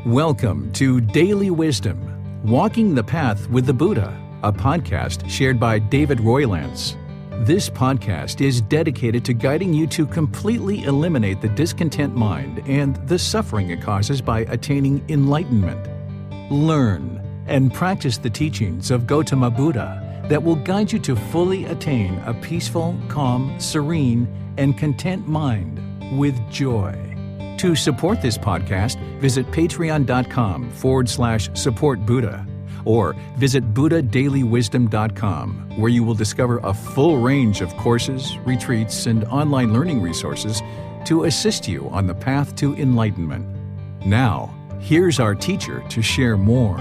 Welcome to Daily Wisdom, Walking the Path with the Buddha, a podcast shared by David Roylance. This podcast is dedicated to guiding you to completely eliminate the discontent mind and the suffering it causes by attaining enlightenment. Learn and practice the teachings of Gotama Buddha that will guide you to fully attain a peaceful, calm, serene, and content mind with joy. To support this podcast, visit patreon.com/support Buddha or visit buddhadailywisdom.com, where you will discover a full range of courses, retreats, and online learning resources to assist you on the path to enlightenment. Now, here's our teacher to share more.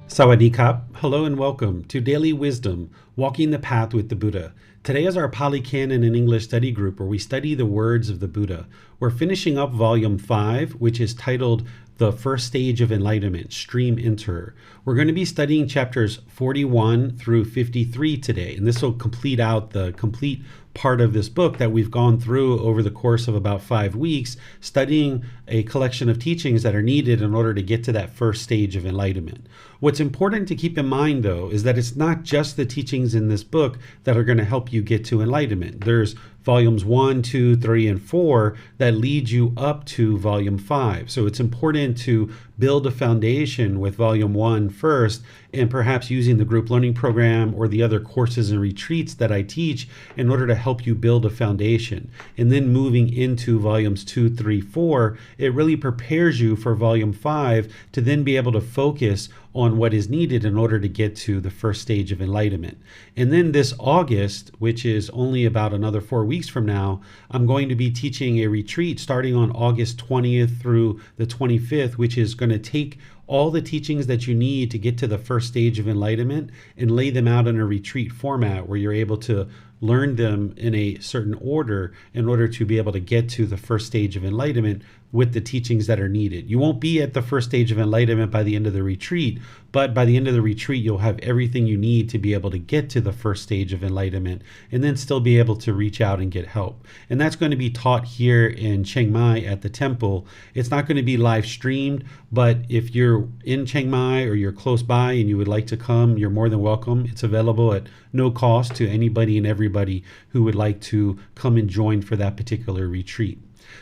Sawadee Kap. Hello and welcome to Daily Wisdom, Walking the Path with the Buddha. Today is our Pali Canon and English study group where we study the words of the Buddha. We're finishing up Volume 5, which is titled The First Stage of Enlightenment, Stream Enterer. We're going to be studying chapters 41 through 53 today, and this will complete out the complete part of this book that we've gone through over the course of about 5 weeks, studying a collection of teachings that are needed in order to get to that first stage of enlightenment. What's important to keep in mind, though, is that it's not just the teachings in this book that are going to help you get to enlightenment. There's volumes 1, 2, 3, and 4 that lead you up to volume 5. So it's important to build a foundation with volume 1 first, and perhaps using the group learning program or the other courses and retreats that I teach in order to help you build a foundation. And then moving into volumes 2, 3, 4, it really prepares you for volume 5 to then be able to focus on what is needed in order to get to the first stage of enlightenment. And then this August, which is only about another 4 weeks from now, I'm going to be teaching a retreat starting on August 20th through the 25th, which is going to take all the teachings that you need to get to the first stage of enlightenment and lay them out in a retreat format where you're able to learn them in a certain order in order to be able to get to the first stage of enlightenment with the teachings that are needed. You won't be at the first stage of enlightenment by the end of the retreat, but by the end of the retreat, you'll have everything you need to be able to get to the first stage of enlightenment and then still be able to reach out and get help. And that's going to be taught here in Chiang Mai at the temple. It's not going to be live streamed, but if you're in Chiang Mai or you're close by and you would like to come, you're more than welcome. It's available at no cost to anybody and everybody who would like to come and join for that particular retreat.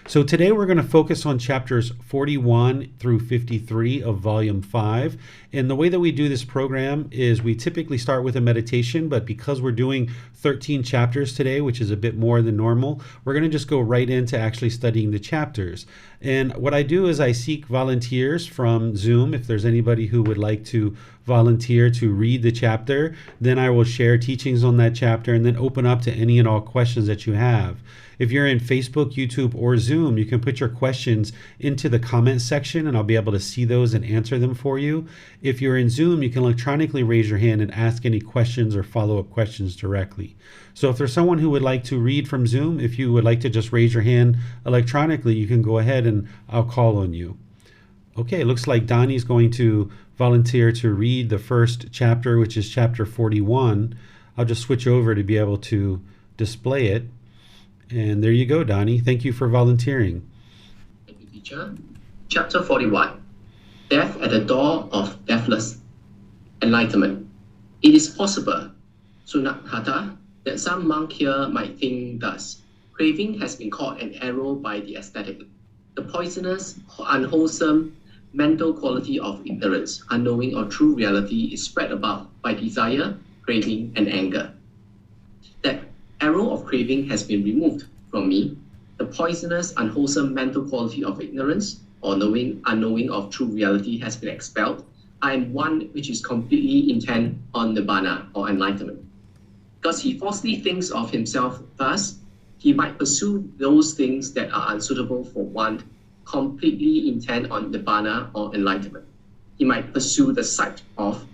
So today we're going to focus on chapters 41 through 53 of volume 5. And the way that we do this program is we typically start with a meditation, but because we're doing 13 chapters today, which is a bit more than normal, we're going to just go right into actually studying the chapters. And what I do is I seek volunteers from Zoom. If there's anybody who would like to volunteer to read the chapter, then I will share teachings on that chapter and then open up to any and all questions that you have. If you're in Facebook, YouTube, or Zoom, you can put your questions into the comment section and I'll be able to see those and answer them for you. If you're in Zoom, you can electronically raise your hand and ask any questions or follow-up questions directly. So if there's someone who would like to read from Zoom, if you would like to just raise your hand electronically, you can go ahead and I'll call on you. Okay, it looks like Donnie's going to volunteer to read the first chapter, which is chapter 41. I'll just switch over to be able to display it. And there you go, Donnie. Thank you for volunteering. Thank you, teacher. Chapter 41. Death at the Door of Deathless Enlightenment. It is possible, Sunakata, that some monk here might think thus. Craving has been called an arrow by the aesthetic. The poisonous, unwholesome, mental quality of ignorance, unknowing or true reality is spread about by desire, craving, and anger. That arrow of craving has been removed from me. The poisonous, unwholesome mental quality of ignorance or unknowing of true reality has been expelled. I am one which is completely intent on Nibbana or enlightenment. Because he falsely thinks of himself thus, he might pursue those things that are unsuitable for one completely intent on Nibbana or enlightenment. He might pursue the sight of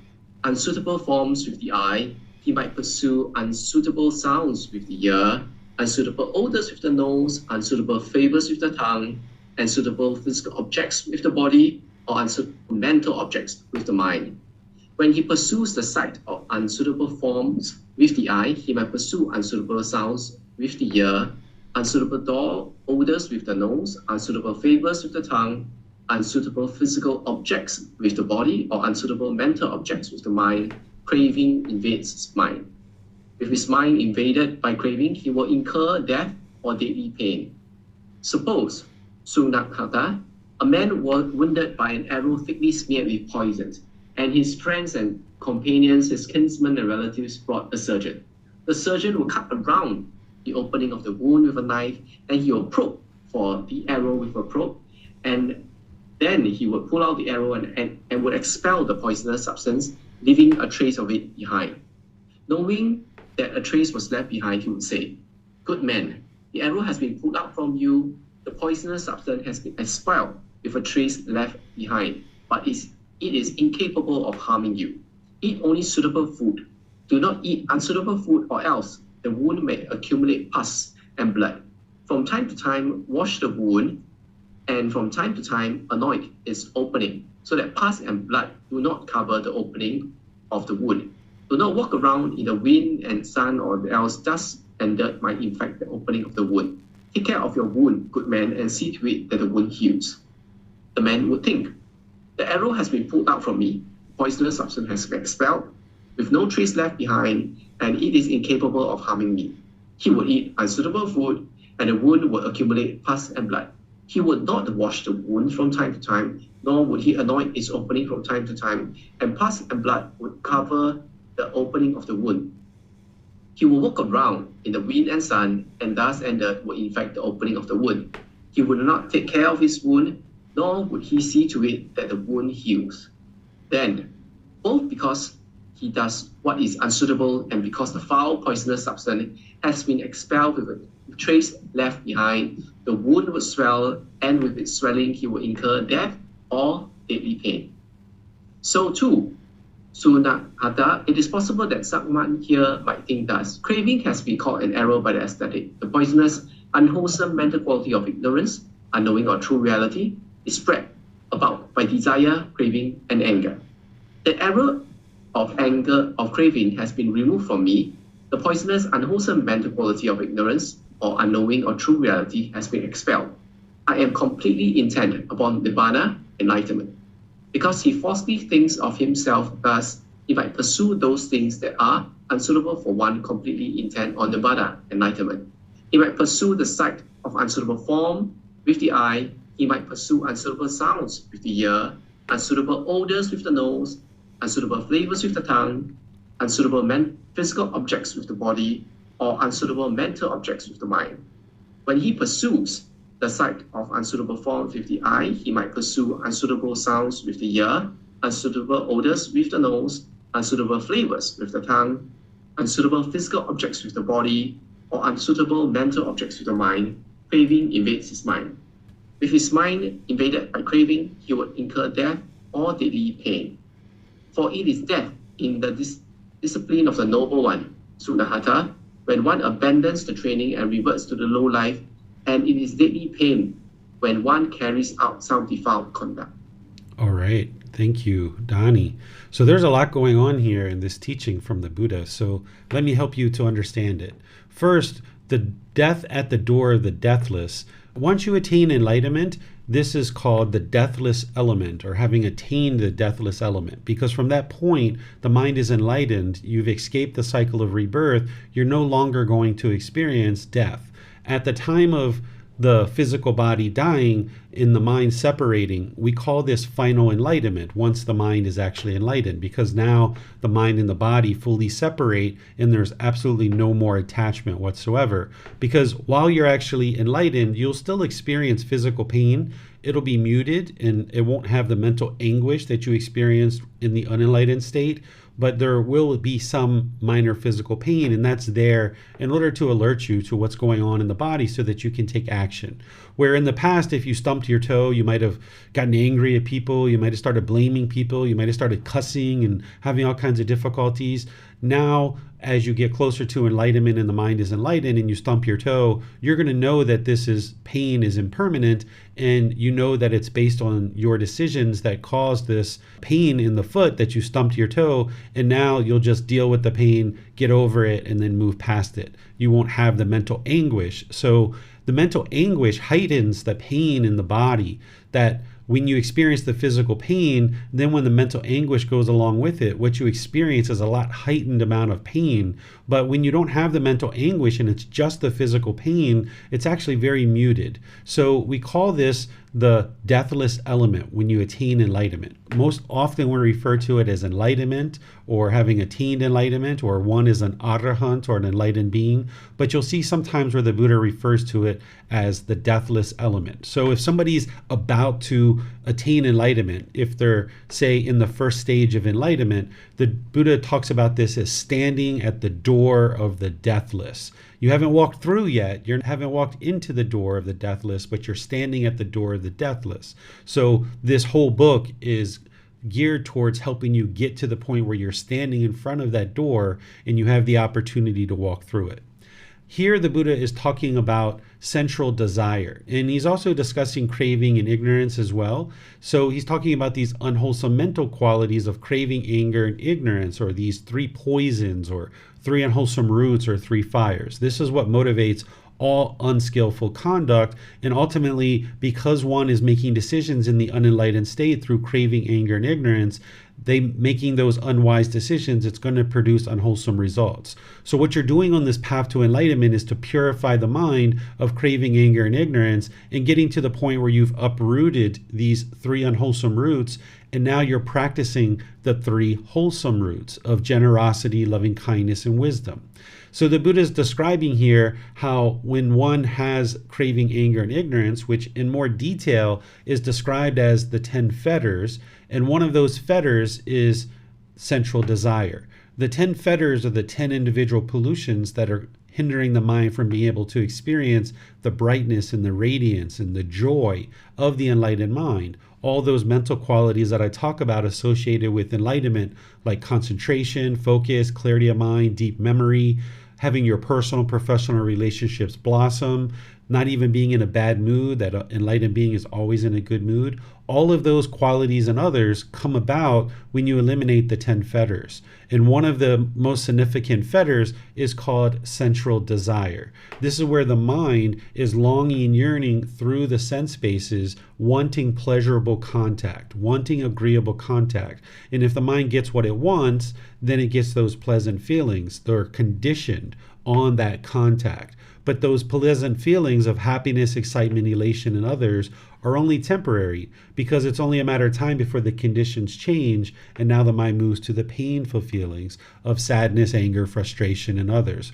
unsuitable forms with the eye. He might pursue unsuitable sounds with the ear, unsuitable odors with the nose, unsuitable flavors with the tongue, unsuitable physical objects with the body, or unsuitable mental objects with the mind. When he pursues the sight of unsuitable forms with the eye, he might pursue unsuitable sounds with the ear, unsuitable odors with the nose, unsuitable flavors with the tongue, unsuitable physical objects with the body, or unsuitable mental objects with the mind, craving invades his mind. With his mind invaded by craving, he will incur death or deadly pain. Suppose, Sunakata, a man was wounded by an arrow thickly smeared with poison, and his friends and companions, his kinsmen and relatives brought a surgeon. The surgeon will cut around the opening of the wound with a knife, and he will probe for the arrow with a probe, and then he would pull out the arrow and would expel the poisonous substance, leaving a trace of it behind. Knowing that a trace was left behind, he would say, "Good man, the arrow has been pulled out from you, the poisonous substance has been expelled with a trace left behind, but it is incapable of harming you. Eat only suitable food. Do not eat unsuitable food, or else the wound may accumulate pus and blood. From time to time, wash the wound, and from time to time, anoint its opening, so that pus and blood do not cover the opening of the wound. Do not walk around in the wind and sun, or else dust and dirt might infect the opening of the wound. Take care of your wound, good man, and see to it that the wound heals." The man would think, "The arrow has been pulled out from me, poisonous substance has been expelled, with no trace left behind, and it is incapable of harming me." He would eat unsuitable food, and the wound would accumulate pus and blood. He would not wash the wound from time to time, nor would he anoint its opening from time to time, and pus and blood would cover the opening of the wound. He will walk around in the wind and sun, and dust and dirt will infect the opening of the wound. He would not take care of his wound, nor would he see to it that the wound heals. Then, both because he does what is unsuitable and because the foul poisonous substance has been expelled with a trace left behind, the wound would swell, and with its swelling he will incur death or deadly pain. So too, Sunakata, it is possible that someone here might think thus: craving has been called an arrow by the aesthetic. The poisonous, unwholesome mental quality of ignorance, unknowing or true reality, is spread about by desire, craving, and anger. The arrow of anger, of craving, has been removed from me. The poisonous, unwholesome mental quality of ignorance, or unknowing or true reality, has been expelled. I am completely intent upon Nibbana, enlightenment. Because he falsely thinks of himself thus, he might pursue those things that are unsuitable for one completely intent on Nibbana, enlightenment. He might pursue the sight of unsuitable form with the eye. He might pursue unsuitable sounds with the ear, unsuitable odors with the nose, unsuitable flavors with the tongue, unsuitable physical objects with the body, or unsuitable mental objects with the mind. When he pursues the sight of unsuitable forms with the eye, he might pursue unsuitable sounds with the ear, unsuitable odors with the nose, unsuitable flavors with the tongue, unsuitable physical objects with the body, or unsuitable mental objects with the mind. Craving invades his mind. With his mind invaded by craving, he would incur death or deadly pain. For it is death in the discipline of the noble one, Sunahata, when one abandons the training and reverts to the low life, and it is deadly pain when one carries out some defiled conduct. All right. Thank you, Donnie. So there's a lot going on here in this teaching from the Buddha. So let me help you to understand it. First, the death at the door of the deathless. Once you attain enlightenment, this is called the deathless element, or having attained the deathless element. Because from that point, the mind is enlightened. You've escaped the cycle of rebirth. You're no longer going to experience death. At the time of the physical body dying, in the mind separating, we call this final enlightenment once the mind is actually enlightened, because now the mind and the body fully separate and there's absolutely no more attachment whatsoever. Because while you're actually enlightened, you'll still experience physical pain. It'll be muted and it won't have the mental anguish that you experienced in the unenlightened state, but there will be some minor physical pain, and that's there in order to alert you to what's going on in the body so that you can take action. Where in the past, if you stumped your toe, you might have gotten angry at people, you might have started blaming people, you might have started cussing and having all kinds of difficulties. now as you get closer to enlightenment and the mind is enlightened and you stump your toe, you're going to know that pain is impermanent, and you know that it's based on your decisions that caused this pain in the foot that you stumped your toe, and now you'll just deal with the pain, get over it, and then move past it. You won't have the mental anguish. So the mental anguish heightens the pain in the body, that when you experience the physical pain, then when the mental anguish goes along with it, what you experience is a lot heightened amount of pain. But when you don't have the mental anguish and it's just the physical pain, it's actually very muted. So we call this the deathless element when you attain enlightenment. Most often we refer to it as enlightenment or having attained enlightenment, or one is an arahant or an enlightened being. But you'll see sometimes where the Buddha refers to it as the deathless element. So if somebody's about to attain enlightenment, if they're, say, in the first stage of enlightenment, the Buddha talks about this as standing at the door of the deathless. You haven't walked through yet, you haven't walked into the door of the deathless, but you're standing at the door of the deathless. So this whole book is geared towards helping you get to the point where you're standing in front of that door and you have the opportunity to walk through it. Here the Buddha is talking about central desire, and he's also discussing craving and ignorance as well. So he's talking about these unwholesome mental qualities of craving, anger, and ignorance, or these three poisons, or three unwholesome roots, or three fires. This is what motivates all unskillful conduct, and ultimately, because one is making decisions in the unenlightened state through craving, anger, and ignorance, making those unwise decisions, it's going to produce unwholesome results. So what you're doing on this path to enlightenment is to purify the mind of craving, anger, and ignorance, and getting to the point where you've uprooted these three unwholesome roots, and now you're practicing the three wholesome roots of generosity, loving kindness, and wisdom. So the Buddha is describing here how when one has craving, anger, and ignorance, which in more detail is described as the 10 fetters, and one of those fetters is central desire. The 10 fetters are the 10 individual pollutions that are hindering the mind from being able to experience the brightness and the radiance and the joy of the enlightened mind. All those mental qualities that I talk about associated with enlightenment, like concentration, focus, clarity of mind, deep memory, having your personal, professional relationships blossom, not even being in a bad mood, that an enlightened being is always in a good mood. All of those qualities and others come about when you eliminate the 10 fetters. And one of the most significant fetters is called central desire. This is where the mind is longing and yearning through the sense spaces, wanting pleasurable contact, wanting agreeable contact. And if the mind gets what it wants, then it gets those pleasant feelings. They're conditioned on that contact. But those pleasant feelings of happiness, excitement, elation, and others are only temporary, because it's only a matter of time before the conditions change, and now the mind moves to the painful feelings of sadness, anger, frustration, and others.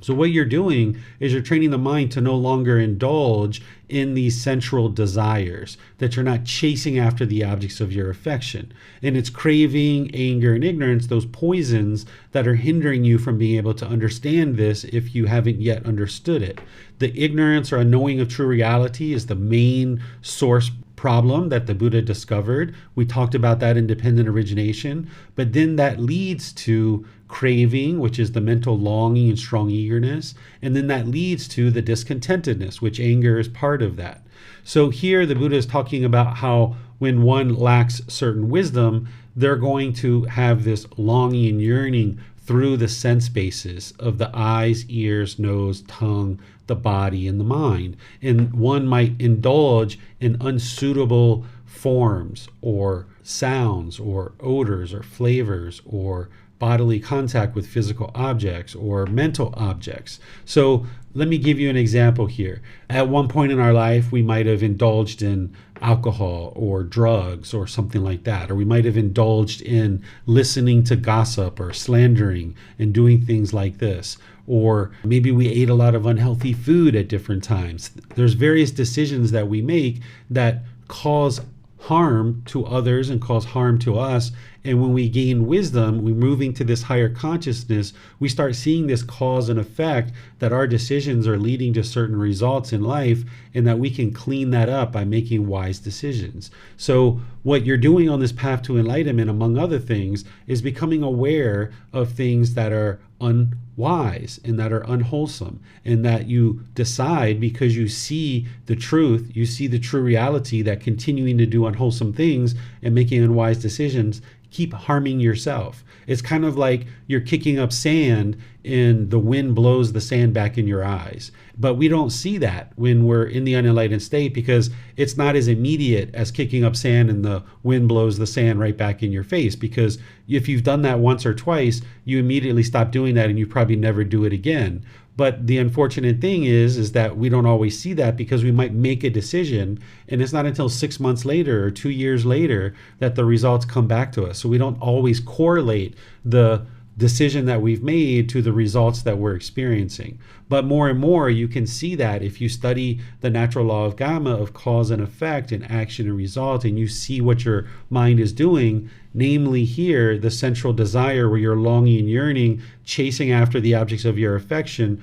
So what you're doing is you're training the mind to no longer indulge in these central desires, that you're not chasing after the objects of your affection. And it's craving, anger, and ignorance, those poisons that are hindering you from being able to understand this if you haven't yet understood it. The ignorance or unknowing of true reality is the main source problem that the Buddha discovered. We talked about that in dependent origination, but then that leads to craving, which is the mental longing and strong eagerness, and then that leads to the discontentedness, which anger is part of that. So here the Buddha is talking about how when one lacks certain wisdom, they're going to have this longing and yearning through the sense bases of the eyes, ears, nose, tongue, the body, and the mind. And one might indulge in unsuitable forms or sounds or odors or flavors or bodily contact with physical objects or mental objects. So let me give you an example here. At one point in our life, we might have indulged in alcohol or drugs or something like that, or we might have indulged in listening to gossip or slandering and doing things like this. Or maybe we ate a lot of unhealthy food at different times. There's various decisions that we make that cause harm to others and cause harm to us, And when we gain wisdom, we move into this higher consciousness, we start seeing this cause and effect, that our decisions are leading to certain results in life, and that we can clean that up by making wise decisions. So what you're doing on this path to enlightenment, among other things, is becoming aware of things that are unwise and that are unwholesome, and that you decide, because you see the truth, you see the true reality, that continuing to do unwholesome things and making unwise decisions keep harming yourself. It's kind of like you're kicking up sand and the wind blows the sand back in your eyes. But we don't see that when we're in the unenlightened state, because it's not as immediate as kicking up sand and the wind blows the sand right back in your face. Because if you've done that once or twice, you immediately stop doing that and you probably never do it again. But the unfortunate thing is that we don't always see that, because we might make a decision and it's not until 6 months later or 2 years later that the results come back to us. So we don't always correlate the decision that we've made to the results that we're experiencing. But more and more you can see that if you study the natural law of Gamma, of cause and effect and action and result, and you see what your mind is doing, namely here, the central desire where you're longing and yearning, chasing after the objects of your affection,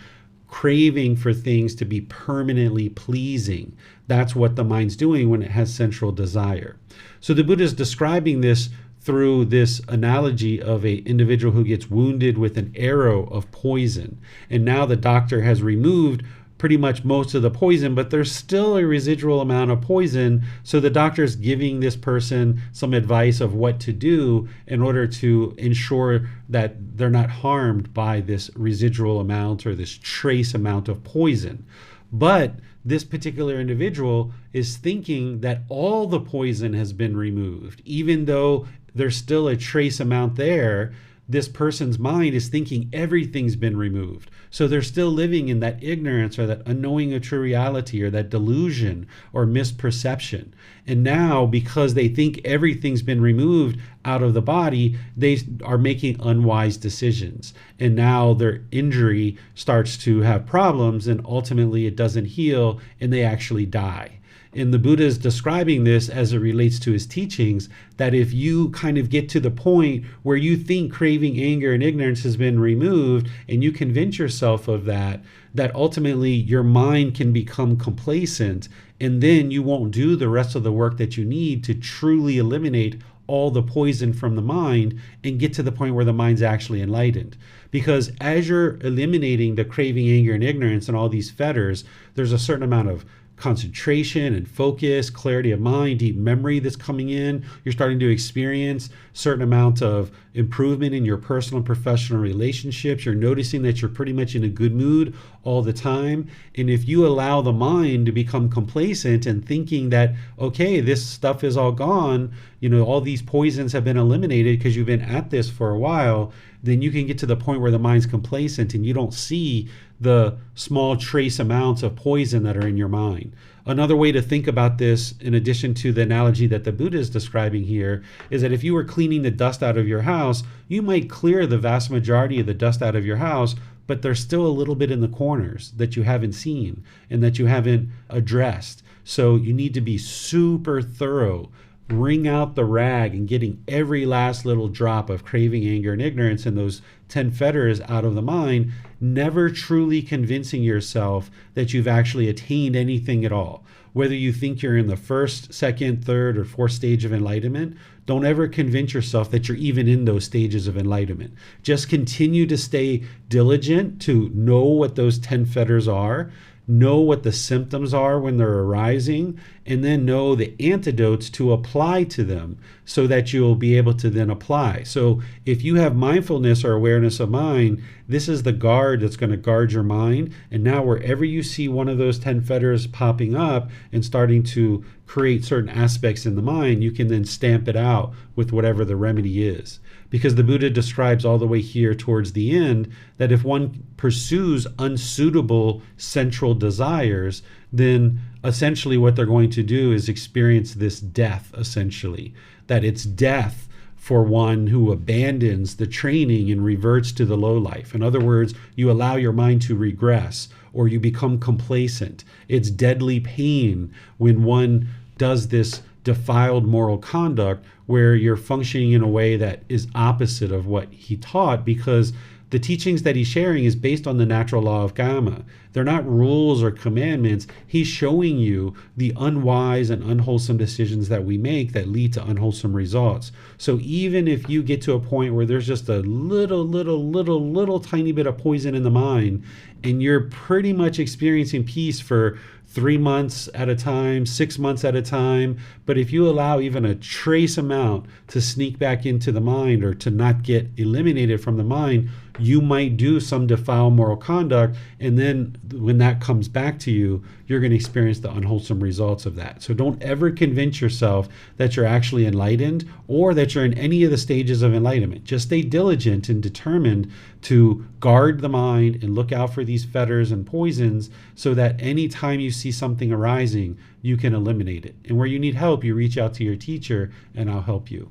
craving for things to be permanently pleasing. That's what the mind's doing when it has central desire. So the Buddha is describing this through this analogy of an individual who gets wounded with an arrow of poison. And now the doctor has removed pretty much most of the poison, but there's still a residual amount of poison. So the doctor's giving this person some advice of what to do in order to ensure that they're not harmed by this residual amount or this trace amount of poison. But this particular individual is thinking that all the poison has been removed, even though there's still a trace amount there. This person's mind is thinking everything's been removed. So they're still living in that ignorance or that unknowing of true reality or that delusion or misperception. And now, because they think everything's been removed out of the body, they are making unwise decisions. And now their injury starts to have problems, and ultimately it doesn't heal and they actually die. And the Buddha is describing this as it relates to his teachings, that if you kind of get to the point where you think craving, anger, and ignorance has been removed, and you convince yourself of that, that ultimately your mind can become complacent, and then you won't do the rest of the work that you need to truly eliminate all the poison from the mind and get to the point where the mind's actually enlightened. Because as you're eliminating the craving, anger, and ignorance and all these fetters, there's a certain amount of concentration and focus, clarity of mind, deep memory that's coming in. You're starting to experience certain amount of improvement in your personal and professional relationships. You're noticing that you're pretty much in a good mood all the time. And if you allow the mind to become complacent and thinking that, okay, this stuff is all gone, all these poisons have been eliminated because you've been at this for a while, then you can get to the point where the mind's complacent and you don't see the small trace amounts of poison that are in your mind. Another way to think about this, in addition to the analogy that the Buddha is describing here, is that if you were cleaning the dust out of your house, you might clear the vast majority of the dust out of your house, but there's still a little bit in the corners that you haven't seen and that you haven't addressed. So you need to be super thorough, wring out the rag and getting every last little drop of craving, anger, and ignorance and those 10 fetters out of the mind, never truly convincing yourself that you've actually attained anything at all. Whether you think you're in the first, second, third, or fourth stage of enlightenment, don't ever convince yourself that you're even in those stages of enlightenment. Just continue to stay diligent to know what those 10 fetters are, know what the symptoms are when they're arising, and then know the antidotes to apply to them so that you'll be able to then apply. So if you have mindfulness or awareness of mind, this is the guard that's going to guard your mind. And now wherever you see one of those 10 fetters popping up and starting to create certain aspects in the mind, you can then stamp it out with whatever the remedy is. Because the Buddha describes all the way here towards the end that if one pursues unsuitable central desires, then essentially what they're going to do is experience this death, essentially. That it's death for one who abandons the training and reverts to the low life. In other words, you allow your mind to regress or you become complacent. It's deadly pain when one does this defiled moral conduct where you're functioning in a way that is opposite of what he taught, because the teachings that he's sharing is based on the natural law of karma. They're not rules or commandments. He's showing you the unwise and unwholesome decisions that we make that lead to unwholesome results. So even if you get to a point where there's just a little tiny bit of poison in the mind, and you're pretty much experiencing peace for 3 months at a time, 6 months at a time. But if you allow even a trace amount to sneak back into the mind or to not get eliminated from the mind, you might do some defiled moral conduct. And then when that comes back to you, you're going to experience the unwholesome results of that. So don't ever convince yourself that you're actually enlightened or that you're in any of the stages of enlightenment. Just stay diligent and determined to guard the mind and look out for these fetters and poisons so that any time you see something arising, you can eliminate it. And where you need help, you reach out to your teacher and I'll help you.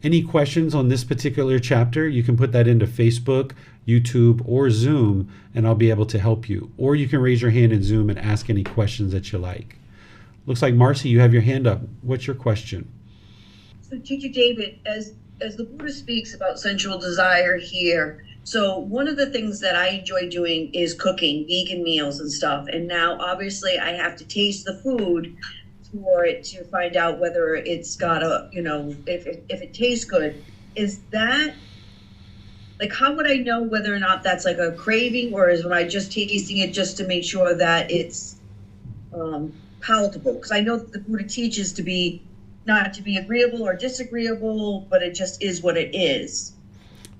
Any questions on this particular chapter, you can put that into Facebook, YouTube, or Zoom, and I'll be able to help you. Or you can raise your hand in Zoom and ask any questions that you like. Looks like, Marcy, you have your hand up. What's your question? So, Teacher David, as the Buddha speaks about sensual desire here, so one of the things that I enjoy doing is cooking vegan meals and stuff. And now, obviously, I have to taste the food for it to find out whether it's got a, if it tastes good. Is that, like, how would I know whether or not that's like a craving, or am I just tasting it just to make sure that it's palatable? Because I know that the Buddha teaches to be not to be agreeable or disagreeable, but it just is what it is.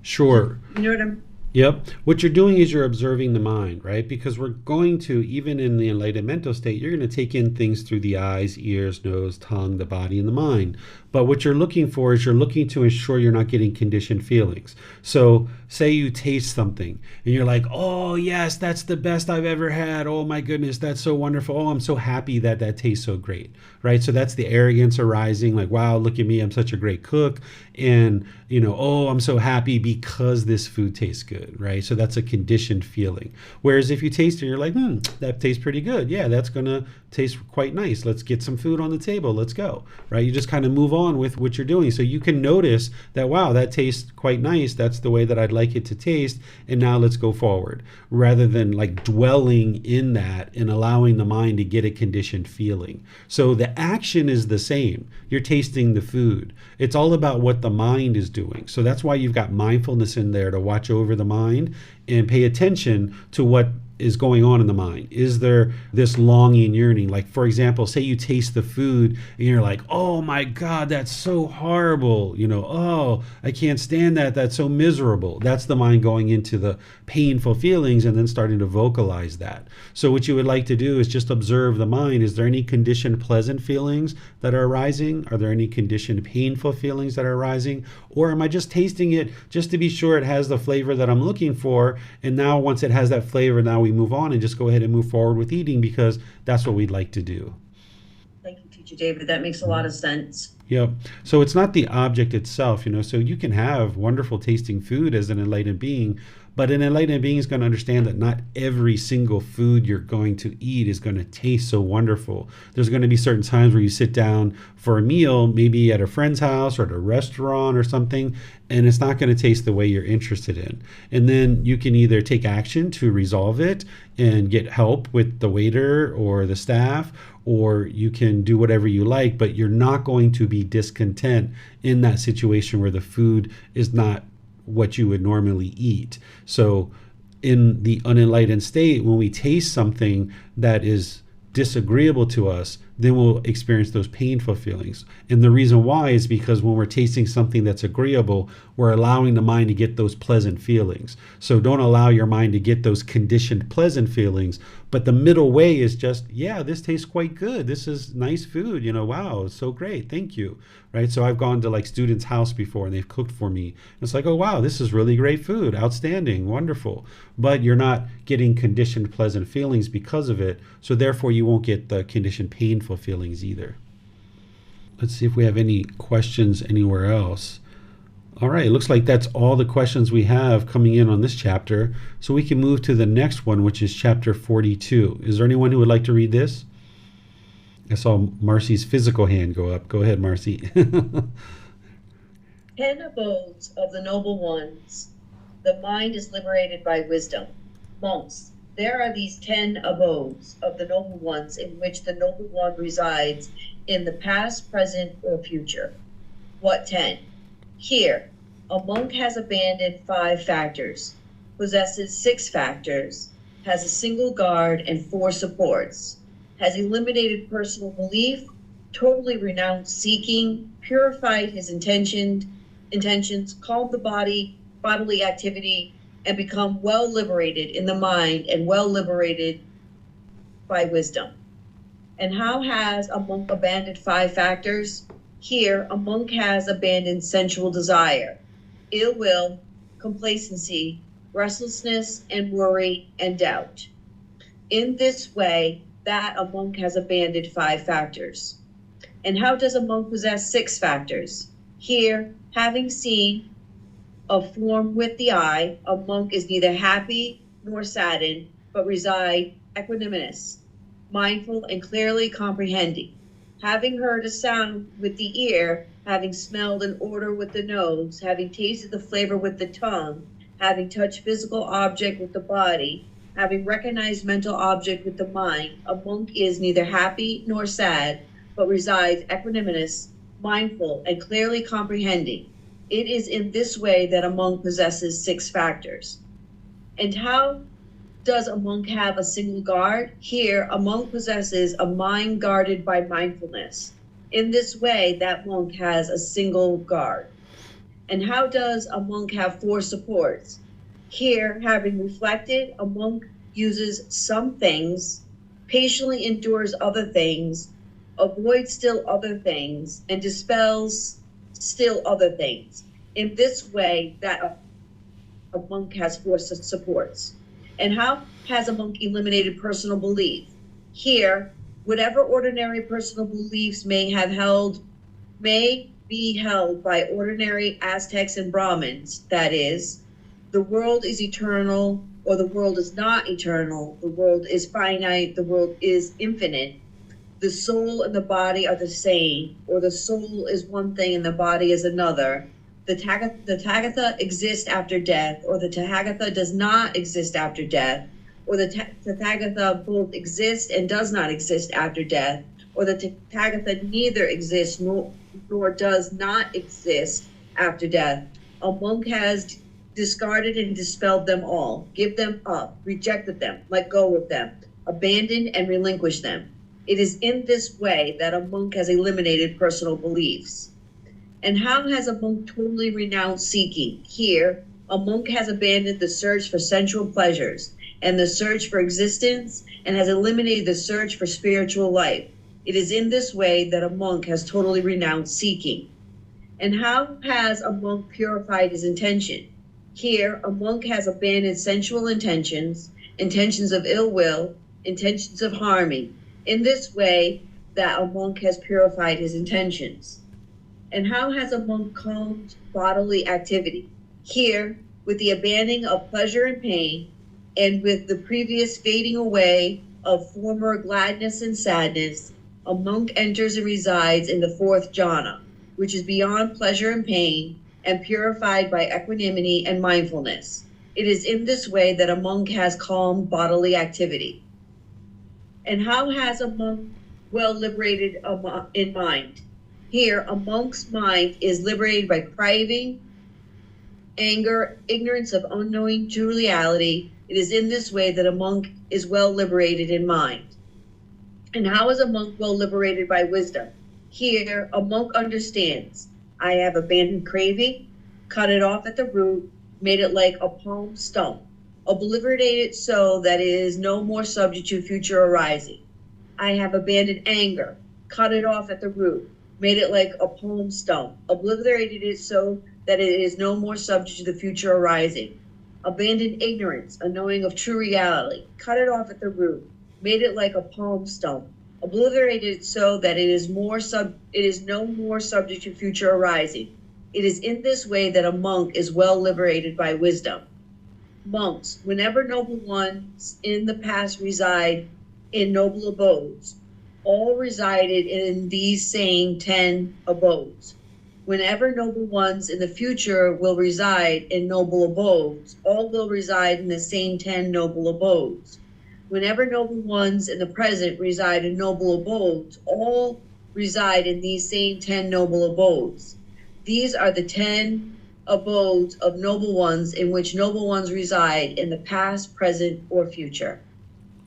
Sure. You know what I'm... Yep. What you're doing is you're observing the mind, right? Because we're going to, even in the enlightened mental state, you're going to take in things through the eyes, ears, nose, tongue, the body, and the mind. But what you're looking for is you're looking to ensure you're not getting conditioned feelings. So say you taste something and you're like, oh, yes, that's the best I've ever had. Oh, my goodness, that's so wonderful. Oh, I'm so happy that tastes so great, right? So that's the arrogance arising, like, wow, look at me, I'm such a great cook. And, oh, I'm so happy because this food tastes good, right? So that's a conditioned feeling. Whereas if you taste it, you're like, that tastes pretty good. Yeah, that's going to taste quite nice. Let's get some food on the table. Let's go, right? You just kind of move on with what you're doing. So you can notice that, wow, that tastes quite nice. That's the way that I'd like it to taste. And now let's go forward, rather than like dwelling in that and allowing the mind to get a conditioned feeling. So the action is the same. You're tasting the food. It's all about what the mind is doing. So that's why you've got mindfulness in there to watch over the mind and pay attention to what is going on in the mind. Is there this longing, yearning? Like, for example, say you taste the food and you're like, oh my God, that's so horrible. Oh, I can't stand that. That's so miserable. That's the mind going into the painful feelings and then starting to vocalize that. So what you would like to do is just observe the mind. Is there any conditioned pleasant feelings that are arising? Are there any conditioned painful feelings that are arising? Or am I just tasting it just to be sure it has the flavor that I'm looking for? And now once it has that flavor, now we move on and just go ahead and move forward with eating because that's what we'd like to do. Thank you, Teacher David. That makes a lot of sense. Yep. So it's not the object itself, so you can have wonderful tasting food as an enlightened being, but an enlightened being is going to understand that not every single food you're going to eat is going to taste so wonderful. There's going to be certain times where you sit down for a meal, maybe at a friend's house or at a restaurant or something, and it's not going to taste the way you're interested in. And then you can either take action to resolve it and get help with the waiter or the staff, or you can do whatever you like, but you're not going to be discontent in that situation where the food is not what you would normally eat. So in the unenlightened state, when we taste something that is disagreeable to us, then we'll experience those painful feelings. And the reason why is because when we're tasting something that's agreeable, we're allowing the mind to get those pleasant feelings. So don't allow your mind to get those conditioned pleasant feelings. But the middle way is just, yeah, this tastes quite good. This is nice food. Wow, it's so great. Thank you. Right? So I've gone to like students' house before and they've cooked for me. It's like, oh, wow, this is really great food. Outstanding. Wonderful. But you're not getting conditioned pleasant feelings because of it. So therefore you won't get the conditioned painful feelings either. Let's see if we have any questions anywhere else. All right, it looks like that's all the questions we have coming in on this chapter. So we can move to the next one, which is chapter 42. Is there anyone who would like to read this? I saw Marcy's physical hand go up. Go ahead, Marcy. 10 abodes of the noble ones. The mind is liberated by wisdom. Monks, there are these 10 abodes of the noble ones in which the noble one resides in the past, present, or future. What 10? Here, a monk has abandoned 5 factors, possesses 6 factors, has a single guard and 4 supports, has eliminated personal belief, totally renounced seeking, purified his intentions, calmed the bodily activity, and become well liberated in the mind and well liberated by wisdom. And how has a monk abandoned 5 factors? Here, a monk has abandoned sensual desire, ill will, complacency, restlessness, and worry and doubt. In this way, that a monk has abandoned 5 factors. And how does a monk possess 6 factors? Here, having seen a form with the eye, a monk is neither happy nor saddened, but reside equanimous, mindful, and clearly comprehending. Having heard a sound with the ear, having smelled an odor with the nose, having tasted the flavor with the tongue, having touched physical object with the body, having recognized mental object with the mind, a monk is neither happy nor sad, but resides equanimous, mindful, and clearly comprehending. It is in this way that a monk possesses 6 factors. And how does a monk have a single guard? Here, a monk possesses a mind guarded by mindfulness. In this way, that monk has a single guard. And how does a monk have 4 supports? Here, having reflected, a monk uses some things, patiently endures other things, avoids still other things, and dispels still other things. In this way, that a monk has 4 supports. And how has a monk eliminated personal belief? Here, whatever ordinary personal beliefs may be held by ordinary Aztecs and Brahmins, that is, the world is eternal, or the world is not eternal, the world is finite, the world is infinite, the soul and the body are the same, or the soul is one thing and the body is another, the Tathagata exists after death, or the Tathagata does not exist after death, or the Tathagata both exists and does not exist after death, or the Tathagata neither exists nor does not exist after death. A monk has discarded and dispelled them all, give them up, rejected them, let go of them, abandoned and relinquished them. It is in this way that a monk has eliminated personal beliefs. And how has a monk totally renounced seeking? Here, a monk has abandoned the search for sensual pleasures and the search for existence and has eliminated the search for spiritual life. It is in this way that a monk has totally renounced seeking. And how has a monk purified his intention? Here, a monk has abandoned sensual intentions, intentions of ill will, intentions of harming. In this way, that a monk has purified his intentions. And how has a monk calmed bodily activity? Here, with the abandoning of pleasure and pain, and with the previous fading away of former gladness and sadness, a monk enters and resides in the 4th jhana, which is beyond pleasure and pain, and purified by equanimity and mindfulness. It is in this way that a monk has calm bodily activity. And how has a monk well liberated in mind? Here, a monk's mind is liberated by craving, anger, ignorance of unknowing true reality. It is in this way that a monk is well liberated in mind. And how is a monk well liberated by wisdom? Here, a monk understands, I have abandoned craving, cut it off at the root, made it like a palm stump, obliterated it so that it is no more subject to future arising. I have abandoned anger, cut it off at the root, made it like a palm stump, obliterated it so that it is no more subject to the future arising. Abandoned ignorance, a knowing of true reality, cut it off at the root, made it like a palm stump, obliterated it so that it is no more subject to future arising. It is in this way that a monk is well liberated by wisdom. Monks, whenever noble ones in the past reside in noble abodes, all resided in these same 10 abodes. Whenever noble ones in the future will reside in noble abodes, all will reside in the same 10 noble abodes. Whenever noble ones in the present reside in noble abodes, all reside in these same 10 noble abodes. These are the 10 abodes of noble ones in which noble ones reside in the past, present, or future.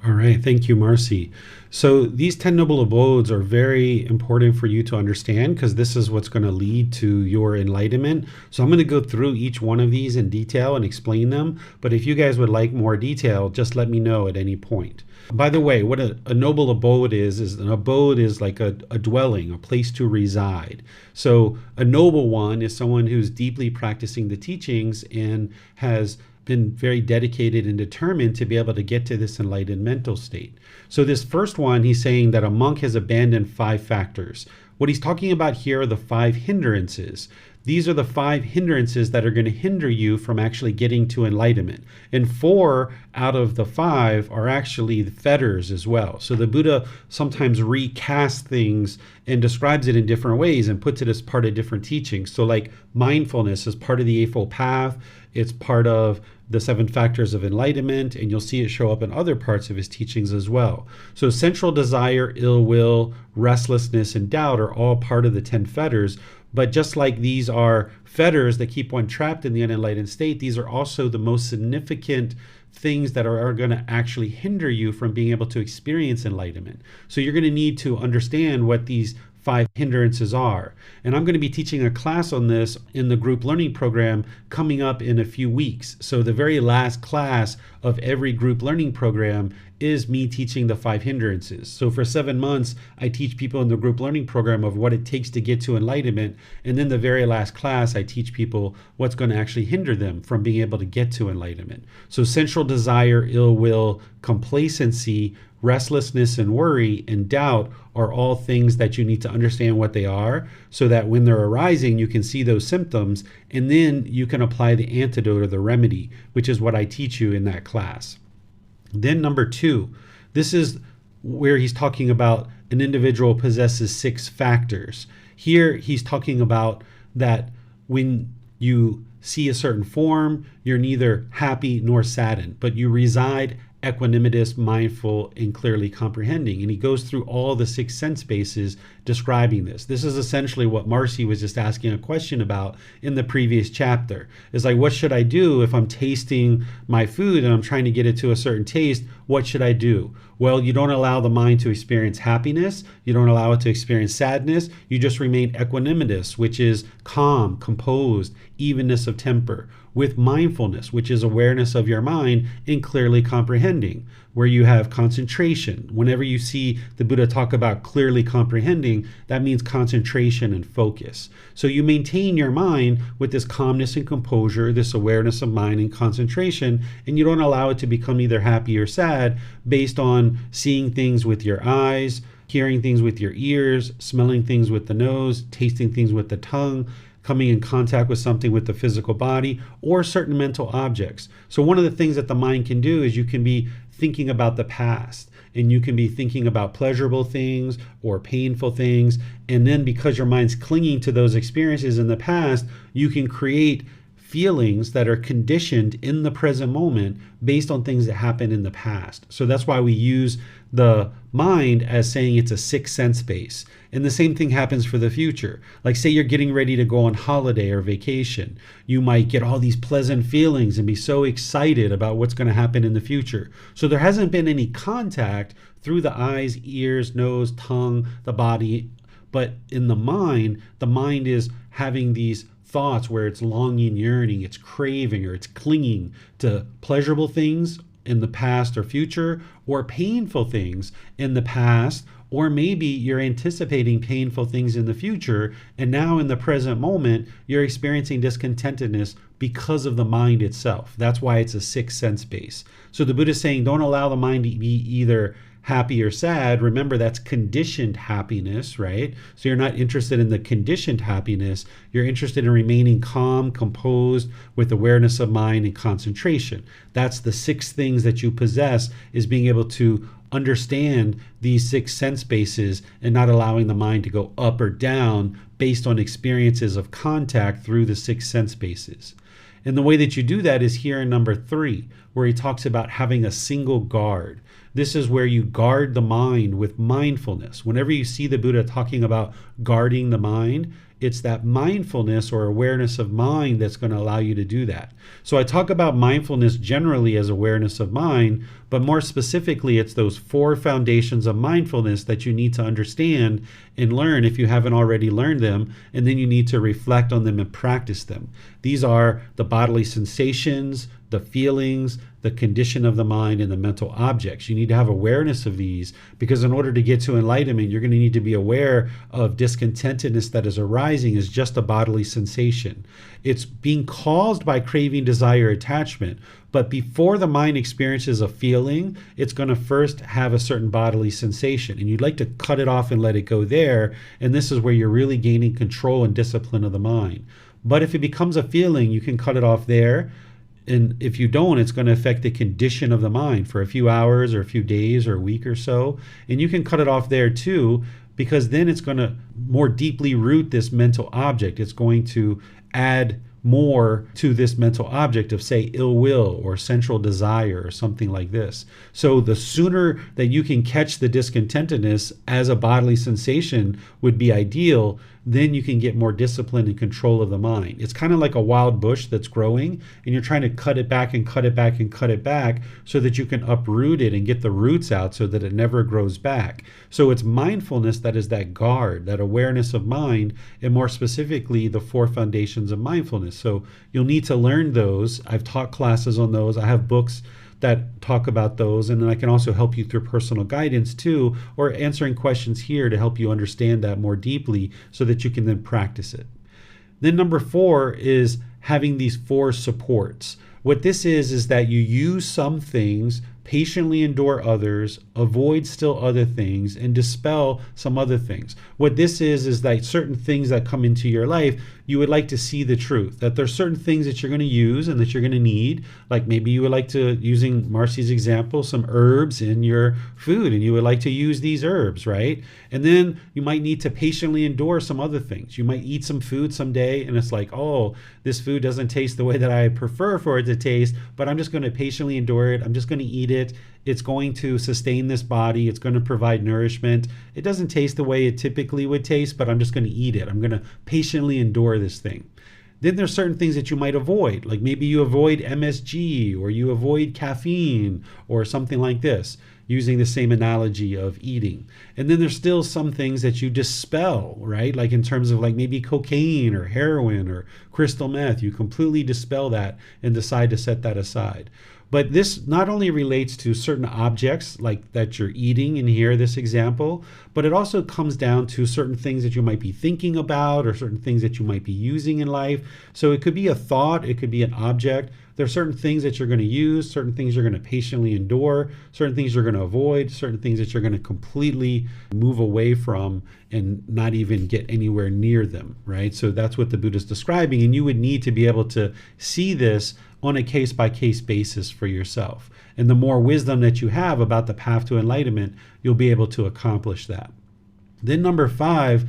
All right, thank you, Marcy. So these 10 noble abodes are very important for you to understand because this is what's going to lead to your enlightenment. So I'm going to go through each one of these in detail and explain them. But if you guys would like more detail, just let me know at any point. By the way, what a noble abode is an abode is like a dwelling, a place to reside. So a noble one is someone who's deeply practicing the teachings and has been very dedicated and determined to be able to get to this enlightened mental state. So this first one, he's saying that a monk has abandoned 5 factors. What he's talking about here are the 5 hindrances. These are the 5 hindrances that are going to hinder you from actually getting to enlightenment. And 4 out of the 5 are actually the fetters as well. So the Buddha sometimes recasts things and describes it in different ways and puts it as part of different teachings. So like mindfulness is part of the Eightfold Path. It's part of the 7 factors of enlightenment, and you'll see it show up in other parts of his teachings as well. So sensual desire, ill will, restlessness, and doubt are all part of the 10 fetters. But just like these are fetters that keep one trapped in the unenlightened state, these are also the most significant things that are going to actually hinder you from being able to experience enlightenment. So you're going to need to understand what these 5 hindrances are. And I'm going to be teaching a class on this in the group learning program coming up in a few weeks. So the very last class of every group learning program is me teaching the 5 hindrances. So for 7 months, I teach people in the group learning program of what it takes to get to enlightenment. And then the very last class, I teach people what's going to actually hinder them from being able to get to enlightenment. So sensual desire, ill will, complacency, restlessness and worry and doubt are all things that you need to understand what they are so that when they're arising, you can see those symptoms and then you can apply the antidote or the remedy, which is what I teach you in that class. Then number 2, this is where he's talking about an individual possesses 6 factors. Here he's talking about that when you see a certain form, you're neither happy nor saddened, but you reside equanimous, mindful, and clearly comprehending. And he goes through all the 6 sense bases describing this. This is essentially what Marcy was just asking a question about in the previous chapter. It's like, what should I do if I'm tasting my food and I'm trying to get it to a certain taste? What should I do? Well, you don't allow the mind to experience happiness. You don't allow it to experience sadness. You just remain equanimous, which is calm, composed, evenness of temper, with mindfulness, which is awareness of your mind and clearly comprehending, where you have concentration. Whenever you see the Buddha talk about clearly comprehending, that means concentration and focus. So you maintain your mind with this calmness and composure, this awareness of mind and concentration, and you don't allow it to become either happy or sad based on seeing things with your eyes, hearing things with your ears, smelling things with the nose, tasting things with the tongue, coming in contact with something with the physical body or certain mental objects. So one of the things that the mind can do is you can be thinking about the past and you can be thinking about pleasurable things or painful things. And then because your mind's clinging to those experiences in the past, you can create feelings that are conditioned in the present moment based on things that happened in the past. So that's why we use the mind as saying it's a 6th sense base. And the same thing happens for the future. Like say you're getting ready to go on holiday or vacation. You might get all these pleasant feelings and be so excited about what's going to happen in the future. So there hasn't been any contact through the eyes, ears, nose, tongue, the body. But in the mind is having these thoughts where it's longing, yearning, it's craving, or it's clinging to pleasurable things in the past or future, or painful things in the past, or maybe you're anticipating painful things in the future, and now in the present moment, you're experiencing discontentedness because of the mind itself. That's why it's a 6th sense base. So the Buddha is saying, don't allow the mind to be either happy or sad. Remember, that's conditioned happiness, right? So you're not interested in the conditioned happiness. You're interested in remaining calm, composed, with awareness of mind and concentration. That's the 6 things that you possess, is being able to understand these 6 sense bases and not allowing the mind to go up or down based on experiences of contact through the 6 sense bases. And the way that you do that is here in number 3, where he talks about having a single guard. This is where you guard the mind with mindfulness. Whenever you see the Buddha talking about guarding the mind, it's that mindfulness or awareness of mind that's going to allow you to do that. So I talk about mindfulness generally as awareness of mind, but more specifically, it's those 4 foundations of mindfulness that you need to understand and learn if you haven't already learned them, and then you need to reflect on them and practice them. These are the bodily sensations, the feelings, the condition of the mind, and the mental objects. You need to have awareness of these, because in order to get to enlightenment, you're going to need to be aware of discontentedness that is arising as just a bodily sensation. It's being caused by craving, desire, attachment. But before the mind experiences a feeling, it's going to first have a certain bodily sensation. And you'd like to cut it off and let it go there. And this is where you're really gaining control and discipline of the mind. But if it becomes a feeling, you can cut it off there. And if you don't, it's going to affect the condition of the mind for a few hours or a few days or a week or so. And you can cut it off there too, because then it's going to more deeply root this mental object. It's going to add more to this mental object of, say, ill will or central desire or something like this. So the sooner that you can catch the discontentedness as a bodily sensation would be ideal. Then you can get more discipline and control of the mind. It's kind of like a wild bush that's growing, and you're trying to cut it back and cut it back and cut it back so that you can uproot it and get the roots out so that it never grows back. So it's mindfulness that is that guard, that awareness of mind, and more specifically, the 4 foundations of mindfulness. So you'll need to learn those. I've taught classes on those. I have books that talk about those, and then I can also help you through personal guidance too, or answering questions here to help you understand that more deeply so that you can then practice it. Then number 4 is having these 4 supports. What this is that you use some things, patiently endure others, avoid still other things, and dispel some other things. What this is that certain things that come into your life, you would like to see the truth, that there's certain things that you're going to use and that you're going to need. Like maybe you would like to, using Marcy's example, some herbs in your food, and you would like to use these herbs, right? And then you might need to patiently endure some other things. You might eat some food someday and it's like, oh, this food doesn't taste the way that I prefer for it to taste, but I'm just going to patiently endure it. I'm just going to eat it. It's going to sustain this body. It's going to provide nourishment. It doesn't taste the way it typically would taste, but I'm just going to eat it. I'm going to patiently endure this thing. Then there's certain things that you might avoid, like maybe you avoid MSG or you avoid caffeine or something like this, using the same analogy of eating. And then there's still some things that you dispel, right? Like in terms of like maybe cocaine or heroin or crystal meth, you completely dispel that and decide to set that aside. But this not only relates to certain objects like that you're eating in here, this example, but it also comes down to certain things that you might be thinking about or certain things that you might be using in life. So it could be a thought, it could be an object. There are certain things that you're going to use, certain things you're going to patiently endure, certain things you're going to avoid, certain things that you're going to completely move away from and not even get anywhere near them, right? So that's what the Buddha is describing, and you would need to be able to see this on a case-by-case basis for yourself. And the more wisdom that you have about the path to enlightenment, you'll be able to accomplish that. Then number 5,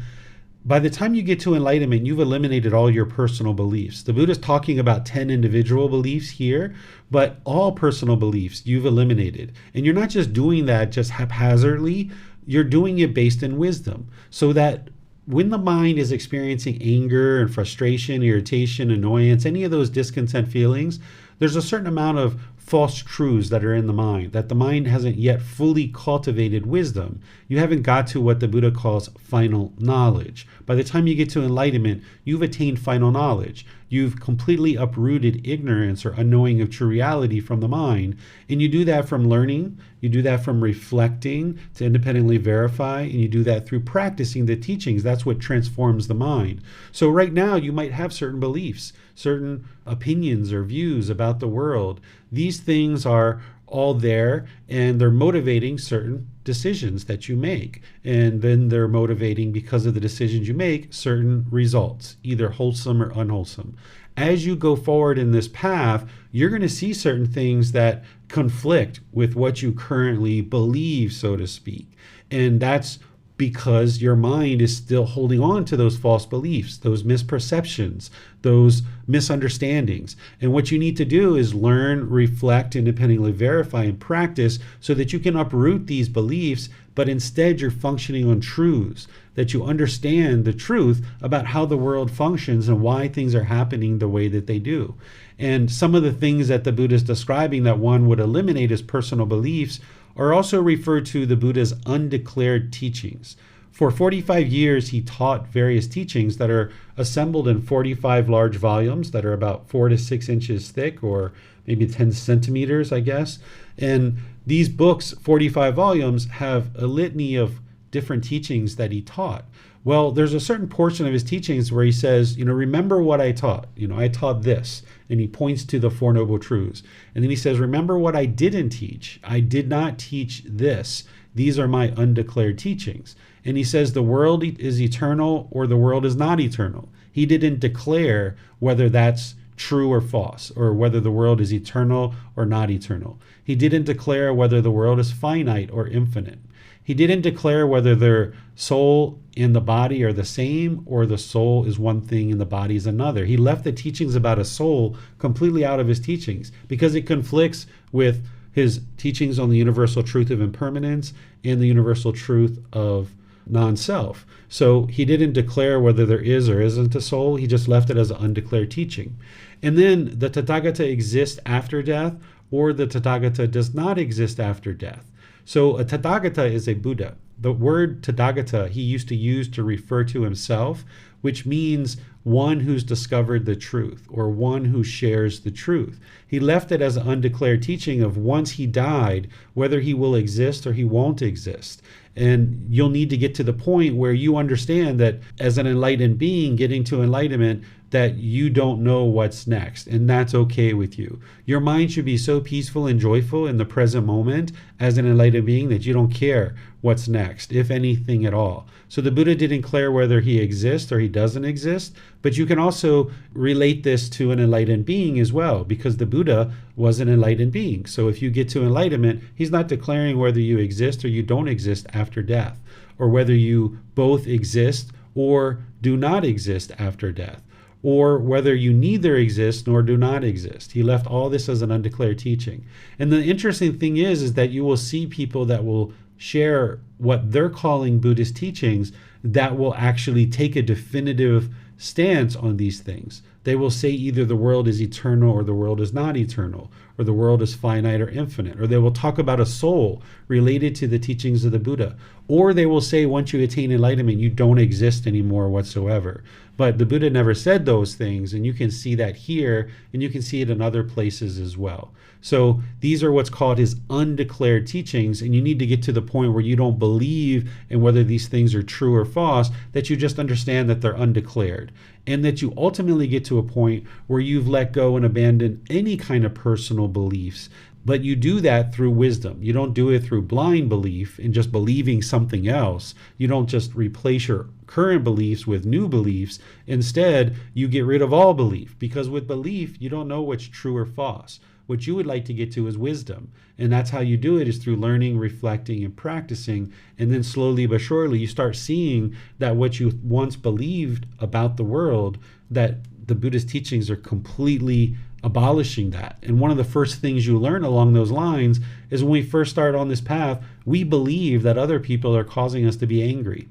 by the time you get to enlightenment, you've eliminated all your personal beliefs. The Buddha is talking about 10 individual beliefs here, but all personal beliefs you've eliminated. And you're not just doing that just haphazardly, you're doing it based in wisdom, so that when the mind is experiencing anger and frustration, irritation, annoyance, any of those discontent feelings, there's a certain amount of false truths that are in the mind, that the mind hasn't yet fully cultivated wisdom. You haven't got to what the Buddha calls final knowledge. By the time you get to enlightenment, you've attained final knowledge. You've completely uprooted ignorance or unknowing of true reality from the mind. And you do that from learning, you do that from reflecting to independently verify, and you do that through practicing the teachings. That's what transforms the mind. So right now you might have certain beliefs, certain opinions or views about the world. These things are all there, and they're motivating certain decisions that you make. And then they're motivating, because of the decisions you make, certain results, either wholesome or unwholesome. as you go forward in this path, you're going to see certain things that conflict with what you currently believe, so to speak. And that's because your mind is still holding on to those false beliefs, those misperceptions, those misunderstandings. And what you need to do is learn, reflect, independently verify, and practice so that you can uproot these beliefs, but instead you're functioning on truths, that you understand the truth about how the world functions and why things are happening the way that they do. And some of the things that the Buddha is describing that one would eliminate as personal beliefs are also referred to the Buddha's undeclared teachings. For 45 years, he taught various teachings that are assembled in 45 large volumes that are about 4 to 6 inches thick, or maybe 10 centimeters, I guess. And these books, 45 volumes, have a litany of different teachings that he taught. Well, there's a certain portion of his teachings where he says, remember what I taught. I taught this. And he points to the Four Noble Truths. And then he says, remember what I didn't teach. I did not teach this. These are my undeclared teachings. And he says the world is eternal or the world is not eternal. He didn't declare whether that's true or false, or whether the world is eternal or not eternal. He didn't declare whether the world is finite or infinite. He didn't declare whether their soul and the body are the same, or the soul is one thing and the body is another. He left the teachings about a soul completely out of his teachings because it conflicts with his teachings on the universal truth of impermanence and the universal truth of non-self. So he didn't declare whether there is or isn't a soul. He just left it as an undeclared teaching. And then the Tathagata exists after death, or the Tathagata does not exist after death. So a Tathagata is a Buddha. The word Tathagata he used to use to refer to himself, which means one who's discovered the truth, or one who shares the truth. He left it as an undeclared teaching of once he died, whether he will exist or he won't exist. And you'll need to get to the point where you understand that as an enlightened being getting to enlightenment, that you don't know what's next, and that's okay with you. Your mind should be so peaceful and joyful in the present moment as an enlightened being that you don't care what's next, if anything at all. So the Buddha didn't declare whether he exists or he doesn't exist, but you can also relate this to an enlightened being as well, because the Buddha was an enlightened being. So if you get to enlightenment, he's not declaring whether you exist or you don't exist after death, or whether you both exist or do not exist after death, or whether you neither exist nor do not exist. He left all this as an undeclared teaching. And the interesting thing is that you will see people that will share what they're calling Buddhist teachings that will actually take a definitive stance on these things. They will say either the world is eternal or the world is not eternal, or the world is finite or infinite, or they will talk about a soul related to the teachings of the Buddha, or they will say once you attain enlightenment, you don't exist anymore whatsoever. But the Buddha never said those things, and you can see that here, and you can see it in other places as well. So these are what's called his undeclared teachings, and you need to get to the point where you don't believe in whether these things are true or false, that you just understand that they're undeclared, and that you ultimately get to a point where you've let go and abandoned any kind of personal beliefs. But you do that through wisdom. You don't do it through blind belief and just believing something else. You don't just replace your current beliefs with new beliefs. Instead, you get rid of all belief, because with belief, you don't know what's true or false. What you would like to get to is wisdom. And that's how you do it, is through learning, reflecting, and practicing. And then slowly but surely, you start seeing that what you once believed about the world, that the Buddhist teachings are completely abolishing that. And one of the first things you learn along those lines is when we first start on this path, we believe that other people are causing us to be angry.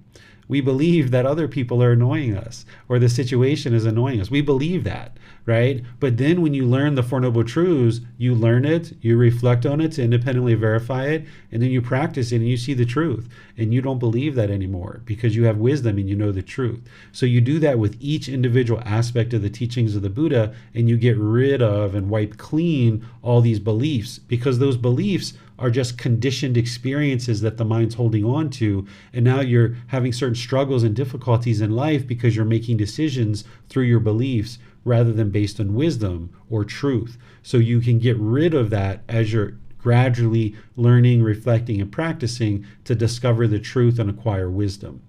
We believe that other people are annoying us, or the situation is annoying us. We believe that, right? But then when you learn the Four Noble Truths, you learn it, you reflect on it to independently verify it, and then you practice it and you see the truth. And you don't believe that anymore because you have wisdom and you know the truth. So you do that with each individual aspect of the teachings of the Buddha, and you get rid of and wipe clean all these beliefs, because those beliefs are just conditioned experiences that the mind's holding on to. And now you're having certain struggles and difficulties in life because you're making decisions through your beliefs rather than based on wisdom or truth. So you can get rid of that as you're gradually learning, reflecting, and practicing to discover the truth and acquire wisdom.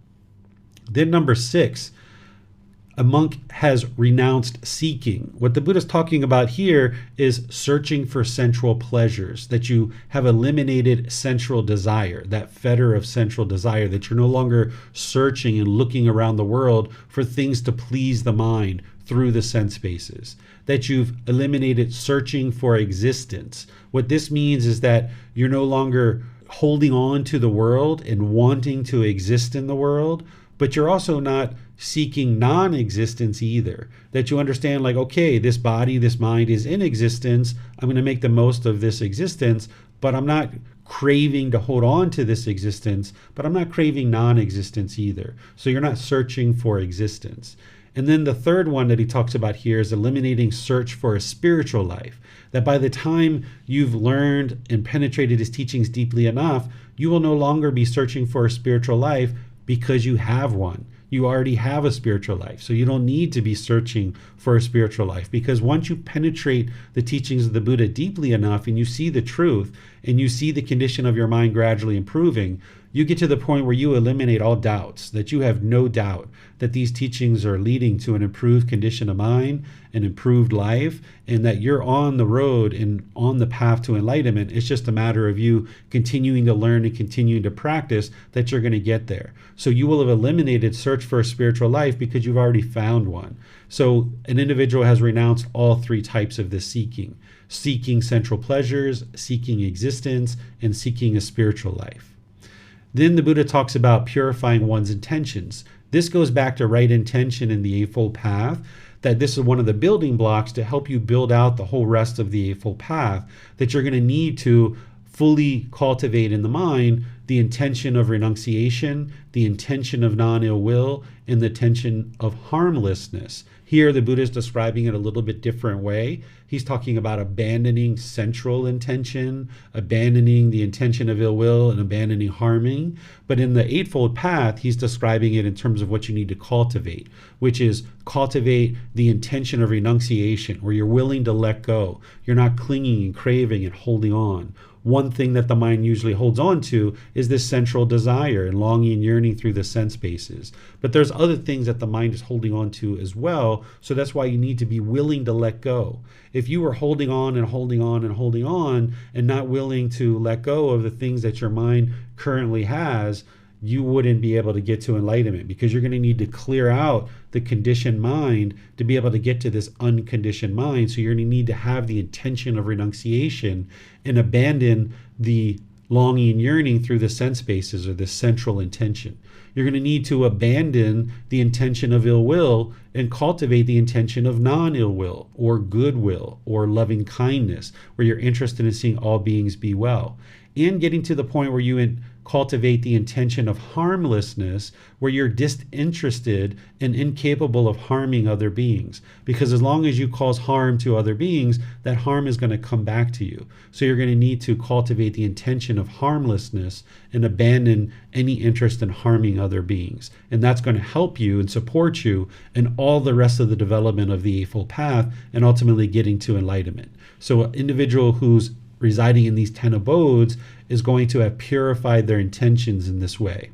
Then number 6, a monk has renounced seeking. What the Buddha is talking about here is searching for sensual pleasures, that you have eliminated sensual desire, that fetter of sensual desire, that you're no longer searching and looking around the world for things to please the mind through the sense bases, that you've eliminated searching for existence. What this means is that you're no longer holding on to the world and wanting to exist in the world, but you're also not seeking non-existence either. That you understand, like, okay, this body, this mind is in existence. I'm going to make the most of this existence, but I'm not craving to hold on to this existence, but I'm not craving non-existence either. So you're not searching for existence. And then the third one that he talks about here is eliminating search for a spiritual life. That by the time you've learned and penetrated his teachings deeply enough, you will no longer be searching for a spiritual life because you have one. You already have a spiritual life. So you don't need to be searching for a spiritual life, because once you penetrate the teachings of the Buddha deeply enough and you see the truth and you see the condition of your mind gradually improving, you get to the point where you eliminate all doubts, that you have no doubt that these teachings are leading to an improved condition of mind, an improved life, and that you're on the road and on the path to enlightenment. It's just a matter of you continuing to learn and continuing to practice that you're going to get there. So you will have eliminated search for a spiritual life because you've already found one. So an individual has renounced all three types of this seeking: seeking sensual pleasures, seeking existence, and seeking a spiritual life. Then the Buddha talks about purifying one's intentions. This goes back to right intention in the Eightfold Path, that this is one of the building blocks to help you build out the whole rest of the Eightfold Path, that you're going to need to fully cultivate in the mind the intention of renunciation, the intention of non-ill will, and the intention of harmlessness. Here, the Buddha is describing it a little bit different way. He's talking about abandoning sensual intention, abandoning the intention of ill will, and abandoning harming. But in the Eightfold Path, he's describing it in terms of what you need to cultivate, which is cultivate the intention of renunciation, where you're willing to let go. You're not clinging and craving and holding on. One thing that the mind usually holds on to is this sensual desire and longing and yearning through the sense bases. But there's other things that the mind is holding on to as well. So that's why you need to be willing to let go. If you were holding on and holding on and holding on and not willing to let go of the things that your mind currently has, you wouldn't be able to get to enlightenment, because you're going to need to clear out the conditioned mind to be able to get to this unconditioned mind. So you're going to need to have the intention of renunciation and abandon the longing and yearning through the sense bases, or the central intention. You're going to need to abandon the intention of ill will and cultivate the intention of non-ill will, or goodwill, or loving kindness, where you're interested in seeing all beings be well. And getting to the point where you cultivate the intention of harmlessness, where you're disinterested and incapable of harming other beings. Because as long as you cause harm to other beings, that harm is going to come back to you. So you're going to need to cultivate the intention of harmlessness and abandon any interest in harming other beings. And that's going to help you and support you in all the rest of the development of the Eightfold Path, and ultimately getting to enlightenment. So an individual who's residing in these 10 abodes is going to have purified their intentions in this way.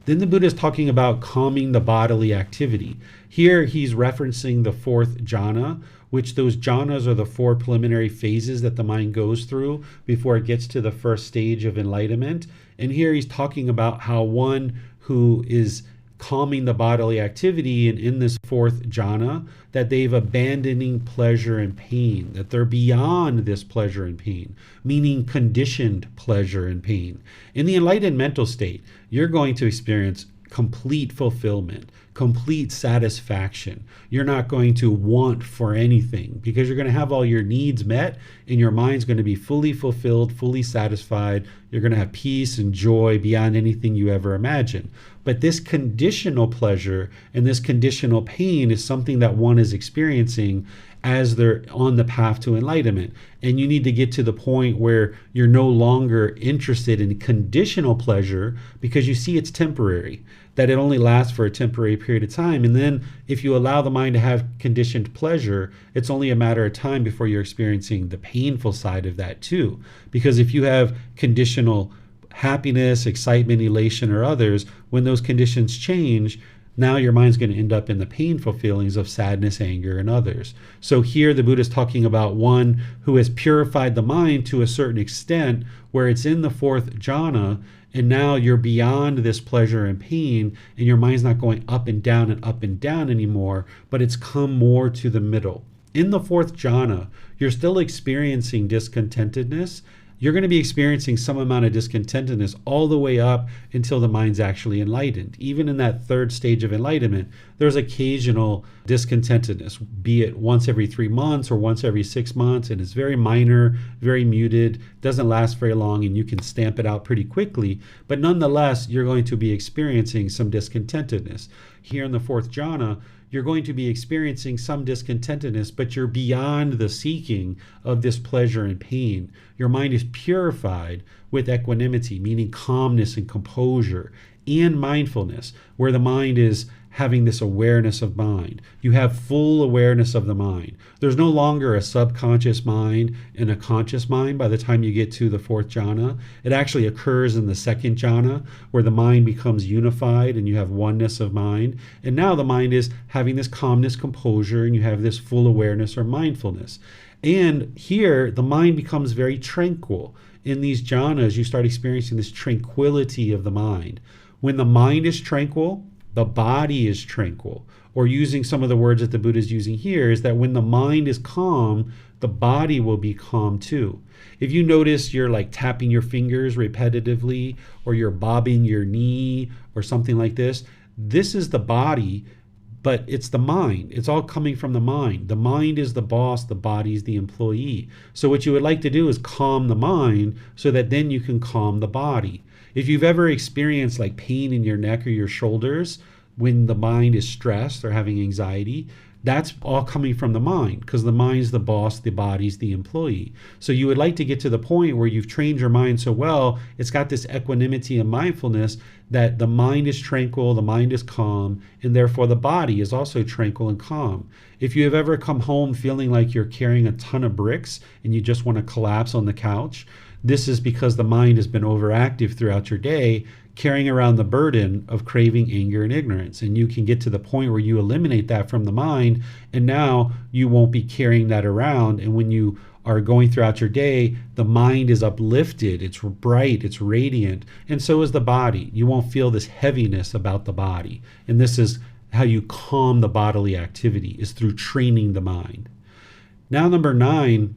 Then the Buddha is talking about calming the bodily activity. Here he's referencing the fourth jhana, which those jhanas are the four preliminary phases that the mind goes through before it gets to the first stage of enlightenment. And here he's talking about how one who is calming the bodily activity and in this fourth jhana, that they've abandoning pleasure and pain, that they're beyond this pleasure and pain, meaning conditioned pleasure and pain. In the enlightened mental state, you're going to experience complete fulfillment, complete satisfaction. You're not going to want for anything, because you're going to have all your needs met and your mind's going to be fully fulfilled, fully satisfied. You're going to have peace and joy beyond anything you ever imagine. But this conditional pleasure and this conditional pain is something that one is experiencing as they're on the path to enlightenment. And you need to get to the point where you're no longer interested in conditional pleasure, because you see it's temporary, that it only lasts for a temporary period of time. And then if you allow the mind to have conditioned pleasure, it's only a matter of time before you're experiencing the painful side of that too. Because if you have conditional happiness, excitement, elation, or others, when those conditions change, now your mind's going to end up in the painful feelings of sadness, anger, and others. So here the Buddha is talking about one who has purified the mind to a certain extent where it's in the fourth jhana, and now you're beyond this pleasure and pain, and your mind's not going up and down anymore, but it's come more to the middle. In the fourth jhana, you're still experiencing discontentedness. You're going to be experiencing some amount of discontentedness all the way up until the mind's actually enlightened. Even in that third stage of enlightenment, there's occasional discontentedness, be it once every 3 months or once every 6 months, and it's very minor, very muted, doesn't last very long, and you can stamp it out pretty quickly. But nonetheless, you're going to be experiencing some discontentedness. Here in the fourth jhana, you're going to be experiencing some discontentedness, but you're beyond the seeking of this pleasure and pain. Your mind is purified with equanimity, meaning calmness and composure, and mindfulness, where the mind is having this awareness of mind. You have full awareness of the mind. There's no longer a subconscious mind and a conscious mind by the time you get to the fourth jhana. It actually occurs in the second jhana, where the mind becomes unified and you have oneness of mind. And now the mind is having this calmness, composure, and you have this full awareness or mindfulness. And here the mind becomes very tranquil. In these jhanas, you start experiencing this tranquility of the mind. When the mind is tranquil, the body is tranquil. Or using some of the words that the Buddha is using here, is that when the mind is calm, the body will be calm too. If you notice you're like tapping your fingers repetitively, or you're bobbing your knee or something like this, this is the body, but it's the mind. It's all coming from the mind. The mind is the boss, the body is the employee. So what you would like to do is calm the mind so that then you can calm the body. If you've ever experienced like pain in your neck or your shoulders when the mind is stressed or having anxiety, that's all coming from the mind, because the mind's the boss, the body's the employee. So you would like to get to the point where you've trained your mind so well, it's got this equanimity and mindfulness that the mind is tranquil, the mind is calm, and therefore the body is also tranquil and calm. If you have ever come home feeling like you're carrying a ton of bricks and you just want to collapse on the couch, this is because the mind has been overactive throughout your day, carrying around the burden of craving, anger, and ignorance. And you can get to the point where you eliminate that from the mind, and now you won't be carrying that around. And when you are going throughout your day, the mind is uplifted, it's bright, it's radiant, and so is the body. You won't feel this heaviness about the body. And this is how you calm the bodily activity, is through training the mind. Now, number 9,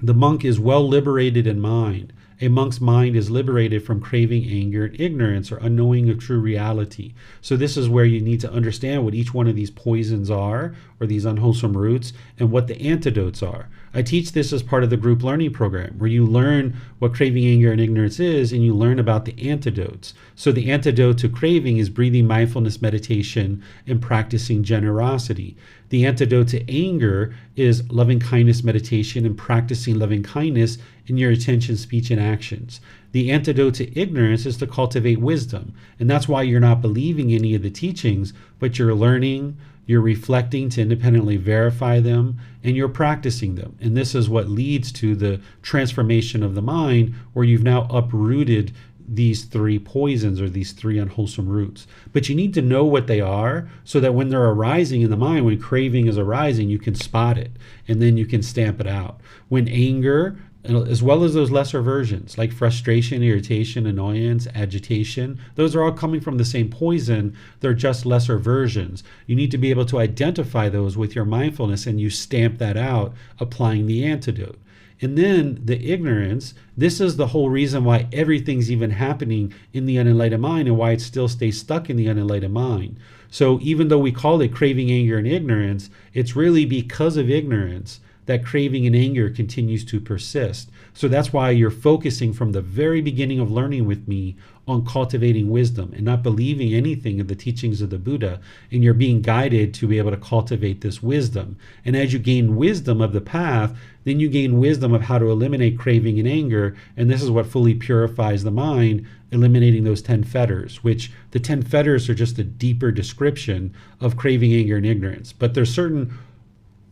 the monk is well liberated in mind. A monk's mind is liberated from craving, anger, and ignorance, or unknowing of true reality. So this is where you need to understand what each one of these poisons are, or these unwholesome roots, and what the antidotes are. I teach this as part of the group learning program, where you learn what craving, anger, and ignorance is, and you learn about the antidotes. So the antidote to craving is breathing mindfulness meditation and practicing generosity. The antidote to anger is loving kindness meditation and practicing loving kindness in your attention, speech, and actions. The antidote to ignorance is to cultivate wisdom. And that's why you're not believing any of the teachings, but you're learning, you're reflecting to independently verify them, and you're practicing them. And this is what leads to the transformation of the mind, where you've now uprooted these 3 poisons, or these 3 unwholesome roots. But you need to know what they are, so that when they're arising in the mind, when craving is arising, you can spot it, and then you can stamp it out. When anger, as well as those lesser versions like frustration, irritation, annoyance, agitation, those are all coming from the same poison. They're just lesser versions. You need to be able to identify those with your mindfulness, and you stamp that out, applying the antidote. And then the ignorance, this is the whole reason why everything's even happening in the unenlightened mind, and why it still stays stuck in the unenlightened mind. So even though we call it craving, anger, and ignorance, it's really because of ignorance that craving and anger continues to persist. So that's why you're focusing from the very beginning of learning with me on cultivating wisdom and not believing anything of the teachings of the Buddha, and you're being guided to be able to cultivate this wisdom. And as you gain wisdom of the path, then you gain wisdom of how to eliminate craving and anger, and this is what fully purifies the mind, eliminating those 10 fetters, which the 10 fetters are just a deeper description of craving, anger, and ignorance. But there's certain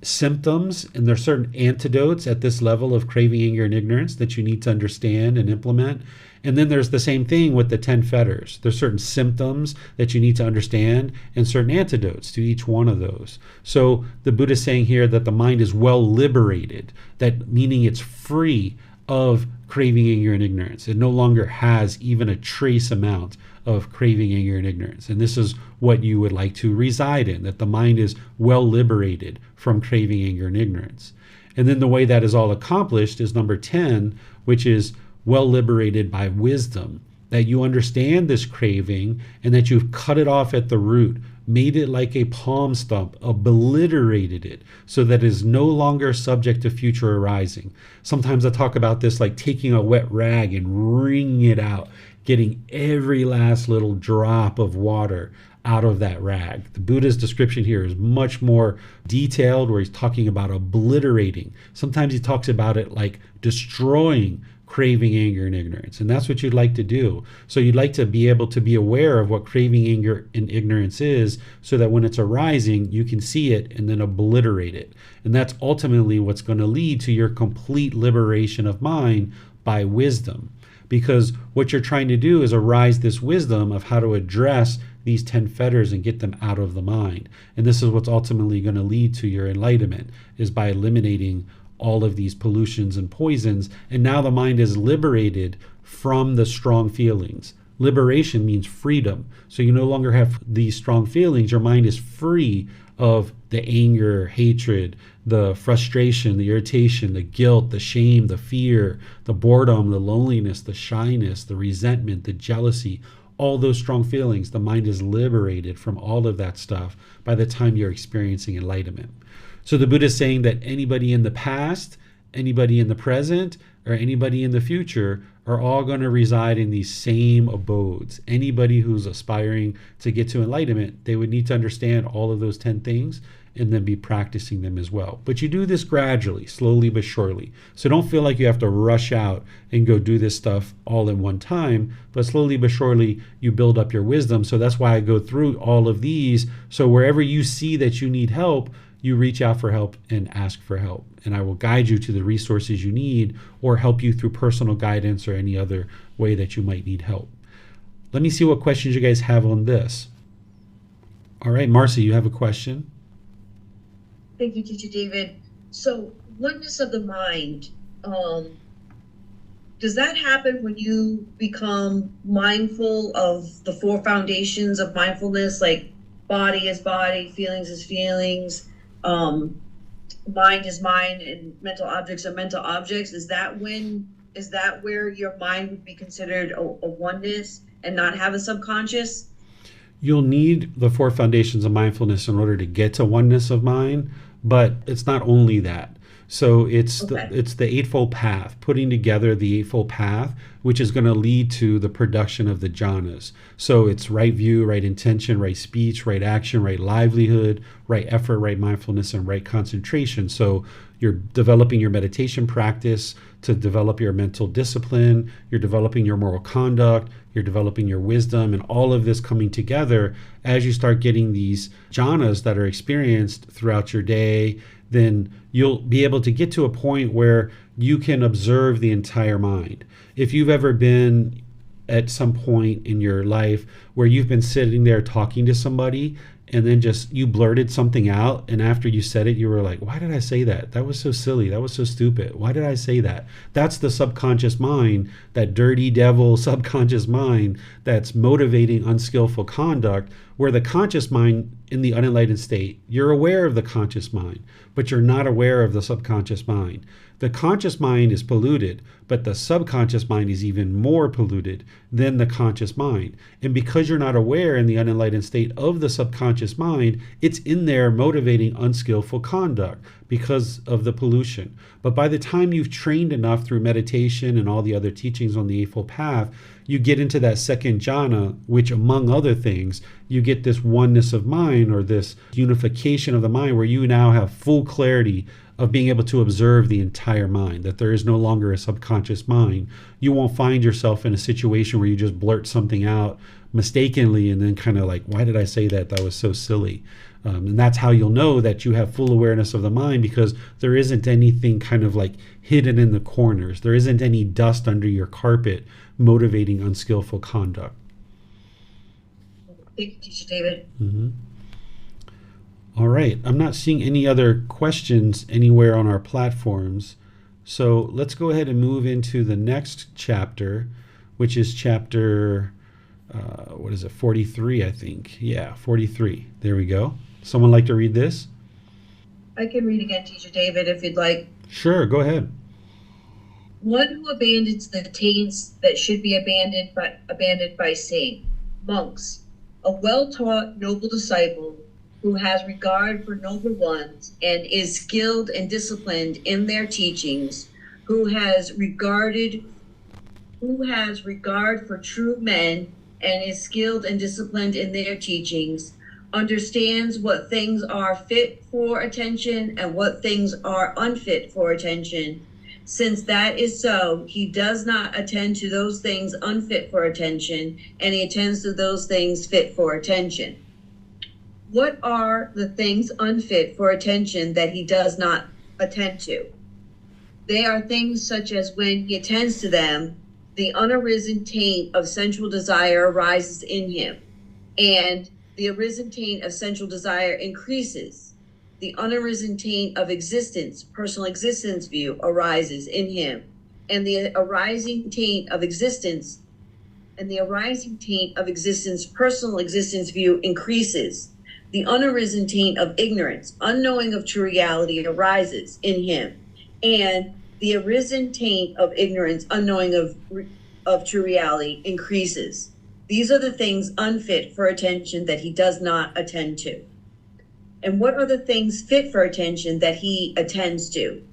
symptoms and there's certain antidotes at this level of craving, anger, and ignorance that you need to understand and implement. And then there's the same thing with the 10 fetters. There's certain symptoms that you need to understand and certain antidotes to each one of those. So the Buddha is saying here that the mind is well liberated, that meaning it's free of craving, anger, and ignorance. It no longer has even a trace amount of craving, anger, and ignorance. And this is what you would like to reside in, that the mind is well liberated from craving, anger, and ignorance. And then the way that is all accomplished is number 10, which is well liberated by wisdom, that you understand this craving and that you've cut it off at the root, made it like a palm stump, obliterated it so that it is no longer subject to future arising. Sometimes I talk about this like taking a wet rag and wringing it out, getting every last little drop of water out of that rag. The Buddha's description here is much more detailed, where he's talking about obliterating. Sometimes he talks about it like destroying craving, anger, and ignorance. And that's what you'd like to do. So you'd like to be able to be aware of what craving, anger, and ignorance is, so that when it's arising, you can see it and then obliterate it. And that's ultimately what's going to lead to your complete liberation of mind by wisdom. Because what you're trying to do is arise this wisdom of how to address these 10 fetters and get them out of the mind. And this is what's ultimately going to lead to your enlightenment, is by eliminating all of these pollutions and poisons. And now the mind is liberated from the strong feelings. Liberation means freedom. So you no longer have these strong feelings. Your mind is free of the anger, hatred, the frustration, the irritation, the guilt, the shame, the fear, the boredom, the loneliness, the shyness, the resentment, the jealousy, all those strong feelings. The mind is liberated from all of that stuff by the time you're experiencing enlightenment. So the Buddha is saying that anybody in the past, anybody in the present, or anybody in the future are all going to reside in these same abodes. Anybody who's aspiring to get to enlightenment, they would need to understand all of those 10 things and then be practicing them as well. But you do this gradually, slowly but surely. So don't feel like you have to rush out and go do this stuff all in one time, but slowly but surely you build up your wisdom. So that's why I go through all of these. So wherever you see that you need help, you reach out for help and ask for help. And I will guide you to the resources you need, or help you through personal guidance or any other way that you might need help. Let me see what questions you guys have on this. All right, Marcy, you have a question? Thank you, Teacher David. So oneness of the mind, does that happen when you become mindful of the 4 foundations of mindfulness, like body is body, feelings is feelings, mind is mind, and mental objects are mental objects? Is that where your mind would be considered a oneness and not have a subconscious? You'll need the 4 foundations of mindfulness in order to get to oneness of mind, but it's not only that. So it's the Eightfold Path, putting together the Eightfold Path, which is going to lead to the production of the jhanas. So it's right view, right intention, right speech, right action, right livelihood, right effort, right mindfulness, and right concentration. So you're developing your meditation practice to develop your mental discipline, you're developing your moral conduct, you're developing your wisdom, and all of this coming together as you start getting these jhanas that are experienced throughout your day. Then you'll be able to get to a point where you can observe the entire mind. If you've ever been at some point in your life where you've been sitting there talking to somebody and then just you blurted something out, and after you said it, you were like, why did I say that? That was so silly. That was so stupid. Why did I say that? That's the subconscious mind, that dirty devil subconscious mind that's motivating unskillful conduct, where the conscious mind in the unenlightened state, you're aware of the conscious mind, but you're not aware of the subconscious mind. The conscious mind is polluted, but the subconscious mind is even more polluted than the conscious mind. And because you're not aware in the unenlightened state of the subconscious mind, it's in there motivating unskillful conduct because of the pollution. But by the time you've trained enough through meditation and all the other teachings on the Eightfold Path, you get into that second jhana, which among other things, you get this oneness of mind, or this unification of the mind, where you now have full clarity of being able to observe the entire mind, that there is no longer a subconscious mind. You won't find yourself in a situation where you just blurt something out, mistakenly and then kind of like, why did I say that? That was so silly. And that's how you'll know that you have full awareness of the mind, because there isn't anything kind of like hidden in the corners. There isn't any dust under your carpet motivating unskillful conduct. Thank you, Teacher David. Mm-hmm. All right. I'm not seeing any other questions anywhere on our platforms. So let's go ahead and move into the next chapter, which is chapter, 43, I think. Yeah, 43. There we go. Someone like to read this? I can read again, Teacher David, if you'd like. Sure, go ahead. One who abandons the taints that should be abandoned by saying, monks, a well-taught noble disciple who has regard for noble ones and is skilled and disciplined in their teachings, who has regard for true men and is skilled and disciplined in their teachings, understands what things are fit for attention and what things are unfit for attention. Since that is so, he does not attend to those things unfit for attention, and he attends to those things fit for attention. What are the things unfit for attention that he does not attend to? They are things such as when he attends to them, the unarisen taint of sensual desire arises in him, and the arisen taint of sensual desire increases. The unarisen taint of existence, personal existence view, arises in him, and the arising taint of existence, personal existence view increases. The unarisen taint of ignorance, unknowing of true reality, arises in him, and the arisen taint of ignorance, unknowing of true reality, increases. These are the things unfit for attention that he does not attend to. And what are the things fit for attention that he attends to?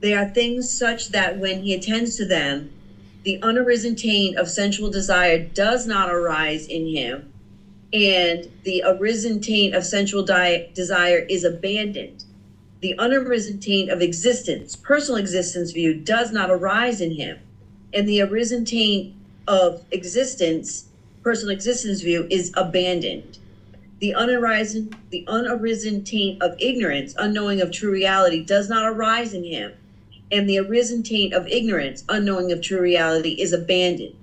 They are things such that when he attends to them, the unarisen taint of sensual desire does not arise in him, and the arisen taint of sensual desire is abandoned. The unarisen taint of existence, personal existence view, does not arise in him, and the arisen taint of existence, personal existence view, is abandoned. The unarisen taint of ignorance, unknowing of true reality, does not arise in him, and the arisen taint of ignorance, unknowing of true reality, is abandoned.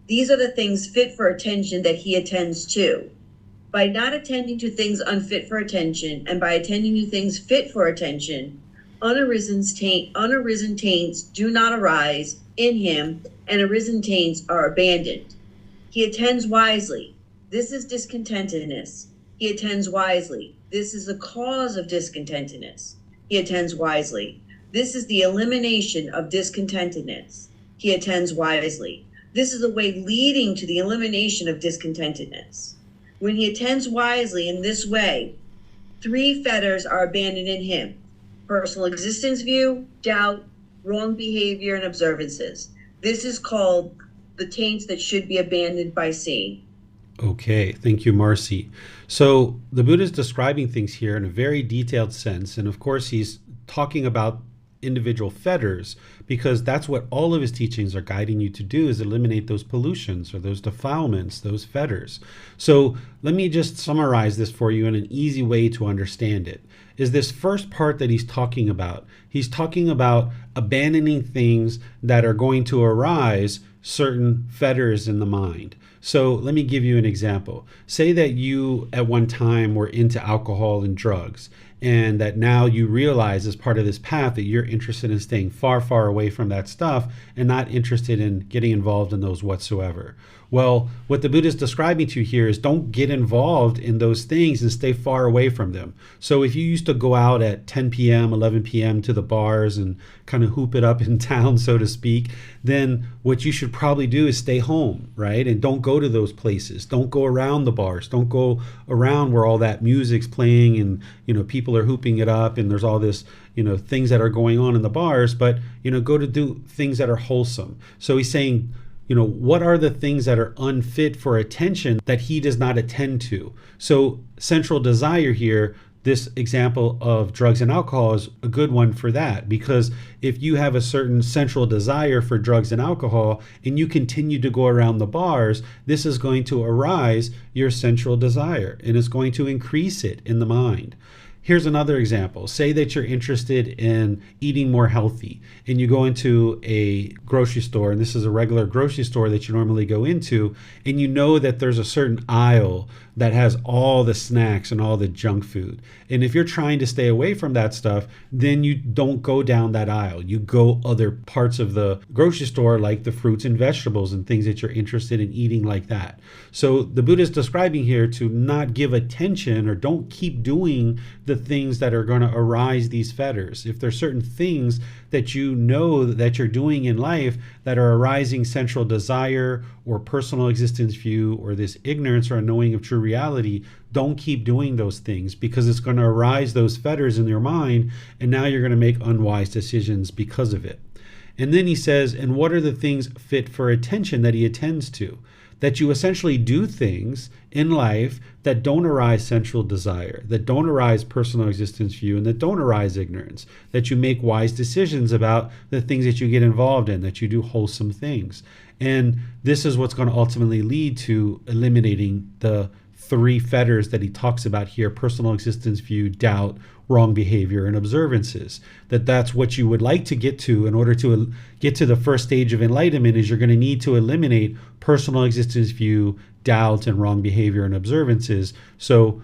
These are the things fit for attention that he attends to. By not attending to things unfit for attention, and by attending to things fit for attention, unarisen taints do not arise in him, and arisen taints are abandoned. He attends wisely. This is discontentedness. He attends wisely. This is the cause of discontentedness. He attends wisely. This is the elimination of discontentedness. He attends wisely. This is the way leading to the elimination of discontentedness. When he attends wisely in this way, 3 fetters are abandoned in him: personal existence view, doubt, wrong behavior, and observances. This is called the taints that should be abandoned by seeing. Okay, thank you, Marcy. So the Buddha is describing things here in a very detailed sense. And of course, he's talking about individual fetters, because that's what all of his teachings are guiding you to do, is eliminate those pollutions or those defilements, those fetters. So let me just summarize this for you in an easy way to understand it. Is this first part that he's talking about. He's talking about abandoning things that are going to arise certain fetters in the mind. So let me give you an example. Say that you at one time were into alcohol and drugs, and that now you realize as part of this path that you're interested in staying far, far away from that stuff and not interested in getting involved in those whatsoever. Well, what the Buddha is describing to you here is don't get involved in those things and stay far away from them. So if you used to go out at 10 p.m., 11 p.m. to the bars and kind of hoop it up in town, so to speak, then what you should probably do is stay home, right? And don't go to those places. Don't go around the bars. Don't go around where all that music's playing and, people are hooping it up and there's all this, things that are going on in the bars, but, go to do things that are wholesome. So he's saying, what are the things that are unfit for attention that he does not attend to? So central desire here, this example of drugs and alcohol is a good one for that, because if you have a certain central desire for drugs and alcohol and you continue to go around the bars, this is going to arise your central desire and it's going to increase it in the mind. Here's another example. Say that you're interested in eating more healthy and you go into a grocery store, and this is a regular grocery store that you normally go into, and you know that there's a certain aisle that has all the snacks and all the junk food. And if you're trying to stay away from that stuff, then you don't go down that aisle. You go other parts of the grocery store, like the fruits and vegetables and things that you're interested in eating like that. So the Buddha is describing here to not give attention, or don't keep doing the things that are going to arise these fetters. If there's certain things that you know that you're doing in life that are arising central desire or personal existence view or this ignorance or unknowing of true reality, don't keep doing those things, because it's going to arise those fetters in your mind, and now you're going to make unwise decisions because of it. And then he says, and what are the things fit for attention that he attends to? That you essentially do things in life that don't arise central desire, that don't arise personal existence view, and that don't arise ignorance, that you make wise decisions about the things that you get involved in, that you do wholesome things. And this is what's going to ultimately lead to eliminating the three fetters that he talks about here: personal existence view, doubt, wrong behavior, and observances. That's what you would like to get to in order to get to the first stage of enlightenment. Is you're going to need to eliminate personal existence view, doubt, and wrong behavior and observances. So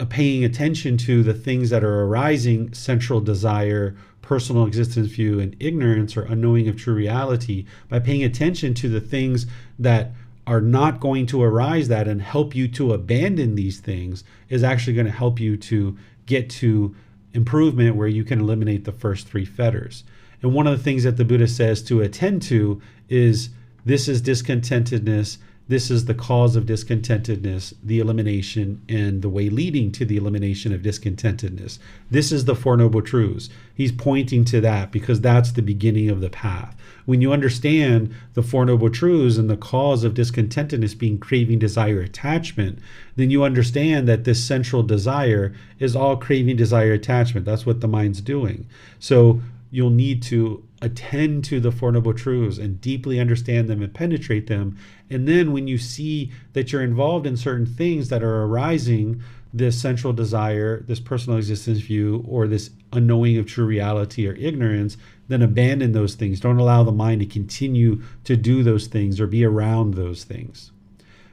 paying attention to the things that are arising central desire, personal existence view, and ignorance or unknowing of true reality, by paying attention to the things that are not going to arise that and help you to abandon these things, is actually going to help you to get to improvement where you can eliminate the first three fetters. And one of the things that the Buddha says to attend to is, this is discontentedness, this is the cause of discontentedness, the elimination, and the way leading to the elimination of discontentedness. This is the Four Noble Truths. He's pointing to that because that's the beginning of the path. When you understand the Four Noble Truths and the cause of discontentedness being craving, desire, attachment, then you understand that this central desire is all craving, desire, attachment. That's what the mind's doing. So you'll need to attend to the Four Noble Truths and deeply understand them and penetrate them. And then when you see that you're involved in certain things that are arising, this central desire, this personal existence view, or this unknowing of true reality or ignorance, then abandon those things. Don't allow the mind to continue to do those things or be around those things.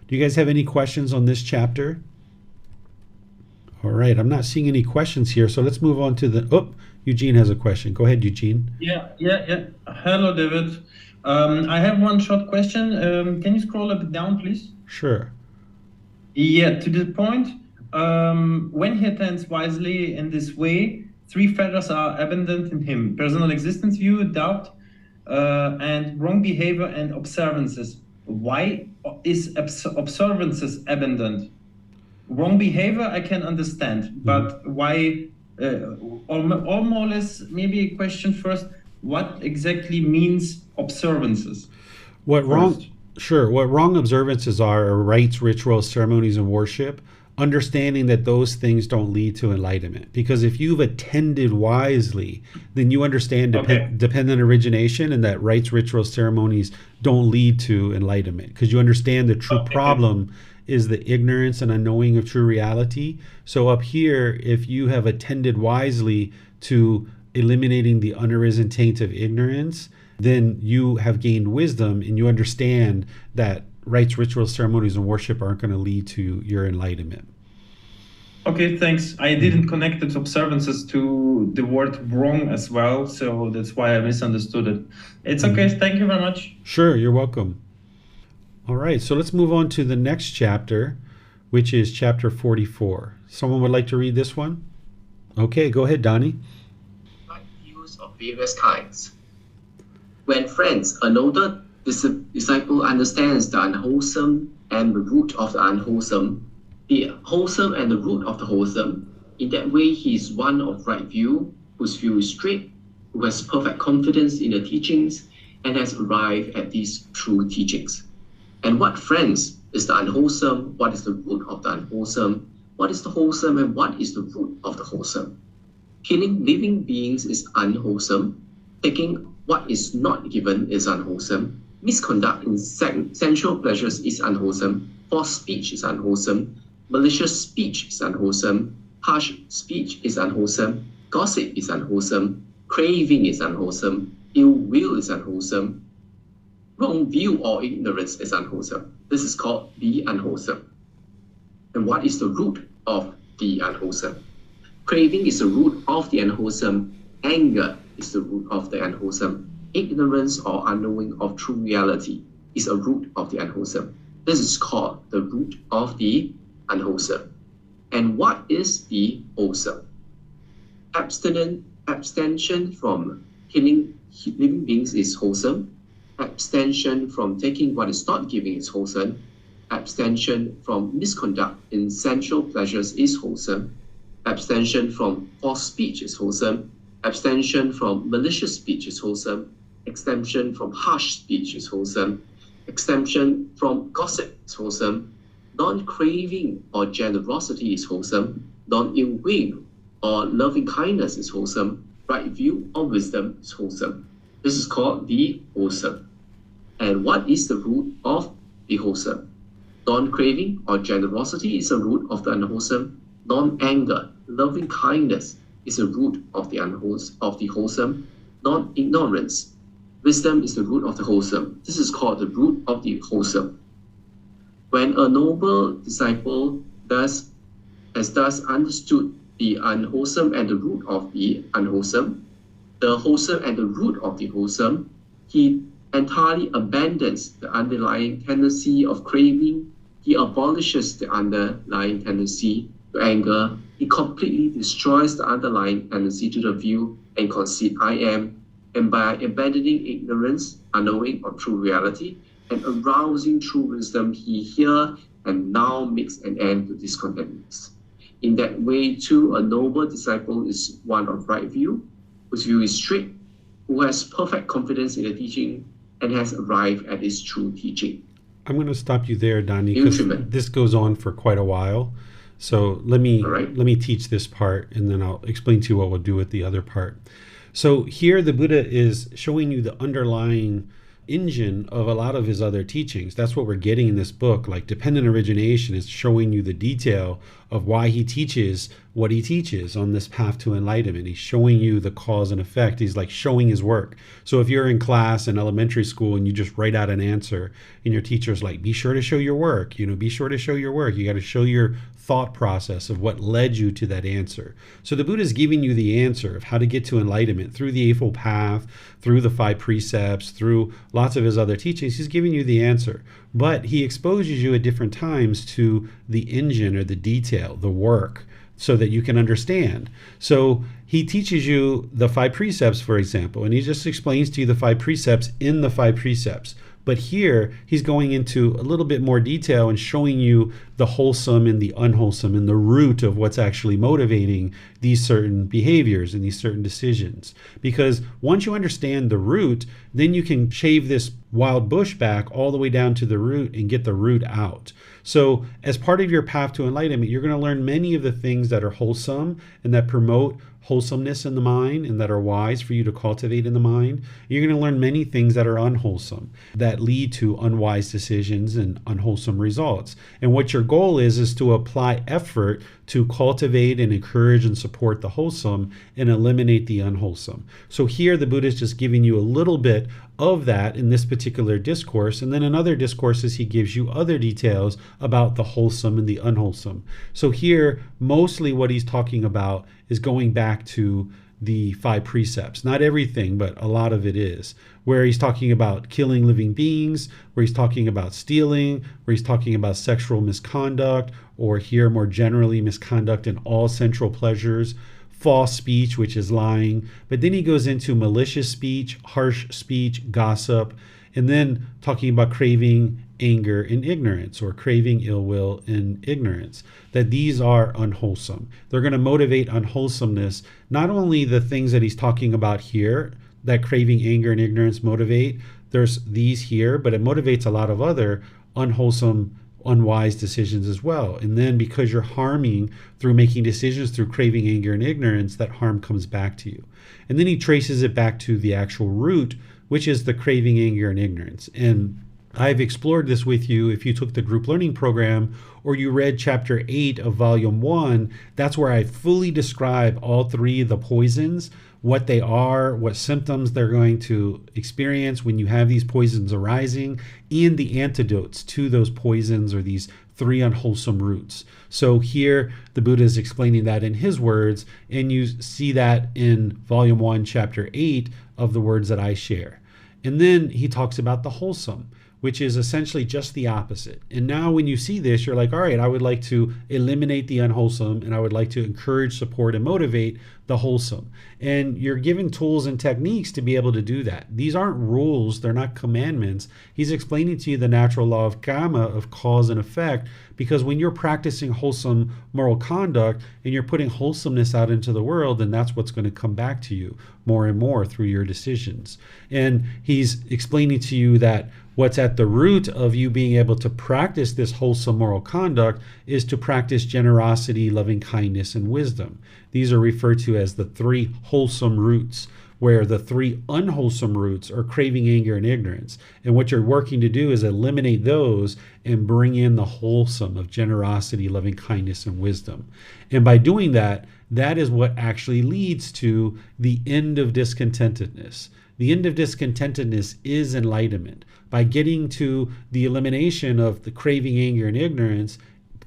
Do you guys have any questions on this chapter? All right, I'm not seeing any questions here, so let's move on to the... Eugene has a question. Go ahead, Eugene. Yeah. Hello, David. I have one short question. Can you scroll a bit down, please? Sure. Yeah, to the point. When he attends wisely in this way, three fetters are abundant in him: personal existence view, doubt, and wrong behavior and observances. Why is observances abundant? Wrong behavior I can understand, but why? Or more or less, maybe a question first: what exactly means observances? What wrong observances are rites, rituals, ceremonies, and worship. Understanding that those things don't lead to enlightenment. Because if you've attended wisely, then you understand dependent origination, and that rites, rituals, ceremonies don't lead to enlightenment. Because you understand the true problem is the ignorance and unknowing of true reality. So up here, if you have attended wisely to eliminating the unarisen taint of ignorance, then you have gained wisdom and you understand that rites, rituals, ceremonies, and worship aren't going to lead to your enlightenment. Okay, thanks. I didn't connect its observances to the word wrong as well, so that's why I misunderstood it. It's okay. Thank you very much. Sure, you're welcome. All right, so let's move on to the next chapter, which is chapter 44. Someone would like to read this one? Okay, go ahead, Donnie. Right views of various kinds. When friends, a noted disciple understands the unwholesome and the root of the unwholesome, the wholesome and the root of the wholesome, in that way he is one of right view, whose view is straight, who has perfect confidence in the teachings, and has arrived at these true teachings. And what friends is the unwholesome, what is the root of the unwholesome, What is the wholesome and what is the root of the wholesome? Killing living beings is unwholesome. Taking what is not given is unwholesome. Misconduct in sensual pleasures is unwholesome. False speech is unwholesome. Malicious speech is unwholesome. Harsh speech is unwholesome. Gossip is unwholesome. Craving is unwholesome. Ill will is unwholesome. Wrong view or ignorance is unwholesome. This is called the unwholesome. And what is the root of the unwholesome? Craving is the root of the unwholesome. Anger is the root of the unwholesome. Ignorance or unknowing of true reality is a root of the unwholesome. This is called the root of the unwholesome. And what is the wholesome? Abstention from killing living beings is wholesome. Abstention from taking what is not given is wholesome. Abstention from misconduct in sensual pleasures is wholesome. Abstention from false speech is wholesome. Abstention from malicious speech is wholesome. Abstention from harsh speech is wholesome. Abstention from gossip is wholesome. Non-craving or generosity is wholesome. Non-ill will or loving kindness is wholesome. Right view or wisdom is wholesome. This is called the wholesome. And what is the root of the wholesome? Non-craving or generosity is a root of the unwholesome. Non-anger, loving kindness is a root of the wholesome. Non-ignorance, wisdom is the root of the wholesome. This is called the root of the wholesome. When a noble disciple has thus understood the unwholesome and the root of the unwholesome, the wholesome and the root of the wholesome, he entirely abandons the underlying tendency of craving. He abolishes the underlying tendency to anger. He completely destroys the underlying tendency to the view and conceit I am. And by abandoning ignorance, unknowing of true reality, and arousing true wisdom, he here and now makes an end to discontentedness. In that way, too, a noble disciple is one of right view, whose view is straight, who has perfect confidence in the teaching, and has arrived at its true teaching. I'm going to stop you there, Donnie, because this goes on for quite a while. So let me teach this part, and then I'll explain to you what we'll do with the other part. So here the Buddha is showing you the underlying engine of a lot of his other teachings. That's what we're getting in this book. Like dependent origination is showing you the detail of why he teaches what he teaches on this path to enlightenment. He's showing you the cause and effect. He's like showing his work. So if you're in class in elementary school and you just write out an answer and your teacher's like, be sure to show your work, be sure to show your work. You got to show your thought process of what led you to that answer. So the Buddha is giving you the answer of how to get to enlightenment through the Eightfold Path, through the 5 precepts, through lots of his other teachings. He's giving you the answer. But he exposes you at different times to the engine or the detail, the work, so that you can understand. So he teaches you the 5 precepts, for example, and he just explains to you the 5 precepts in the 5 precepts. But here he's going into a little bit more detail and showing you the wholesome and the unwholesome and the root of what's actually motivating these certain behaviors and these certain decisions. Because once you understand the root, then you can shave this wild bush back all the way down to the root and get the root out. So as part of your path to enlightenment, you're going to learn many of the things that are wholesome and that promote wholesomeness in the mind and that are wise for you to cultivate in the mind. You're going to learn many things that are unwholesome, that lead to unwise decisions and unwholesome results. And what your goal is to apply effort to cultivate and encourage and support the wholesome and eliminate the unwholesome. So here the Buddha is just giving you a little bit of that in this particular discourse. And then in other discourses, he gives you other details about the wholesome and the unwholesome. So here, mostly what he's talking about is going back to the 5 precepts. Not everything, but a lot of it is. Where he's talking about killing living beings, where he's talking about stealing, where he's talking about sexual misconduct, or here more generally misconduct in all sensual pleasures, false speech, which is lying. But then he goes into malicious speech, harsh speech, gossip, and then talking about craving, anger, and ignorance, or craving, ill will, and ignorance, that these are unwholesome. They're going to motivate unwholesomeness, not only the things that he's talking about here, that craving, anger, and ignorance motivate. There's these here, but it motivates a lot of other unwholesome unwise decisions as well. And then because you're harming through making decisions through craving, anger, and ignorance, that harm comes back to you. And then he traces it back to the actual root, which is the craving, anger, and ignorance. And I've explored this with you. If you took the group learning program or you read chapter 8 of volume 1, that's where I fully describe all three of the poisons, what they are, what symptoms they're going to experience when you have these poisons arising, and the antidotes to those poisons or these three unwholesome roots. So here the Buddha is explaining that in his words, and you see that in volume 1, chapter 8 of the words that I share. And then he talks about the wholesome, which is essentially just the opposite. And now when you see this, you're like, all right, I would like to eliminate the unwholesome, and I would like to encourage, support, and motivate the wholesome. And you're given tools and techniques to be able to do that. These aren't rules, they're not commandments. He's explaining to you the natural law of karma, of cause and effect, because when you're practicing wholesome moral conduct and you're putting wholesomeness out into the world, then that's what's going to come back to you more and more through your decisions. And he's explaining to you that what's at the root of you being able to practice this wholesome moral conduct is to practice generosity, loving kindness, and wisdom. These are referred to as the three wholesome roots, where the three unwholesome roots are craving, anger, and ignorance. And what you're working to do is eliminate those and bring in the wholesome of generosity, loving kindness, and wisdom. And by doing that, that is what actually leads to the end of discontentedness. The end of discontentedness is enlightenment. By getting to the elimination of the craving, anger, and ignorance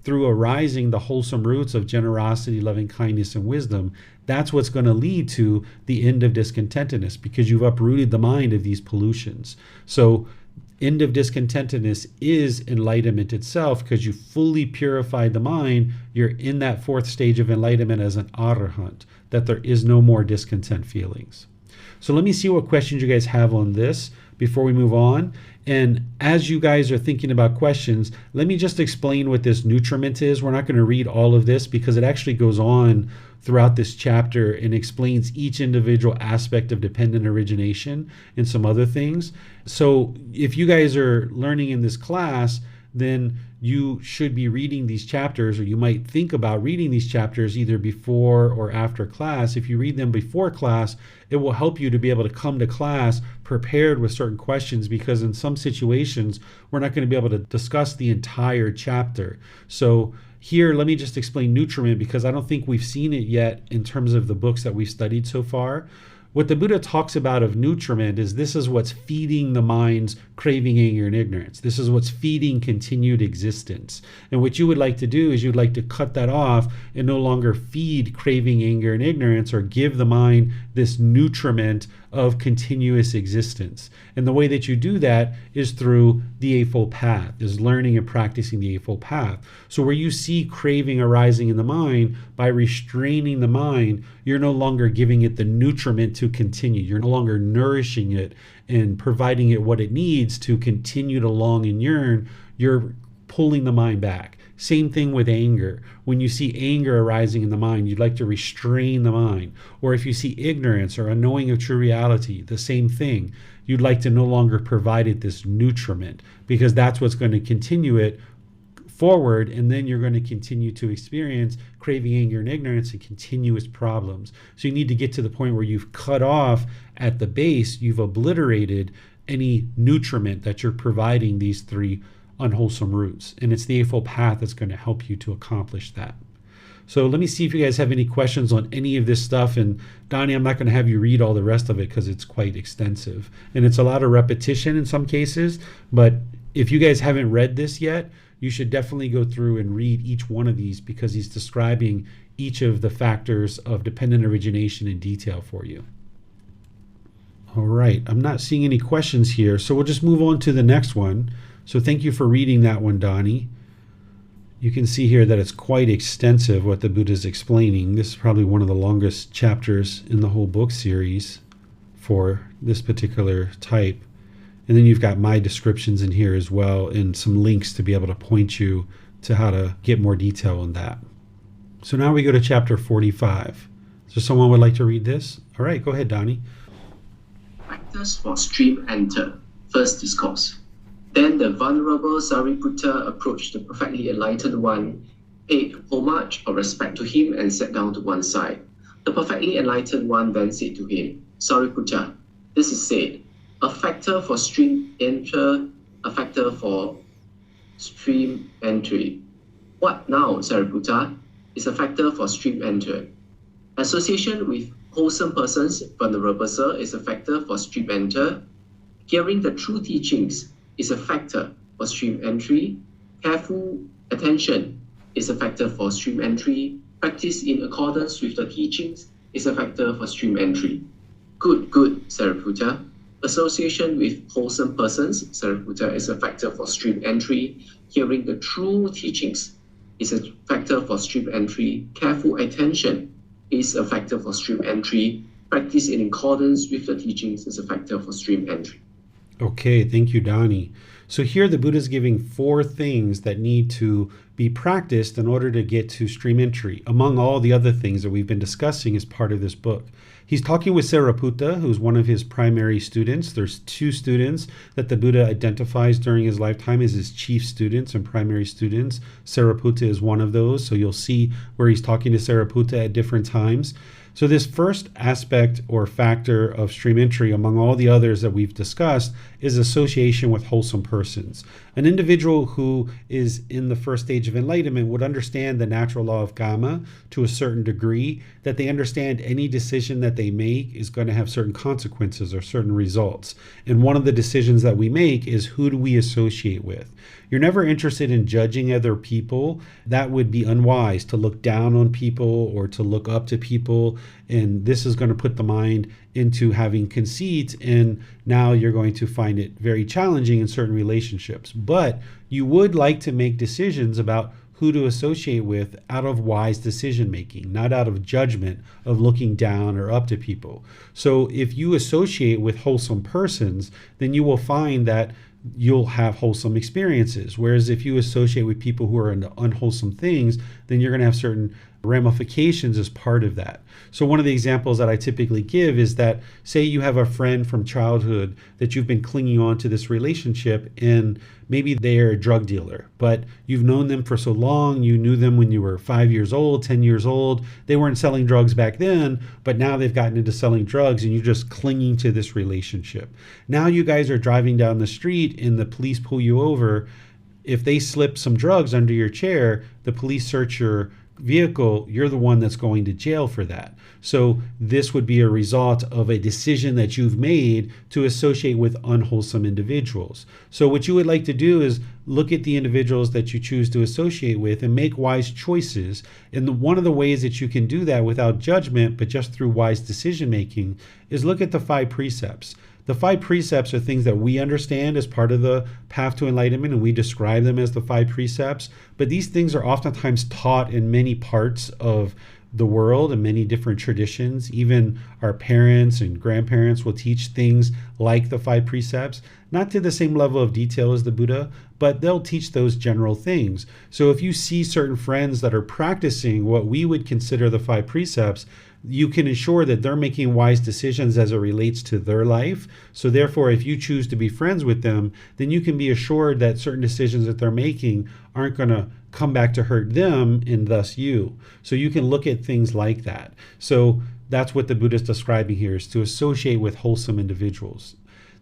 through arising the wholesome roots of generosity, loving kindness, and wisdom, that's what's going to lead to the end of discontentedness, because you've uprooted the mind of these pollutions. So end of discontentedness is enlightenment itself, because you fully purified the mind. You're in that fourth stage of enlightenment as an arahant, that there is no more discontent feelings. So let me see what questions you guys have on this before we move on. And as you guys are thinking about questions, let me just explain what this nutriment is. We're not going to read all of this because it actually goes on throughout this chapter and explains each individual aspect of dependent origination and some other things. So if you guys are learning in this class, then you should be reading these chapters, or you might think about reading these chapters either before or after class. If you read them before class, it will help you to be able to come to class prepared with certain questions, because in some situations, we're not going to be able to discuss the entire chapter. So here, let me just explain nutriment, because I don't think we've seen it yet in terms of the books that we've studied so far. What the Buddha talks about of nutriment is this is what's feeding the mind's craving, anger, and ignorance. This is what's feeding continued existence. And what you would like to do is you'd like to cut that off and no longer feed craving, anger, and ignorance, or give the mind this nutriment of continuous existence. And the way that you do that is through the Eightfold Path, is learning and practicing the Eightfold Path. So where you see craving arising in the mind, by restraining the mind, you're no longer giving it the nutriment to continue. You're no longer nourishing it and providing it what it needs to continue to long and yearn. You're pulling the mind back. Same thing with anger. When you see anger arising in the mind, you'd like to restrain the mind. Or if you see ignorance or unknowing of true reality, the same thing. You'd like to no longer provide it this nutriment, because that's what's going to continue it forward, and then you're going to continue to experience craving, anger, and ignorance and continuous problems. So you need to get to the point where you've cut off at the base, you've obliterated any nutriment that you're providing these three unwholesome roots. And it's the Eightfold Path that's going to help you to accomplish that. So let me see if you guys have any questions on any of this stuff. And Donnie, I'm not going to have you read all the rest of it because it's quite extensive. And it's a lot of repetition in some cases. But if you guys haven't read this yet, you should definitely go through and read each one of these, because he's describing each of the factors of dependent origination in detail for you. All right, I'm not seeing any questions here, so we'll just move on to the next one. So thank you for reading that one, Donnie. You can see here that it's quite extensive what the Buddha is explaining. This is probably one of the longest chapters in the whole book series for this particular type. And then you've got my descriptions in here as well, and some links to be able to point you to how to get more detail on that. So now we go to chapter 45. So someone would like to read this? All right, go ahead, Donnie. Factors for stream enter. First discourse. Then the Venerable Sariputta approached the perfectly enlightened one, paid homage or respect to him, and sat down to one side. The perfectly enlightened one then said to him, Sariputta, this is said, a factor for stream entry, a factor for stream entry. What now, Sariputta, is a factor for stream entry? Association with wholesome persons, Venerable Sir, is a factor for stream entry. Hearing the true teachings is a factor for stream entry. Careful attention is a factor for stream entry. Practice in accordance with the teachings is a factor for stream entry. Good, Sariputta. Association with wholesome persons, Sariputta, is a factor for stream entry. Hearing the true teachings is a factor for stream entry. Careful attention is a factor for stream entry. Practice in accordance with the teachings is a factor for stream entry. Okay, thank you, Donnie. So here the Buddha is giving 4 things that need to be practiced in order to get to stream entry, among all the other things that we've been discussing as part of this book. He's talking with Sariputta, who's one of his primary students. There's 2 students that the Buddha identifies during his lifetime as his chief students and primary students. Sariputta is one of those, so you'll see where he's talking to Sariputta at different times. So this first aspect or factor of stream entry, among all the others that we've discussed, is association with wholesome persons. An individual who is in the first stage of enlightenment would understand the natural law of karma to a certain degree, that they understand any decision that they make is going to have certain consequences or certain results. And one of the decisions that we make is, who do we associate with? You're never interested in judging other people. That would be unwise, to look down on people or to look up to people. And this is going to put the mind into having conceit, and now you're going to find it very challenging in certain relationships. But you would like to make decisions about who to associate with out of wise decision making, not out of judgment of looking down or up to people. So if you associate with wholesome persons, then you will find that you'll have wholesome experiences. Whereas if you associate with people who are into unwholesome things, then you're going to have certain ramifications as part of that. So one of the examples that I typically give is that, say you have a friend from childhood that you've been clinging on to this relationship, and maybe they're a drug dealer, but you've known them for so long. You knew them when you were 5 years old, 10 years old. They weren't selling drugs back then, but now they've gotten into selling drugs, and you're just clinging to this relationship. Now you guys are driving down the street and the police pull you over. If they slip some drugs under your chair, the police search your vehicle, you're the one that's going to jail for that. So this would be a result of a decision that you've made to associate with unwholesome individuals. So what you would like to do is look at the individuals that you choose to associate with and make wise choices. And one of the ways that you can do that without judgment, but just through wise decision making, is look at the 5 precepts. The 5 precepts are things that we understand as part of the path to enlightenment, and we describe them as the 5 precepts. But these things are oftentimes taught in many parts of the world and many different traditions. Even our parents and grandparents will teach things like the 5 precepts, not to the same level of detail as the Buddha, but they'll teach those general things. So if you see certain friends that are practicing what we would consider the 5 precepts, you can ensure that they're making wise decisions as it relates to their life. So therefore, if you choose to be friends with them, then you can be assured that certain decisions that they're making aren't going to come back to hurt them and thus you. So you can look at things like that. So that's what the Buddha is describing here, is to associate with wholesome individuals.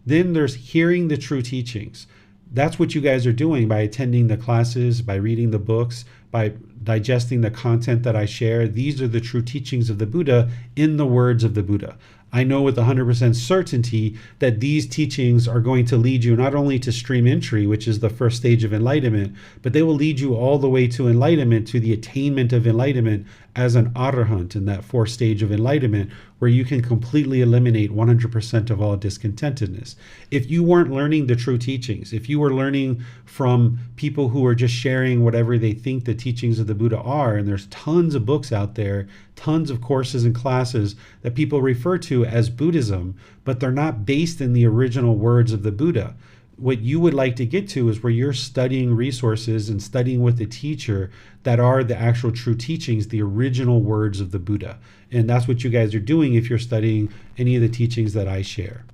Then there's hearing the true teachings. That's what you guys are doing by attending the classes, by reading the books, by digesting the content that I share. These are the true teachings of the Buddha in the words of the Buddha. I know with 100% certainty that these teachings are going to lead you not only to stream entry, which is the first stage of enlightenment, but they will lead you all the way to enlightenment, to the attainment of enlightenment as an arahant in that 4th stage of enlightenment, where you can completely eliminate 100% of all discontentedness. If you weren't learning the true teachings, if you were learning from people who are just sharing whatever they think the teachings of the Buddha are, and there's tons of books out there, tons of courses and classes that people refer to as Buddhism, but they're not based in the original words of the Buddha. What you would like to get to is where you're studying resources and studying with a teacher that are the actual true teachings, the original words of the Buddha. And that's what you guys are doing if you're studying any of the teachings that I share.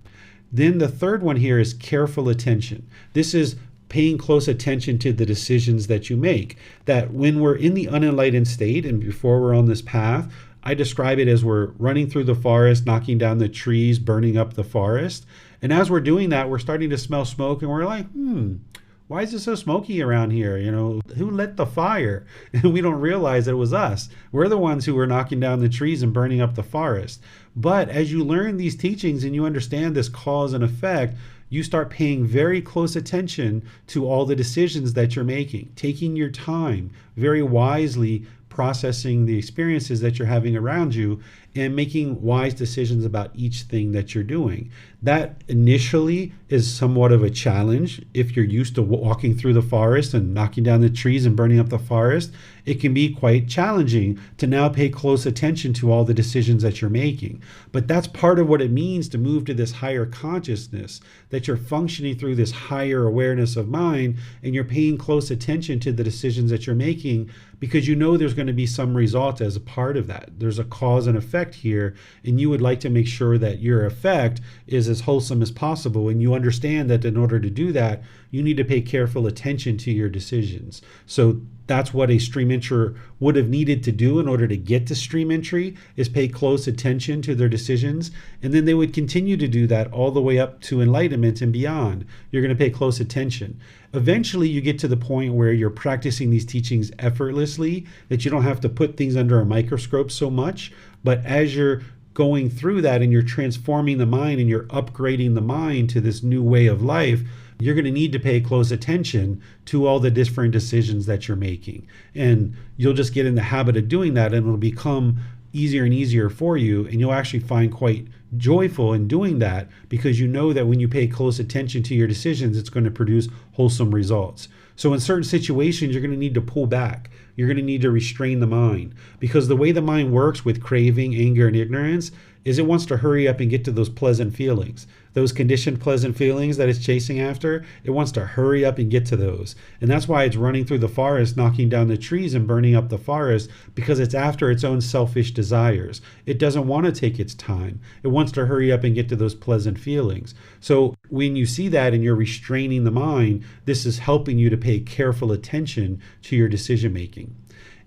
Then the third one here is careful attention. This is paying close attention to the decisions that you make. That when we're in the unenlightened state and before we're on this path, I describe it as we're running through the forest, knocking down the trees, burning up the forest. And as we're doing that, we're starting to smell smoke and we're like, why is it so smoky around here? Who lit the fire? And we don't realize that it was us. We're the ones who were knocking down the trees and burning up the forest. But as you learn these teachings and you understand this cause and effect, you start paying very close attention to all the decisions that you're making, taking your time very wisely, processing the experiences that you're having around you and making wise decisions about each thing that you're doing. That initially is somewhat of a challenge. If you're used to walking through the forest and knocking down the trees and burning up the forest, it can be quite challenging to now pay close attention to all the decisions that you're making. But that's part of what it means to move to this higher consciousness, that you're functioning through this higher awareness of mind and you're paying close attention to the decisions that you're making because you know there's going to be some result as a part of that. There's a cause and effect here, and you would like to make sure that your effect is as wholesome as possible. And you understand that in order to do that, you need to pay careful attention to your decisions. So that's what a stream enterer would have needed to do in order to get to stream entry, is pay close attention to their decisions. And then they would continue to do that all the way up to enlightenment and beyond. You're going to pay close attention. Eventually you get to the point where you're practicing these teachings effortlessly, that you don't have to put things under a microscope so much. But as you're going through that and you're transforming the mind and you're upgrading the mind to this new way of life, you're going to need to pay close attention to all the different decisions that you're making. And you'll just get in the habit of doing that, and it'll become easier and easier for you. And you'll actually find quite joyful in doing that, because you know that when you pay close attention to your decisions, it's going to produce wholesome results. So in certain situations, you're going to need to pull back. You're going to need to restrain the mind, because the way the mind works with craving, anger, and ignorance is it wants to hurry up and get to those pleasant feelings, those conditioned pleasant feelings that it's chasing after. It wants to hurry up and get to those. And that's why it's running through the forest, knocking down the trees and burning up the forest, because it's after its own selfish desires. It doesn't want to take its time. It wants to hurry up and get to those pleasant feelings. So when you see that and you're restraining the mind, this is helping you to pay careful attention to your decision making.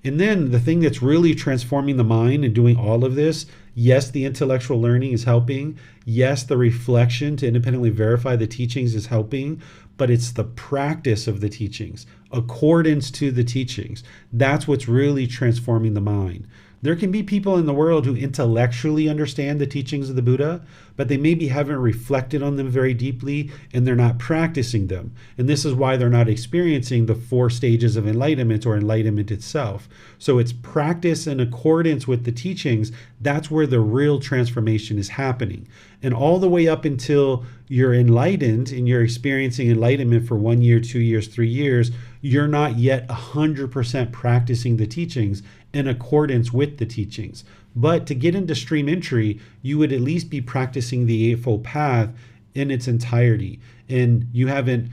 And then the thing that's really transforming the mind and doing all of this, yes, the intellectual learning is helping. Yes, the reflection to independently verify the teachings is helping, but it's the practice of the teachings, accordance to the teachings. That's what's really transforming the mind. There can be people in the world who intellectually understand the teachings of the Buddha, but they maybe haven't reflected on them very deeply and they're not practicing them. And this is why they're not experiencing the 4 stages of enlightenment or enlightenment itself. So it's practice in accordance with the teachings. That's where the real transformation is happening. And all the way up until you're enlightened and you're experiencing enlightenment for 1 year, 2 years, 3 years, you're not yet 100% practicing the teachings in accordance with the teachings. But to get into stream entry, you would at least be practicing the Eightfold Path in its entirety. And you haven't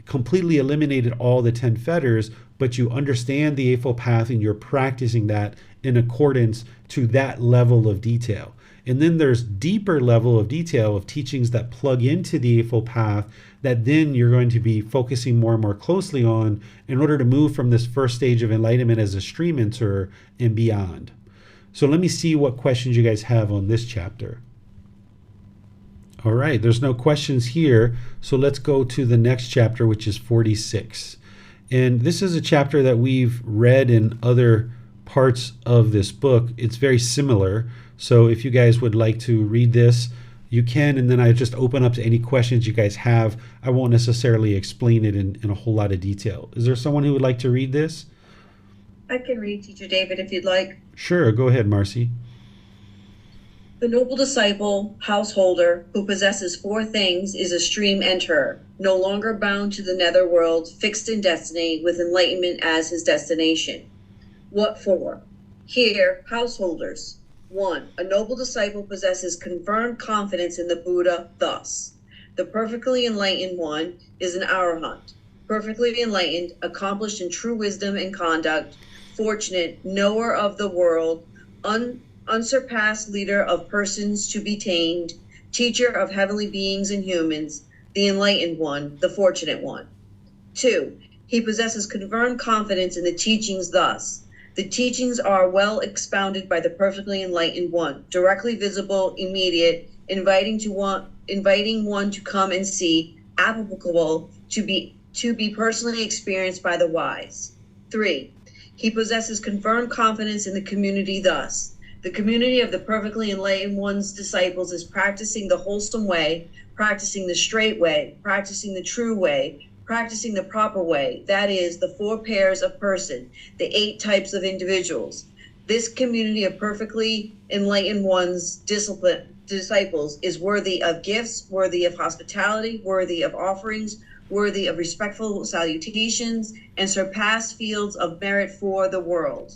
completely eliminated all the 10 fetters, but you understand the Eightfold Path and you're practicing that in accordance to that level of detail. And then there's deeper level of detail of teachings that plug into the Eightfold Path that then you're going to be focusing more and more closely on in order to move from this first stage of enlightenment as a stream enterer and beyond. So let me see what questions you guys have on this chapter. All right, there's no questions here. So let's go to the next chapter, which is 46. And this is a chapter that we've read in other parts of this book. It's very similar. So if you guys would like to read this, you can, and then I just open up to any questions you guys have. I won't necessarily explain it in a whole lot of detail. Is there someone who would like to read this? I can read, Teacher David, if you'd like. Sure, go ahead, Marcy. The noble disciple, householder, who possesses 4 things is a stream enterer, no longer bound to the netherworld, fixed in destiny, with enlightenment as his destination. What for? Here, householders. 1. A noble disciple possesses confirmed confidence in the Buddha thus. The perfectly enlightened one is an arahant, perfectly enlightened, accomplished in true wisdom and conduct, fortunate, knower of the world, unsurpassed leader of persons to be tamed, teacher of heavenly beings and humans, the enlightened one, the fortunate one. 2. He possesses confirmed confidence in the teachings thus. The teachings are well expounded by the perfectly enlightened one, directly visible, immediate, inviting one to come and see, applicable to be personally experienced by the wise. 3. He possesses confirmed confidence in the community thus. The community of the perfectly enlightened one's disciples is practicing the wholesome way, practicing the straight way, practicing the true way, practicing the proper way, that is, the 4 pairs of person, the 8 types of individuals. This community of perfectly enlightened one's disciples is worthy of gifts, worthy of hospitality, worthy of offerings, worthy of respectful salutations, and surpassed fields of merit for the world.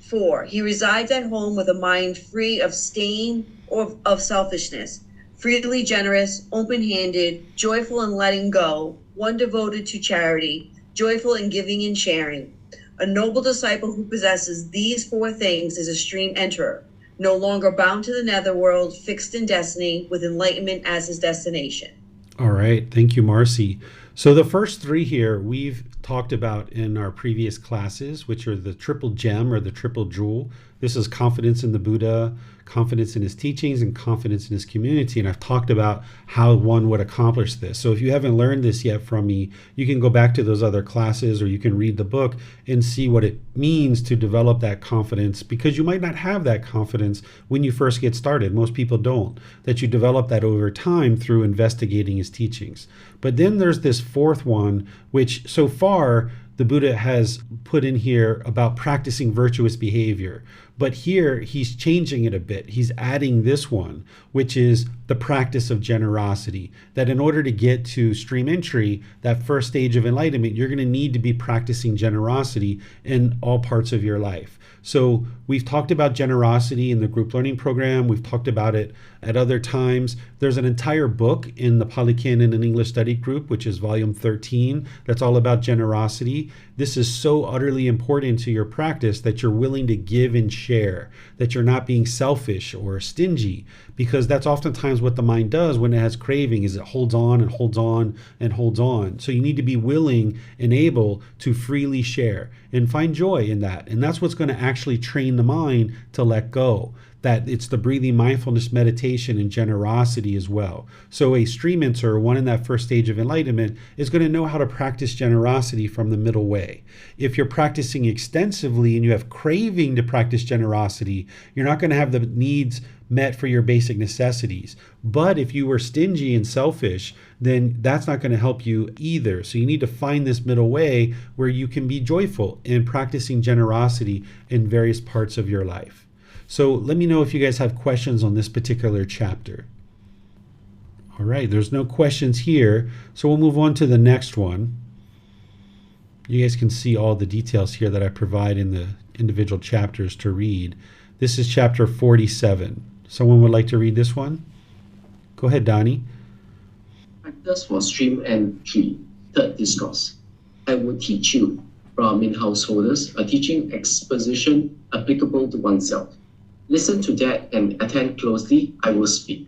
4. He resides at home with a mind free of stain or of selfishness, freely generous, open-handed, joyful in letting go, one devoted to charity, joyful in giving and sharing. A noble disciple who possesses these 4 things is a stream enterer, no longer bound to the netherworld, fixed in destiny, with enlightenment as his destination. All right. Thank you, Marcy. So the first 3 here we've talked about in our previous classes, which are the triple gem or the triple jewel. This is confidence in the Buddha, confidence in his teachings, and confidence in his community. And I've talked about how one would accomplish this. So if you haven't learned this yet from me, you can go back to those other classes, or you can read the book and see what it means to develop that confidence, because you might not have that confidence when you first get started. Most people don't. That you develop that over time through investigating his teachings. But then there's this 4th one, which so far the Buddha has put in here about practicing virtuous behavior. But here he's changing it a bit. He's adding this one, which is the practice of generosity. That in order to get to stream entry, that first stage of enlightenment, you're going to need to be practicing generosity in all parts of your life. So we've talked about generosity in the group learning program. We've talked about it at other times. There's an entire book in the Pali Canon and English Study Group, which is volume 13, that's all about generosity. This is so utterly important to your practice, that you're willing to give and share, that you're not being selfish or stingy, because that's oftentimes what the mind does when it has craving, is it holds on and holds on and holds on. So you need to be willing and able to freely share and find joy in that. And that's what's going to actually train the mind to let go. That it's the breathing mindfulness meditation and generosity as well. So a stream enterer, one in that first stage of enlightenment, is going to know how to practice generosity from the middle way. If you're practicing extensively and you have craving to practice generosity, you're not going to have the needs met for your basic necessities. But if you were stingy and selfish, then that's not going to help you either. So you need to find this middle way where you can be joyful in practicing generosity in various parts of your life. So let me know if you guys have questions on this particular chapter. All right, there's no questions here, so we'll move on to the next one. You guys can see all the details here that I provide in the individual chapters to read. This is chapter 47. Someone would like to read this one? Go ahead, Donnie. Practice for stream entry, third discourse. I will teach you, Brahmin householders, a teaching exposition applicable to oneself. Listen to that and attend closely. I will speak.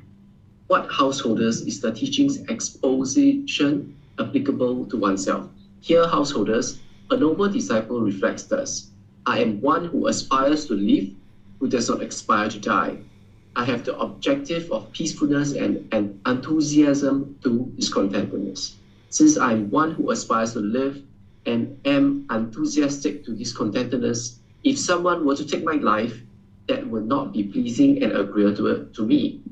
What householders is the teaching's exposition applicable to oneself? Here, householders, a noble disciple reflects thus. I am one who aspires to live, who does not aspire to die. I have the objective of peacefulness and enthusiasm to discontentedness. Since I am one who aspires to live and am enthusiastic to discontentedness, if someone were to take my life, that would not be pleasing and agreeable to me.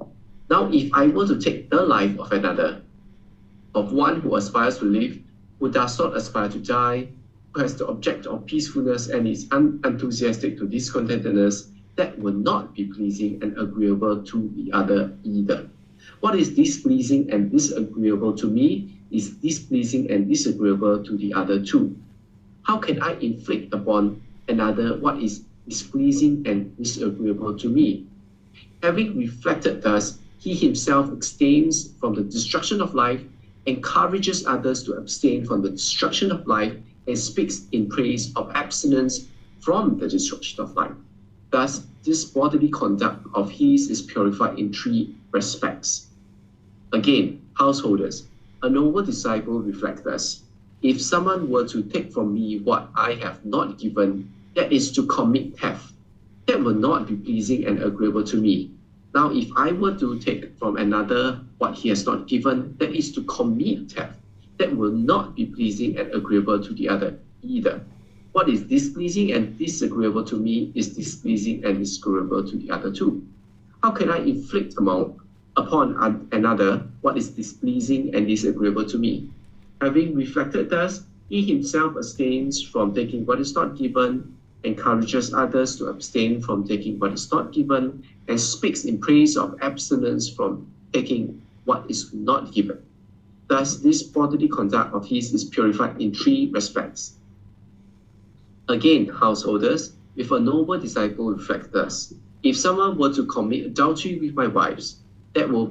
Now, if I were to take the life of another, of one who aspires to live, who does not aspire to die, who has the object of peacefulness and is unenthusiastic to discontentedness, that would not be pleasing and agreeable to the other either. What is displeasing and disagreeable to me is displeasing and disagreeable to the other too. How can I inflict upon another what is displeasing and disagreeable to me? Having reflected thus, he himself abstains from the destruction of life, encourages others to abstain from the destruction of life, and speaks in praise of abstinence from the destruction of life. Thus, this bodily conduct of his is purified in 3 respects. Again, householders, a noble disciple reflects thus. if someone were to take from me what I have not given, that is to commit theft. That will not be pleasing and agreeable to me. Now, if I were to take from another what he has not given, that is to commit theft. That will not be pleasing and agreeable to the other either. What is displeasing and disagreeable to me is displeasing and disagreeable to the other too. How can I inflict upon another what is displeasing and disagreeable to me? Having reflected thus, he himself abstains from taking what is not given, encourages others to abstain from taking what is not given, and speaks in praise of abstinence from taking what is not given. Thus, this bodily conduct of his is purified in 3 respects. Again, householders, if a noble disciple reflects thus, if someone were to commit adultery with my wives, that will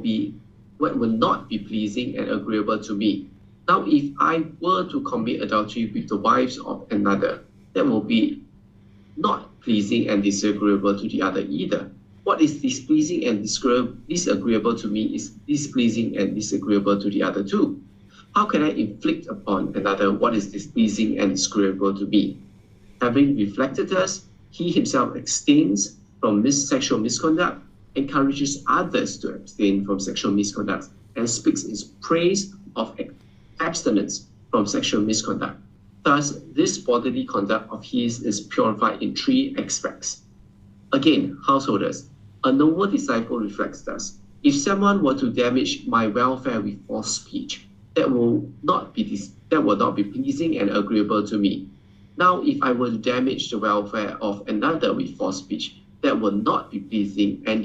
not be pleasing and agreeable to me. Now, if I were to commit adultery with the wives of another, that will be not pleasing and disagreeable to the other either. What is displeasing and disagreeable to me is displeasing and disagreeable to the other too. How can I inflict upon another what is displeasing and disagreeable to me? Having reflected thus, he himself abstains from sexual misconduct, encourages others to abstain from sexual misconduct, and speaks in praise of abstinence from sexual misconduct. Thus, this bodily conduct of his is purified in 3 aspects. Again, householders, a noble disciple reflects thus. If someone were to damage my welfare with false speech, that will not be pleasing and agreeable to me. Now, if I were to damage the welfare of another with false speech, that will not be pleasing and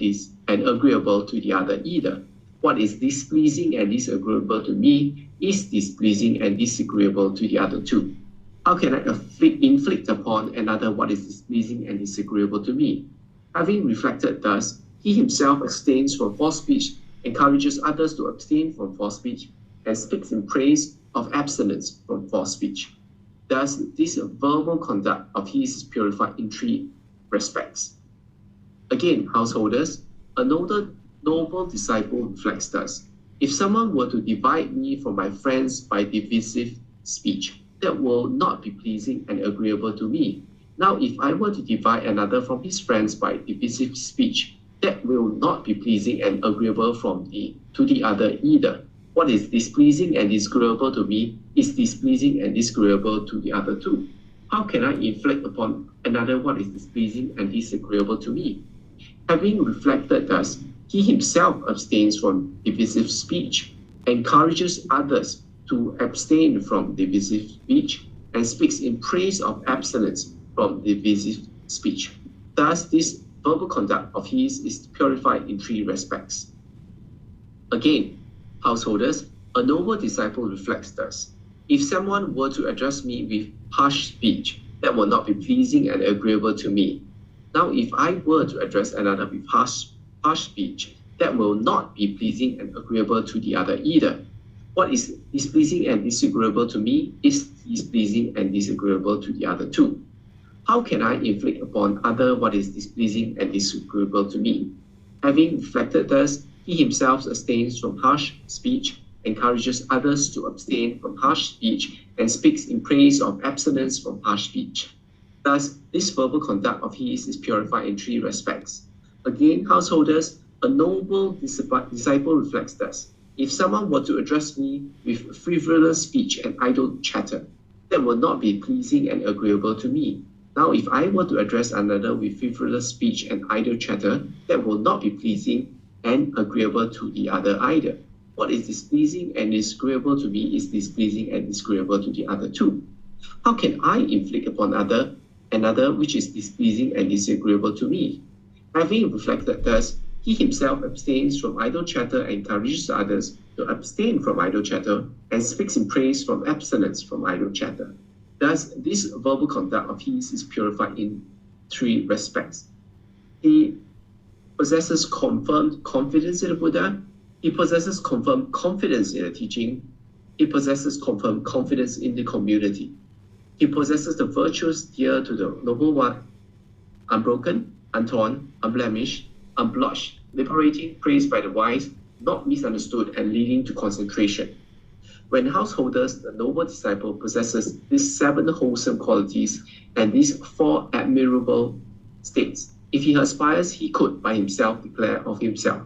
agreeable to the other either. What is displeasing and disagreeable to me is displeasing and disagreeable to the other too. How can I inflict upon another what is displeasing and disagreeable to me? Having reflected thus, he himself abstains from false speech, encourages others to abstain from false speech, and speaks in praise of abstinence from false speech. Thus, this verbal conduct of his is purified in 3 respects. Again, householders, a noble disciple reflects thus. If someone were to divide me from my friends by divisive speech, that will not be pleasing and agreeable to me. Now, if I were to divide another from his friends by divisive speech, that will not be pleasing and agreeable to the other either. What is displeasing and disagreeable to me is displeasing and disagreeable to the other too. How can I inflict upon another what is displeasing and disagreeable to me? Having reflected thus, he himself abstains from divisive speech, encourages others to abstain from divisive speech, and speaks in praise of abstinence from divisive speech. Thus, this verbal conduct of his is purified in 3 respects. Again, householders, a noble disciple reflects thus. If someone were to address me with harsh speech, that will not be pleasing and agreeable to me. Now, if I were to address another with harsh speech, that will not be pleasing and agreeable to the other either. What is displeasing and disagreeable to me is displeasing and disagreeable to the other too. How can I inflict upon other what is displeasing and disagreeable to me? Having reflected thus, he himself abstains from harsh speech, encourages others to abstain from harsh speech, and speaks in praise of abstinence from harsh speech. Thus, this verbal conduct of his is purified in 3 respects. Again, householders, a noble disciple reflects thus. If someone were to address me with frivolous speech and idle chatter, that will not be pleasing and agreeable to me. Now, if I were to address another with frivolous speech and idle chatter, that will not be pleasing and agreeable to the other either. What is displeasing and disagreeable to me is displeasing and disagreeable to the other too. How can I inflict upon another which is displeasing and disagreeable to me? Having reflected thus, he himself abstains from idle chatter and encourages others to abstain from idle chatter and speaks in praise from abstinence from idle chatter. Thus, this verbal conduct of his is purified in 3 respects. He possesses confirmed confidence in the Buddha. He possesses confirmed confidence in the teaching. He possesses confirmed confidence in the community. He possesses the virtues dear to the Noble One: unbroken, untorn, unblemished, unblotched, liberating, praised by the wise, not misunderstood, and leading to concentration. When householders, the noble disciple possesses these 7 wholesome qualities and these 4 admirable states. If he aspires, he could by himself declare of himself,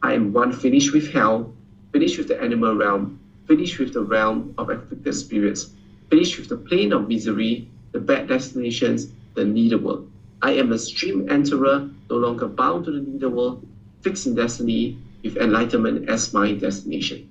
I am one finished with hell, finished with the animal realm, finished with the realm of afflicted spirits, finished with the plane of misery, the bad destinations, the netherworld. I am a stream enterer, no longer bound to the netherworld, fixed in destiny, with enlightenment as my destination.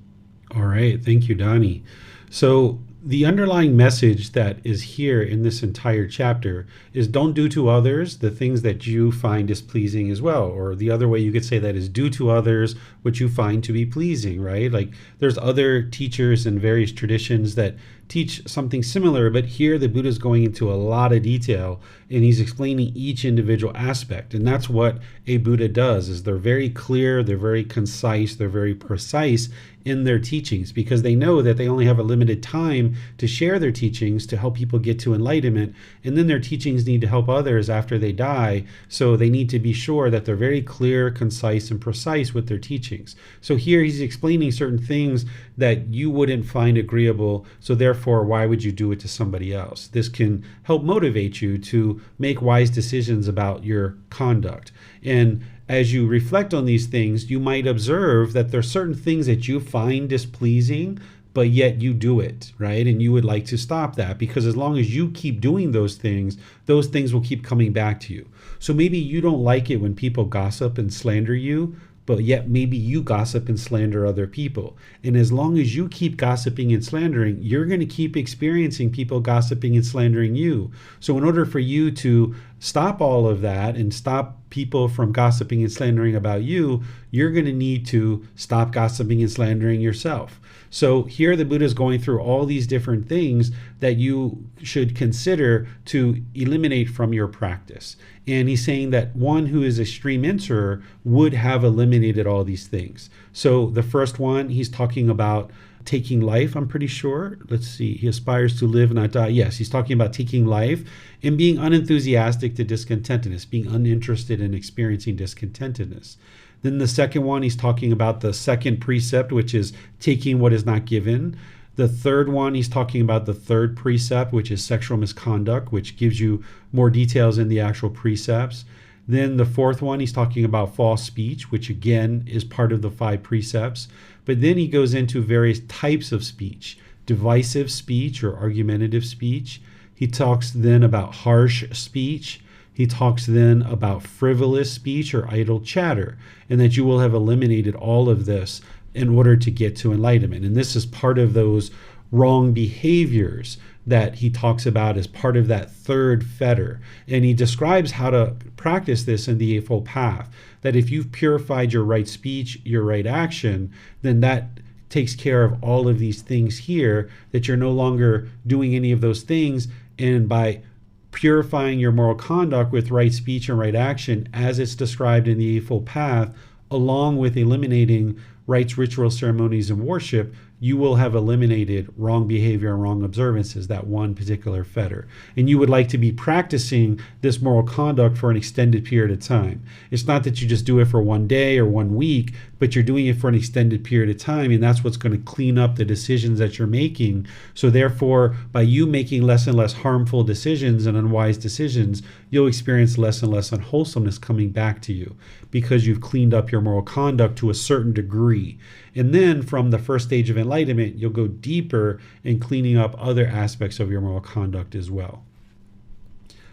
All right. Thank you, Donnie. So the underlying message that is here in this entire chapter is don't do to others the things that you find displeasing as well. Or the other way you could say that is do to others what you find to be pleasing, right? Like there's other teachers in various traditions that teach something similar, but here the Buddha is going into a lot of detail and he's explaining each individual aspect. And that's what a Buddha does, is they're very clear, they're very concise, they're very precise in their teachings, because they know that they only have a limited time to share their teachings to help people get to enlightenment, and then their teachings need to help others after they die, so they need to be sure that they're very clear, concise, and precise with their teachings. So here he's explaining certain things that you wouldn't find agreeable, so therefore why would you do it to somebody else? This can help motivate you to make wise decisions about your conduct. And as you reflect on these things, you might observe that there are certain things that you find displeasing, but yet you do it, right? And you would like to stop that, because as long as you keep doing those things will keep coming back to you. So maybe you don't like it when people gossip and slander you, but yet maybe you gossip and slander other people. And as long as you keep gossiping and slandering, you're going to keep experiencing people gossiping and slandering you. So in order for you to stop all of that and stop people from gossiping and slandering about you, you're going to need to stop gossiping and slandering yourself. So here the Buddha is going through all these different things that you should consider to eliminate from your practice. And he's saying that one who is a stream enterer would have eliminated all these things. So the first one, he's talking about taking life, I'm pretty sure. Let's see. He aspires to live and not die. Yes, he's talking about taking life and being unenthusiastic to discontentedness, being uninterested in experiencing discontentedness. Then the second one, he's talking about the second precept, which is taking what is not given. The third one, he's talking about the third precept, which is sexual misconduct, which gives you more details in the actual precepts. Then the fourth one, he's talking about false speech, which again is part of the 5 precepts. But then he goes into various types of speech, divisive speech or argumentative speech. He talks then about harsh speech. He talks then about frivolous speech or idle chatter, and that you will have eliminated all of this in order to get to enlightenment. And this is part of those wrong behaviors that he talks about as part of that third fetter. And he describes how to practice this in the Eightfold Path, that if you've purified your right speech, your right action, then that takes care of all of these things here, that you're no longer doing any of those things. And by purifying your moral conduct with right speech and right action, as it's described in the Eightfold Path, along with eliminating rites, rituals, ceremonies, and worship, you will have eliminated wrong behavior and wrong observances, that one particular fetter. And you would like to be practicing this moral conduct for an extended period of time. It's not that you just do it for one day or 1 week, but you're doing it for an extended period of time, and that's what's going to clean up the decisions that you're making. So therefore, by you making less and less harmful decisions and unwise decisions, you'll experience less and less unwholesomeness coming back to you, because you've cleaned up your moral conduct to a certain degree. And then from the first stage of enlightenment, you'll go deeper in cleaning up other aspects of your moral conduct as well.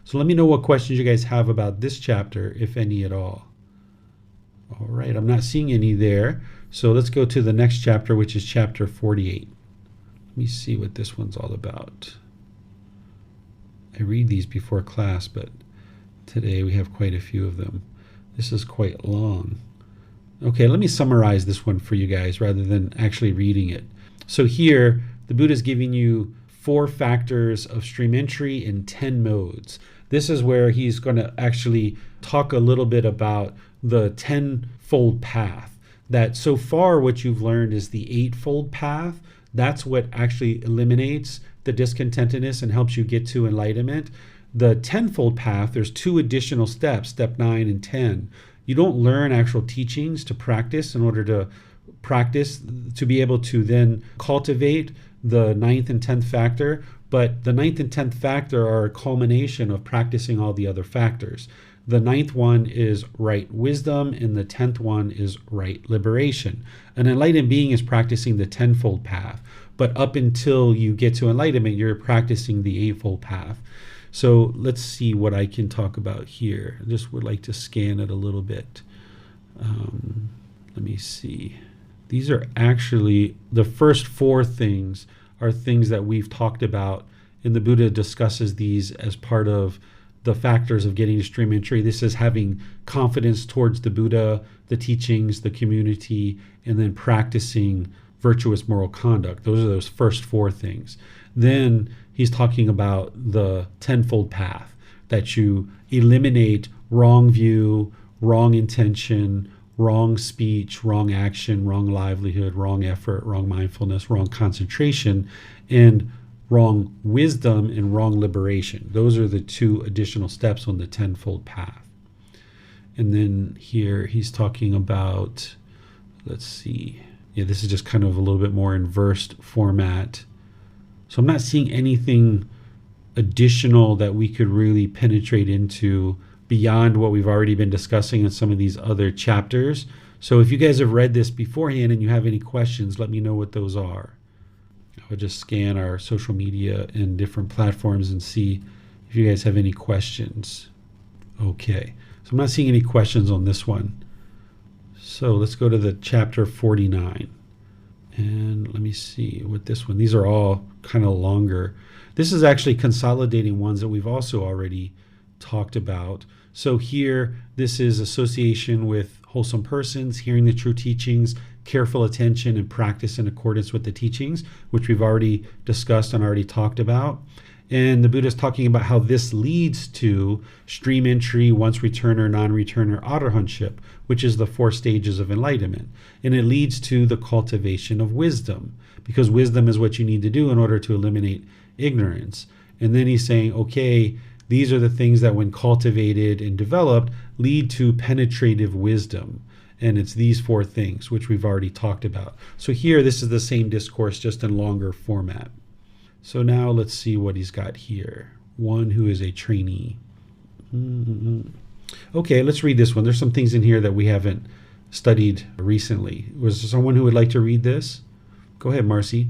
So let me know what questions you guys have about this chapter, if any at all. All right, I'm not seeing any there. So let's go to the next chapter, which is chapter 48. Let me see what this one's all about. I read these before class, but today we have quite a few of them. This is quite long. Okay, let me summarize this one for you guys rather than actually reading it. So here, the Buddha is giving you 4 factors of stream entry in 10 modes. This is where he's going to actually talk a little bit about the 10-fold path. That so far what you've learned is the 8-fold path. That's what actually eliminates the discontentedness and helps you get to enlightenment. The 10-fold path, there's 2 additional steps, step 9 and 10. You don't learn actual teachings to practice in order to practice to be able to then cultivate the 9th and 10th factor, but the 9th and 10th factor are a culmination of practicing all the other factors. The 9th one is right wisdom, and the 10th one is right liberation. An enlightened being is practicing the 10-fold path, but up until you get to enlightenment, you're practicing the 8-fold path. So let's see what I can talk about here. I just would like to scan it a little bit. Let me see. These are actually, the first 4 things are things that we've talked about, and the Buddha discusses these as part of the factors of getting to stream entry. This is having confidence towards the Buddha, the teachings, the community, and then practicing virtuous moral conduct. Those are those first 4 things. Then he's talking about the 10-fold path, that you eliminate wrong view, wrong intention, wrong speech, wrong action, wrong livelihood, wrong effort, wrong mindfulness, wrong concentration, and wrong wisdom and wrong liberation. Those are the 2 additional steps on the 10-fold path. And then here he's talking about, let's see. Yeah, this is just kind of a little bit more in versed format. So I'm not seeing anything additional that we could really penetrate into beyond what we've already been discussing in some of these other chapters. So if you guys have read this beforehand and you have any questions, let me know what those are. I would just scan our social media and different platforms and see if you guys have any questions. Okay, so I'm not seeing any questions on this one. So let's go to the chapter 49. And let me see what this one, these are all kind of longer. This is actually consolidating ones that we've also already talked about. So here, this is association with wholesome persons, hearing the true teachings, careful attention, and practice in accordance with the teachings, which we've already discussed and already talked about. And the Buddha is talking about how this leads to stream entry, once returner, non-returner, arahantship, which is the 4 stages of enlightenment. And it leads to the cultivation of wisdom, because wisdom is what you need to do in order to eliminate ignorance. And then he's saying, okay, these are the things that when cultivated and developed lead to penetrative wisdom. And it's these 4 things, which we've already talked about. So here, this is the same discourse, just in longer format. So now let's see what he's got here. One who is a trainee. Okay, let's read this one. There's some things in here that we haven't studied recently. Was there someone who would like to read this? Go ahead, Marcy.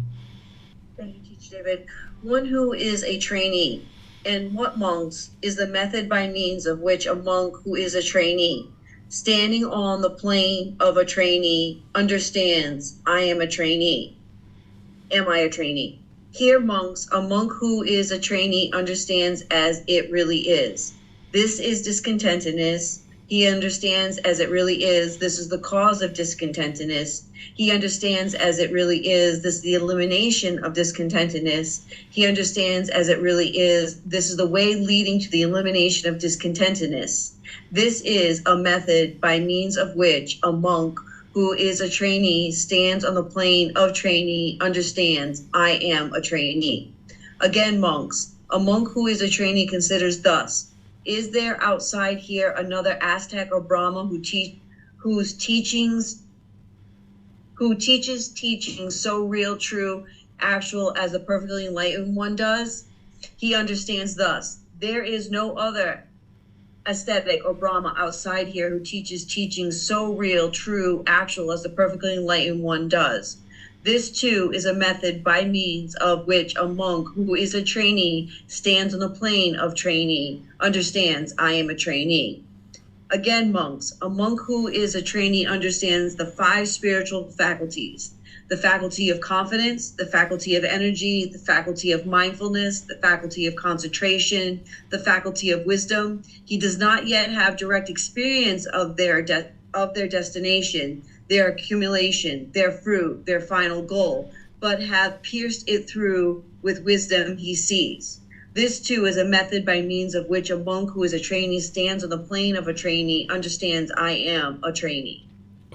Thank you, Teacher David. One who is a trainee. And what, monks, is the method by means of which a monk who is a trainee, standing on the plane of a trainee, understands, I am a trainee. Am I a trainee? Here, monks, a monk who is a trainee understands as it really is. This is discontentedness. He understands as it really is. This is the cause of discontentedness. He understands as it really is. This is the elimination of discontentedness. He understands as it really is. This is the way leading to the elimination of discontentedness. This is a method by means of which a monk who is a trainee stands on the plane of trainee, understands, I am a trainee. Again, monks, a monk who is a trainee considers thus, is there outside here another Aztec or Brahma who teaches teachings so real, true, actual as the perfectly enlightened one does? He understands thus, there is no other ascetic or Brahma outside here who teaches teachings so real, true, actual as the perfectly enlightened one does. This too is a method by means of which a monk who is a trainee stands on the plane of trainee, understands, I am a trainee. Again, monks, a monk who is a trainee understands the 5 spiritual faculties, the faculty of confidence, the faculty of energy, the faculty of mindfulness, the faculty of concentration, the faculty of wisdom. He does not yet have direct experience of their destination, their accumulation, their fruit, their final goal, but have pierced it through with wisdom he sees. This too is a method by means of which a monk who is a trainee stands on the plane of a trainee, understands, I am a trainee.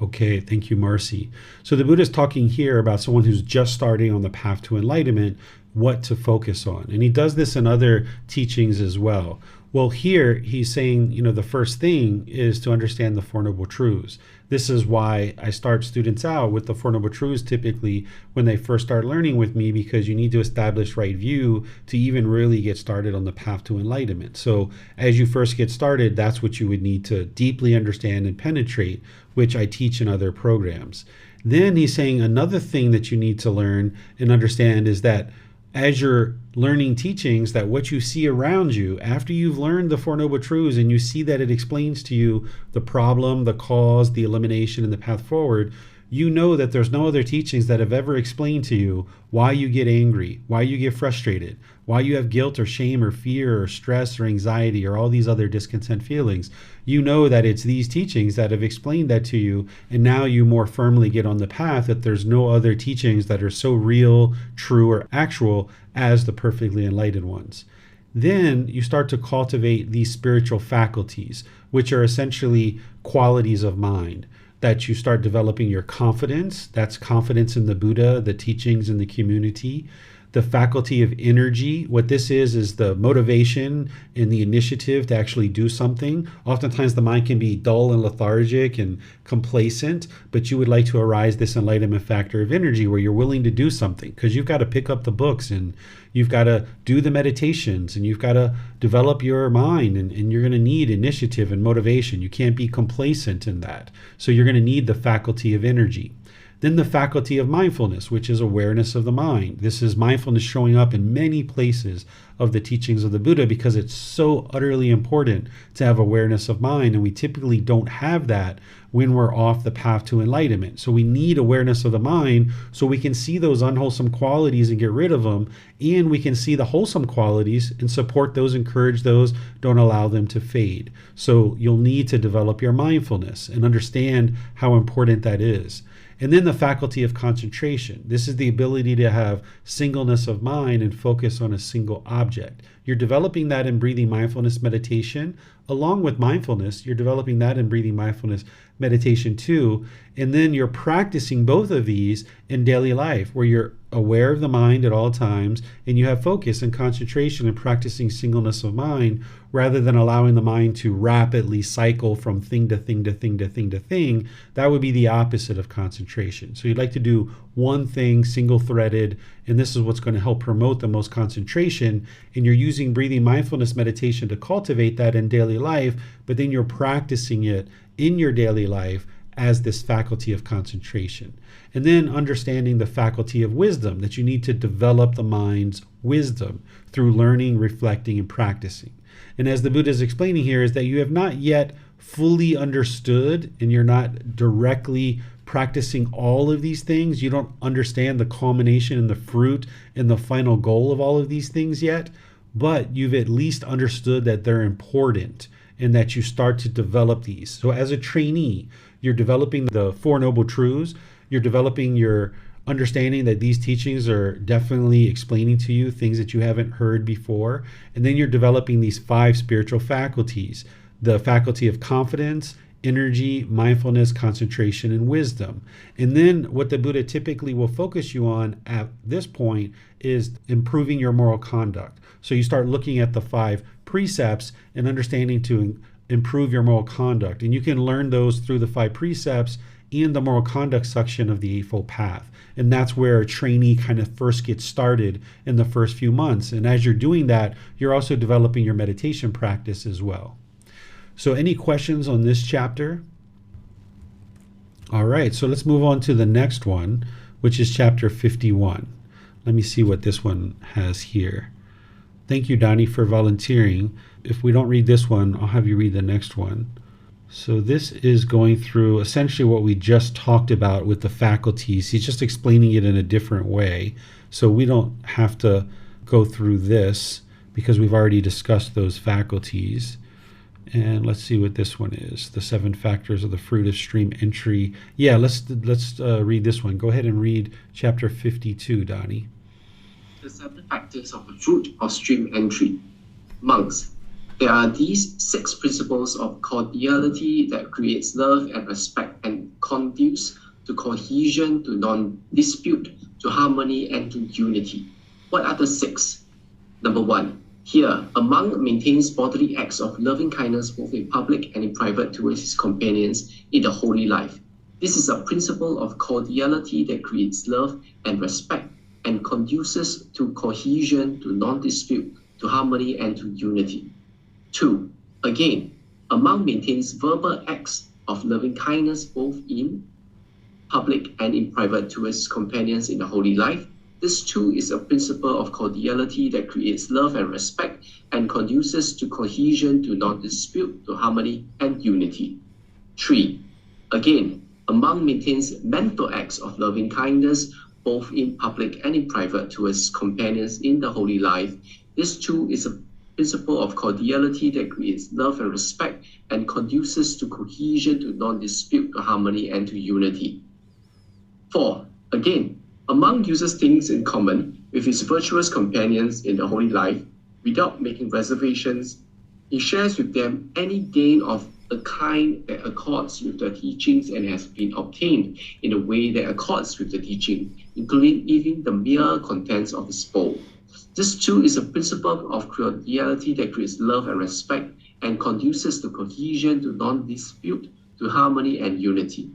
Okay, thank you, Marcy. So the Buddha is talking here about someone who's just starting on the path to enlightenment, what to focus on. And he does this in other teachings as well. Well, here he's saying, the first thing is to understand the Four Noble Truths. This is why I start students out with the Four Noble Truths typically when they first start learning with me, because you need to establish right view to even really get started on the path to enlightenment. So as you first get started, that's what you would need to deeply understand and penetrate, which I teach in other programs. Then he's saying another thing that you need to learn and understand is that as you're learning teachings, that what you see around you after you've learned the Four Noble Truths and you see that it explains to you the problem, the cause, the elimination, and the path forward, you know that there's no other teachings that have ever explained to you why you get angry, why you get frustrated, why you have guilt or shame or fear or stress or anxiety or all these other discontent feelings. You know that it's these teachings that have explained that to you, and now you more firmly get on the path that there's no other teachings that are so real, true, or actual as the perfectly enlightened ones. Then you start to cultivate these spiritual faculties, which are essentially qualities of mind, that you start developing your confidence. That's confidence in the Buddha, the teachings, and the community. The faculty of energy, what this is the motivation and the initiative to actually do something. Oftentimes the mind can be dull and lethargic and complacent, but you would like to arise this enlightenment factor of energy where you're willing to do something, because you've got to pick up the books and you've got to do the meditations and you've got to develop your mind, and you're going to need initiative and motivation. You can't be complacent in that. So you're going to need the faculty of energy. Then the faculty of mindfulness, which is awareness of the mind. This is mindfulness showing up in many places of the teachings of the Buddha because it's so utterly important to have awareness of mind, and we typically don't have that when we're off the path to enlightenment. So we need awareness of the mind so we can see those unwholesome qualities and get rid of them, and we can see the wholesome qualities and support those, encourage those, don't allow them to fade. So you'll need to develop your mindfulness and understand how important that is. And then the faculty of concentration. This is the ability to have singleness of mind and focus on a single object. You're developing that in breathing mindfulness meditation. Along with mindfulness, you're developing that in breathing mindfulness meditation too. And then you're practicing both of these in daily life, where you're aware of the mind at all times and you have focus and concentration and practicing singleness of mind, rather than allowing the mind to rapidly cycle from thing to thing to thing to thing to thing. That would be the opposite of concentration. So you'd like to do one thing single threaded, and this is what's going to help promote the most concentration. And you're using breathing mindfulness meditation to cultivate that in daily life, but then you're practicing it in your daily life as this faculty of concentration. And then understanding the faculty of wisdom, that you need to develop the mind's wisdom through learning, reflecting, and practicing. And as the Buddha is explaining here, is that you have not yet fully understood, and you're not directly practicing all of these things. You don't understand the culmination and the fruit and the final goal of all of these things yet, but you've at least understood that they're important and that you start to develop these. So as a trainee, you're developing the Four Noble Truths. You're developing your understanding that these teachings are definitely explaining to you things that you haven't heard before. And then you're developing these 5 spiritual faculties: the faculty of confidence, energy, mindfulness, concentration, and wisdom. And then what the Buddha typically will focus you on at this point is improving your moral conduct. So you start looking at the 5 precepts and understanding to improve your moral conduct. And you can learn those through the 5 precepts and the moral conduct section of the Eightfold Path. And that's where a trainee kind of first gets started in the first few months. And as you're doing that, you're also developing your meditation practice as well. So any questions on this chapter? All right, so let's move on to the next one, which is chapter 51. Let me see what this one has here. Thank you, Donnie, for volunteering. If we don't read this one, I'll have you read the next one. So this is going through essentially what we just talked about with the faculties. He's just explaining it in a different way. So we don't have to go through this because we've already discussed those faculties. And let's see what this one is. The 7 factors of the fruit of stream entry. Yeah, let's read this one. Go ahead and read chapter 52, Donnie. The 7 factors of the fruit of stream entry. Monks. There are these 6 principles of cordiality that creates love and respect and conduce to cohesion, to non-dispute, to harmony, and to unity. What are the 6? Number 1, Here, a monk maintains bodily acts of loving kindness both in public and in private towards his companions in the holy life. This is a principle of cordiality that creates love and respect and conduces to cohesion, to non-dispute, to harmony, and to unity. 2. Again, a monk maintains verbal acts of loving kindness both in public and in private towards his companions in the holy life. This too is a principle of cordiality that creates love and respect and conduces to cohesion, to non-dispute, to harmony, and unity. 3. Again, a monk maintains mental acts of loving kindness both in public and in private towards his companions in the holy life. This too is a principle of cordiality that creates love and respect and conduces to cohesion, to non-dispute, to harmony, and to unity. 4. Again, a monk uses things in common with his virtuous companions in the holy life without making reservations. He shares with them any gain of a kind that accords with the teachings and has been obtained in a way that accords with the teaching, including even the mere contents of his bowl. This too is a principle of cordiality that creates love and respect and conduces to cohesion, to non-dispute, to harmony and unity.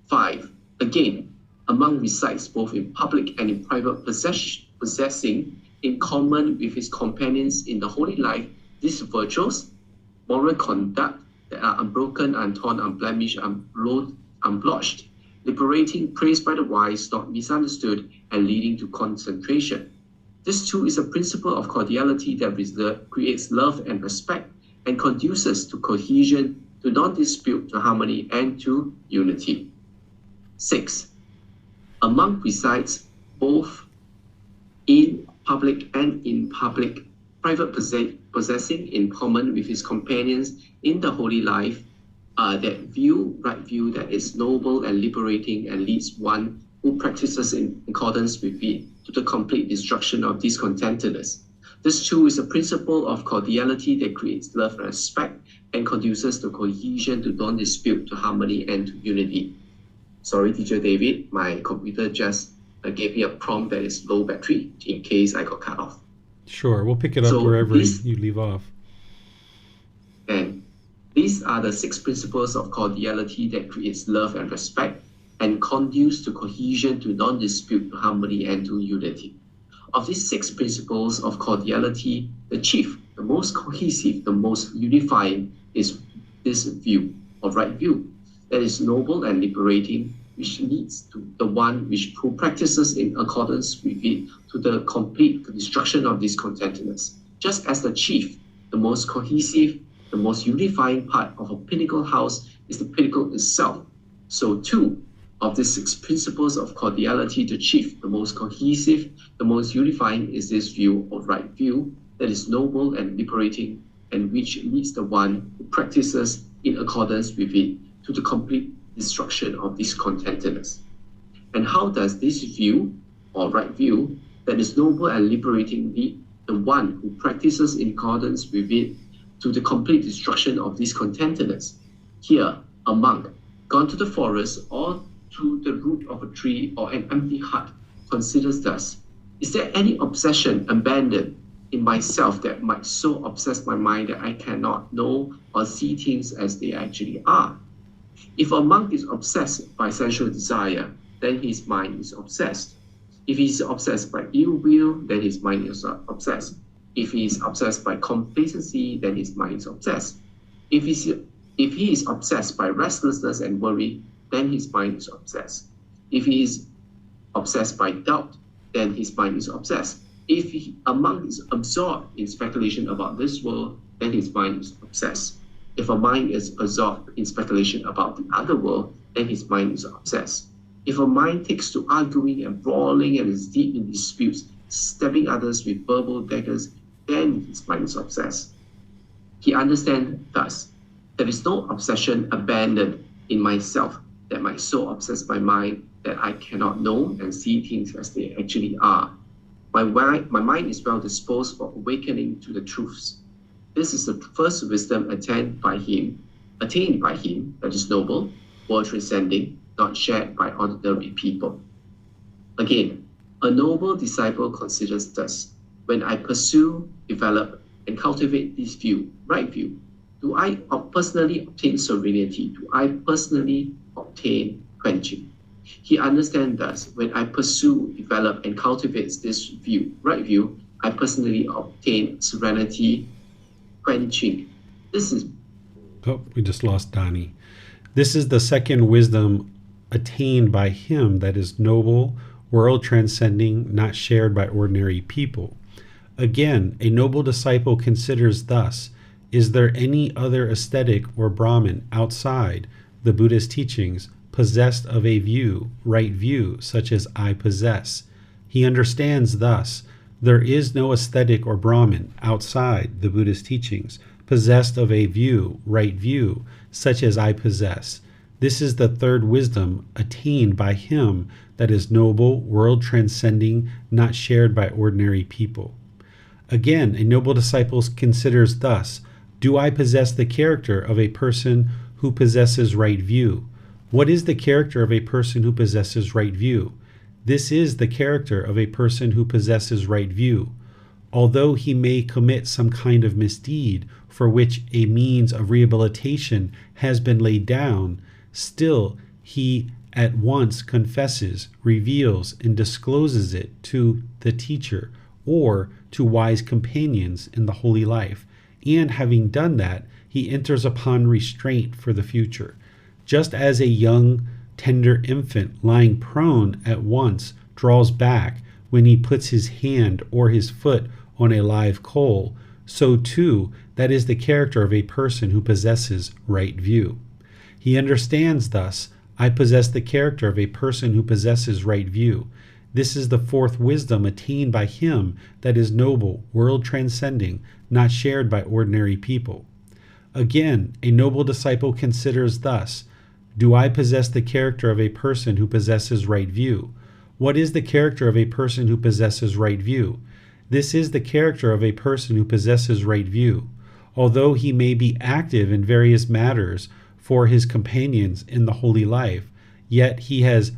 5. Again, a monk recites both in public and in private possessing in common with his companions in the holy life these virtues, moral conduct that are unbroken, untorn, unblemished, unblotched, liberating, praised by the wise, not misunderstood, and leading to concentration. This too is a principle of cordiality that creates love and respect and conduces to cohesion, to non-dispute, to harmony, and to unity. 6. A monk recites both in public and in private possessing in common with his companions in the holy life that right view that is noble and liberating and leads one who practices in accordance with it to the complete destruction of discontentedness. This too is a principle of cordiality that creates love and respect and conduces to cohesion, to non-dispute, to harmony, and to unity. Sorry, Teacher David, my computer just gave me a prompt that is low battery in case I got cut off. Sure, we'll pick it up wherever you leave off. And these are the 6 principles of cordiality that creates love and respect and conduce to cohesion, to non-dispute, to harmony, and to unity. Of these 6 principles of cordiality, the chief, the most cohesive, the most unifying is this view, or right view, that is noble and liberating, which leads to the one who practices in accordance with it to the complete destruction of discontentedness. Just as the chief, the most cohesive, the most unifying part of a pinnacle house is the pinnacle itself, so too, of these 6 principles of cordiality, the chief, the most cohesive, the most unifying is this view or right view that is noble and liberating and which leads the one who practices in accordance with it to the complete destruction of discontentedness. And how does this view or right view that is noble and liberating lead the one who practices in accordance with it to the complete destruction of discontentedness? Here, a monk gone to the forest or to the root of a tree or an empty hut considers thus: is there any obsession abandoned in myself that might so obsess my mind that I cannot know or see things as they actually are? If a monk is obsessed by sensual desire, then his mind is obsessed. If he is obsessed by ill will, then his mind is obsessed. If he is obsessed by complacency, then his mind is obsessed. If he is obsessed by restlessness and worry, then his mind is obsessed. If he is obsessed by doubt, then his mind is obsessed. If a monk is absorbed in speculation about this world, then his mind is obsessed. If a mind is absorbed in speculation about the other world, then his mind is obsessed. If a mind takes to arguing and brawling and is deep in disputes, stabbing others with verbal daggers, then his mind is obsessed. He understands thus, there is no obsession abandoned in myself that might so obsess my mind that I cannot know and see things as they actually are. My mind is well disposed for awakening to the truths. This is the first wisdom attained by him, that is noble, world transcending, not shared by ordinary people. Again, a noble disciple considers thus: when I pursue develop and cultivate this view, right view? Do I personally obtain serenity? Do I personally obtain quenching? He understands thus, when I pursue, develop, and cultivate this view, right view, I personally obtain serenity, quenching. This is... Oh, we just lost Donnie. This is the second wisdom attained by him that is noble, world transcending, not shared by ordinary people. Again, a noble disciple considers thus, is there any other ascetic or Brahmin outside the Buddha's teachings possessed of a view, right view, such as I possess? He understands thus, there is no ascetic or Brahmin outside the Buddha's teachings possessed of a view, right view, such as I possess. This is the third wisdom attained by him that is noble, world transcending, not shared by ordinary people. Again, a noble disciple considers thus, do I possess the character of a person who possesses right view? What is the character of a person who possesses right view? This is the character of a person who possesses right view. Although he may commit some kind of misdeed for which a means of rehabilitation has been laid down, still he at once confesses, reveals, and discloses it to the teacher or to wise companions in the holy life, and having done that, he enters upon restraint for the future. Just as a young, tender infant lying prone at once draws back when he puts his hand or his foot on a live coal, so too that is the character of a person who possesses right view. He understands thus, I possess the character of a person who possesses right view. This is the fourth wisdom attained by him that is noble, world transcending, not shared by ordinary people. Again, a noble disciple considers thus, do I possess the character of a person who possesses right view? What is the character of a person who possesses right view? This is the character of a person who possesses right view. Although he may be active in various matters for his companions in the holy life, yet he has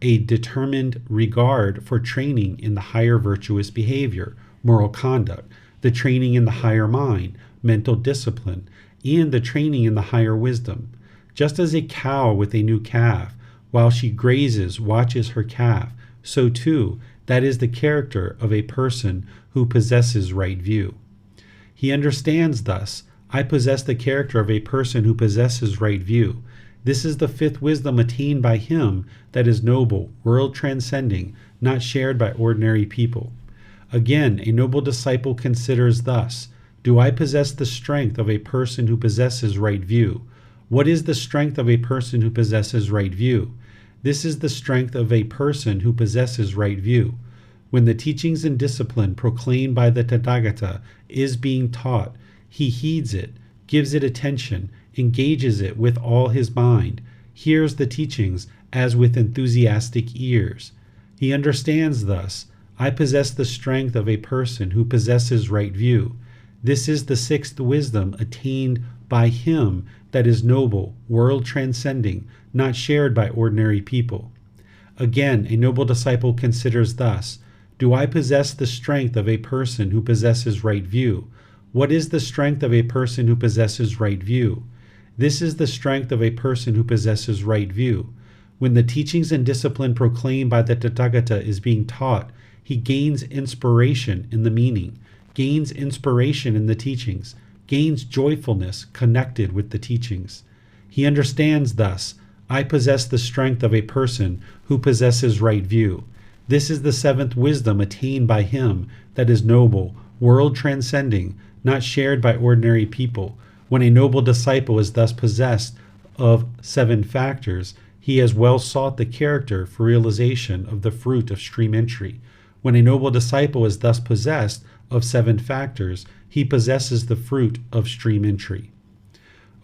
a determined regard for training in the higher virtuous behavior, moral conduct, the training in the higher mind, mental discipline, and the training in the higher wisdom. Just as a cow with a new calf, while she grazes, watches her calf, so too, that is the character of a person who possesses right view. He understands thus, I possess the character of a person who possesses right view. This is the fifth wisdom attained by him that is noble, world transcending, not shared by ordinary people. Again, a noble disciple considers thus, do I possess the strength of a person who possesses right view? What is the strength of a person who possesses right view? This is the strength of a person who possesses right view. When the teachings and discipline proclaimed by the Tathagata is being taught, he heeds it, gives it attention, engages it with all his mind, hears the teachings as with enthusiastic ears. He understands thus, I possess the strength of a person who possesses right view. This is the sixth wisdom attained by him that is noble, world transcending, not shared by ordinary people. Again, a noble disciple considers thus, do I possess the strength of a person who possesses right view? What is the strength of a person who possesses right view? This is the strength of a person who possesses right view. When the teachings and discipline proclaimed by the Tathagata is being taught, he gains inspiration in the meaning, gains inspiration in the teachings, gains joyfulness connected with the teachings. He understands thus, I possess the strength of a person who possesses right view. This is the seventh wisdom attained by him that is noble, world transcending, not shared by ordinary people. When a noble disciple is thus possessed of seven factors, he has well sought the character for realization of the fruit of stream entry. When a noble disciple is thus possessed of seven factors, he possesses the fruit of stream entry.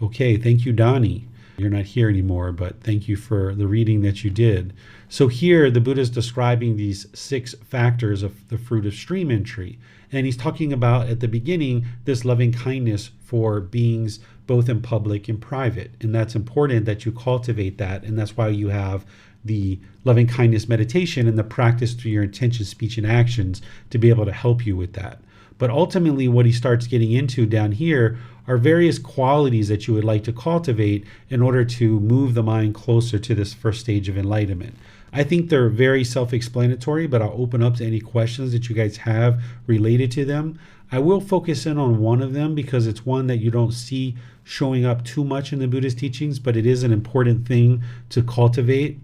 Okay, thank you, Donnie. You're not here anymore, but thank you for the reading that you did. So here, the Buddha is describing these six factors of the fruit of stream entry. And he's talking about, at the beginning, this loving kindness for beings both in public and private. And that's important that you cultivate that. And that's why you have the loving kindness meditation and the practice through your intention, speech, and actions to be able to help you with that. But ultimately, what he starts getting into down here are various qualities that you would like to cultivate in order to move the mind closer to this first stage of enlightenment. I think they're very self-explanatory, but I'll open up to any questions that you guys have related to them. I will focus in on one of them because it's one that you don't see showing up too much in the Buddhist teachings, but it is an important thing to cultivate.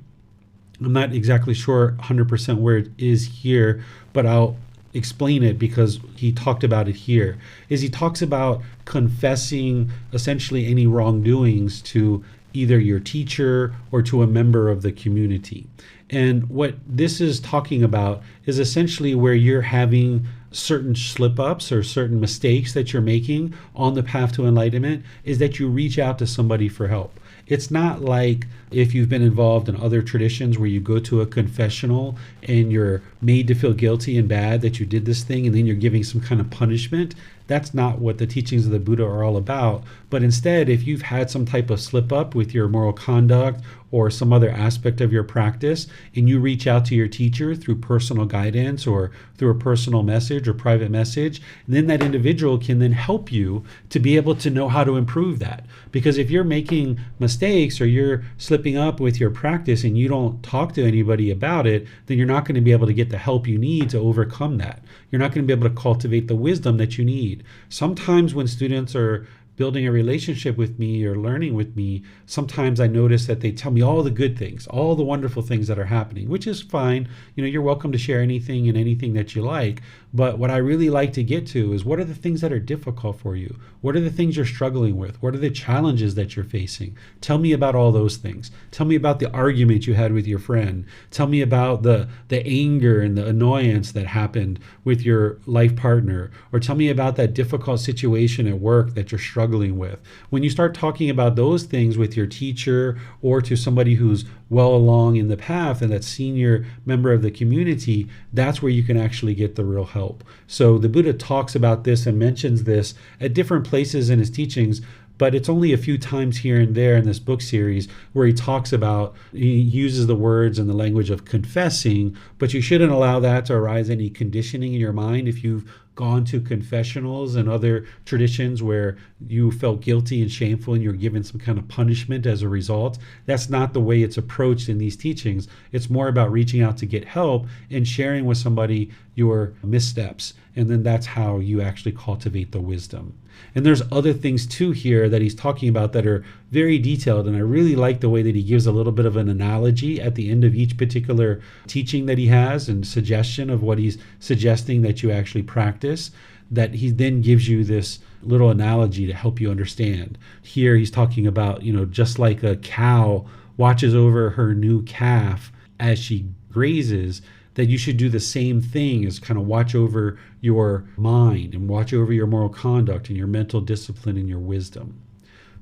I'm not exactly sure 100% where it is here, but I'll explain it because he talked about it here. He talks about confessing essentially any wrongdoings to either your teacher or to a member of the community. And what this is talking about is essentially where you're having certain slip-ups or certain mistakes that you're making on the path to enlightenment, is that you reach out to somebody for help. It's not like if you've been involved in other traditions where you go to a confessional and you're made to feel guilty and bad that you did this thing and then you're giving some kind of punishment. That's not what the teachings of the Buddha are all about. But instead, if you've had some type of slip up with your moral conduct or some other aspect of your practice, and you reach out to your teacher through personal guidance or through a personal message or private message, then that individual can then help you to be able to know how to improve that. Because if you're making mistakes or you're slipping up with your practice and you don't talk to anybody about it, then you're not going to be able to get the help you need to overcome that. You're not going to be able to cultivate the wisdom that you need. Sometimes when students are building a relationship with me or learning with me, sometimes I notice that they tell me all the good things, all the wonderful things that are happening, which is fine. You're welcome to share anything and anything that you like. But what I really like to get to is, what are the things that are difficult for you? What are the things you're struggling with? What are the challenges that you're facing? Tell me about all those things. Tell me about the argument you had with your friend. Tell me about the anger and the annoyance that happened with your life partner. Or tell me about that difficult situation at work that you're struggling with. When you start talking about those things with your teacher or to somebody who's well along in the path and that senior member of the community, that's where you can actually get the real help. So the Buddha talks about this and mentions this at different places in his teachings, but it's only a few times here and there in this book series where he talks about, he uses the words and the language of confessing, but you shouldn't allow that to arise any conditioning in your mind. If you've gone to confessionals and other traditions where you felt guilty and shameful and you're given some kind of punishment as a result, that's not the way it's approached in these teachings. It's more about reaching out to get help and sharing with somebody your missteps. And then that's how you actually cultivate the wisdom. And there's other things too here that he's talking about that are very detailed. And I really like the way that he gives a little bit of an analogy at the end of each particular teaching that he has and suggestion of what he's suggesting that you actually practice, that he then gives you this little analogy to help you understand. Here he's talking about, just like a cow watches over her new calf as she grazes, that you should do the same thing, as kind of watch over your mind and watch over your moral conduct and your mental discipline and your wisdom.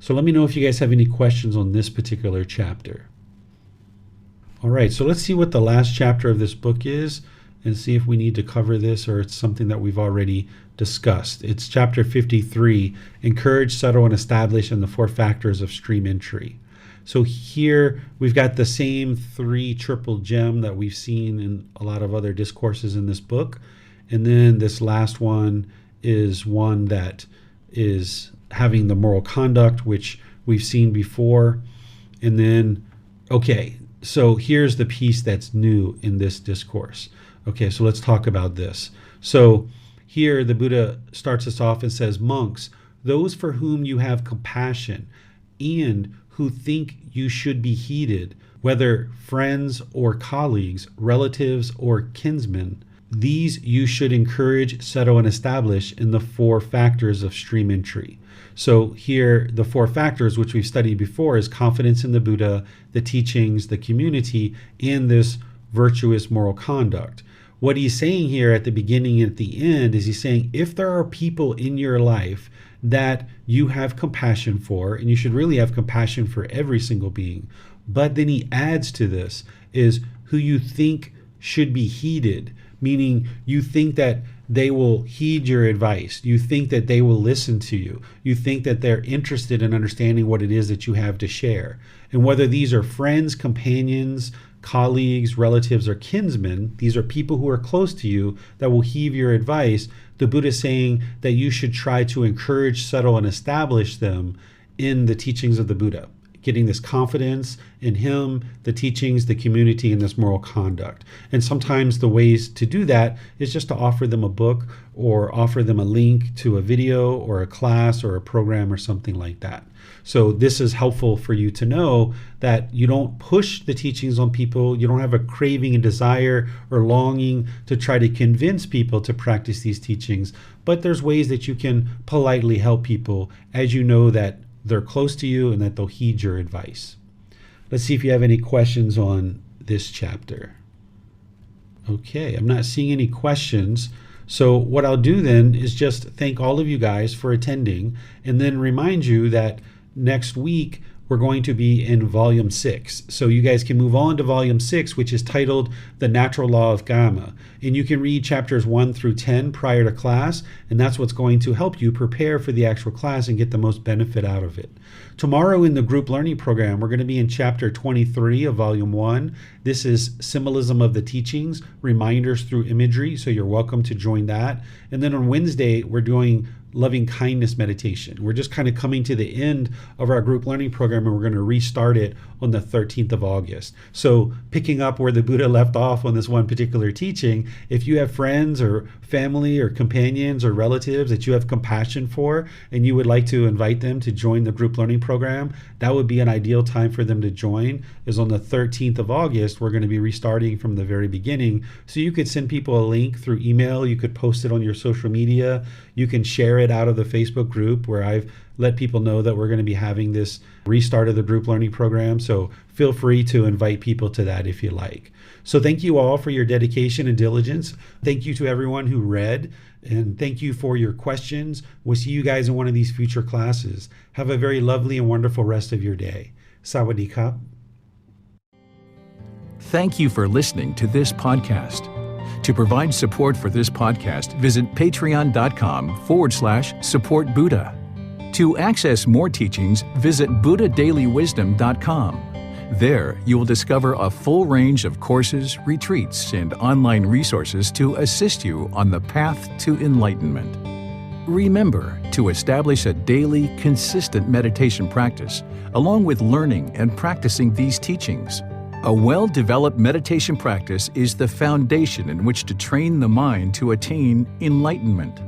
So let me know if you guys have any questions on this particular chapter. All right, so let's see what the last chapter of this book is and see if we need to cover this or it's something that we've already discussed. It's chapter 53, Encourage, Settle, and Establish in the Four Factors of Stream Entry. So here we've got the same 3 triple gem that we've seen in a lot of other discourses in this book. And then this last one is one that is having the moral conduct, which we've seen before. And then, okay, so here's the piece that's new in this discourse. Okay, so let's talk about this. So here the Buddha starts us off and says, monks, those for whom you have compassion and who think you should be heeded, whether friends or colleagues, relatives or kinsmen, these you should encourage, settle, and establish in the 4 factors of stream entry. So here, the 4 factors, which we've studied before, is confidence in the Buddha, the teachings, the community, and this virtuous moral conduct. What he's saying here at the beginning and at the end is he's saying, if there are people in your life that you have compassion for, and you should really have compassion for every single being, but then he adds to this, is who you think should be heeded, meaning you think that they will heed your advice, you think that they will listen to you, you think that they're interested in understanding what it is that you have to share. And whether these are friends, companions, colleagues, relatives, or kinsmen, these are people who are close to you that will heed your advice, the Buddha is saying that you should try to encourage, settle, and establish them in the teachings of the Buddha, getting this confidence in him, the teachings, the community, and this moral conduct. And sometimes the ways to do that is just to offer them a book or offer them a link to a video or a class or a program or something like that. So this is helpful for you to know that you don't push the teachings on people. You don't have a craving and desire or longing to try to convince people to practice these teachings, but there's ways that you can politely help people as you know that they're close to you and that they'll heed your advice. Let's see if you have any questions on this chapter. Okay, I'm not seeing any questions. So what I'll do then is just thank all of you guys for attending and then remind you that next week we're going to be in volume 6. So you guys can move on to volume 6, which is titled The Natural Law of Karma. And you can read chapters 1 through 10 prior to class, and that's what's going to help you prepare for the actual class and get the most benefit out of it. Tomorrow in the group learning program, we're going to be in chapter 23 of volume 1. This is Symbolism of the Teachings, Reminders through Imagery, so you're welcome to join that. And then on Wednesday, we're doing loving kindness meditation. We're just kind of coming to the end of our group learning program and we're going to restart it on the 13th of August. So picking up where the Buddha left off on this one particular teaching, if you have friends or family or companions or relatives that you have compassion for and you would like to invite them to join the group learning program, that would be an ideal time for them to join, is on the 13th of August. We're going to be restarting from the very beginning. So you could send people a link through email, you could post it on your social media, you can share it out of the Facebook group where I've let people know that we're going to be having this restart of the group learning program. So feel free to invite people to that if you like. So thank you all for your dedication and diligence. Thank you to everyone who read, and thank you for your questions. We'll see you guys in one of these future classes. Have a very lovely and wonderful rest of your day. Sawadee Kap. Thank you for listening to this podcast. To provide support for this podcast, visit patreon.com/support Buddha. To access more teachings, visit buddhadailywisdom.com. There, you will discover a full range of courses, retreats, and online resources to assist you on the path to enlightenment. Remember to establish a daily, consistent meditation practice, along with learning and practicing these teachings. A well-developed meditation practice is the foundation in which to train the mind to attain enlightenment.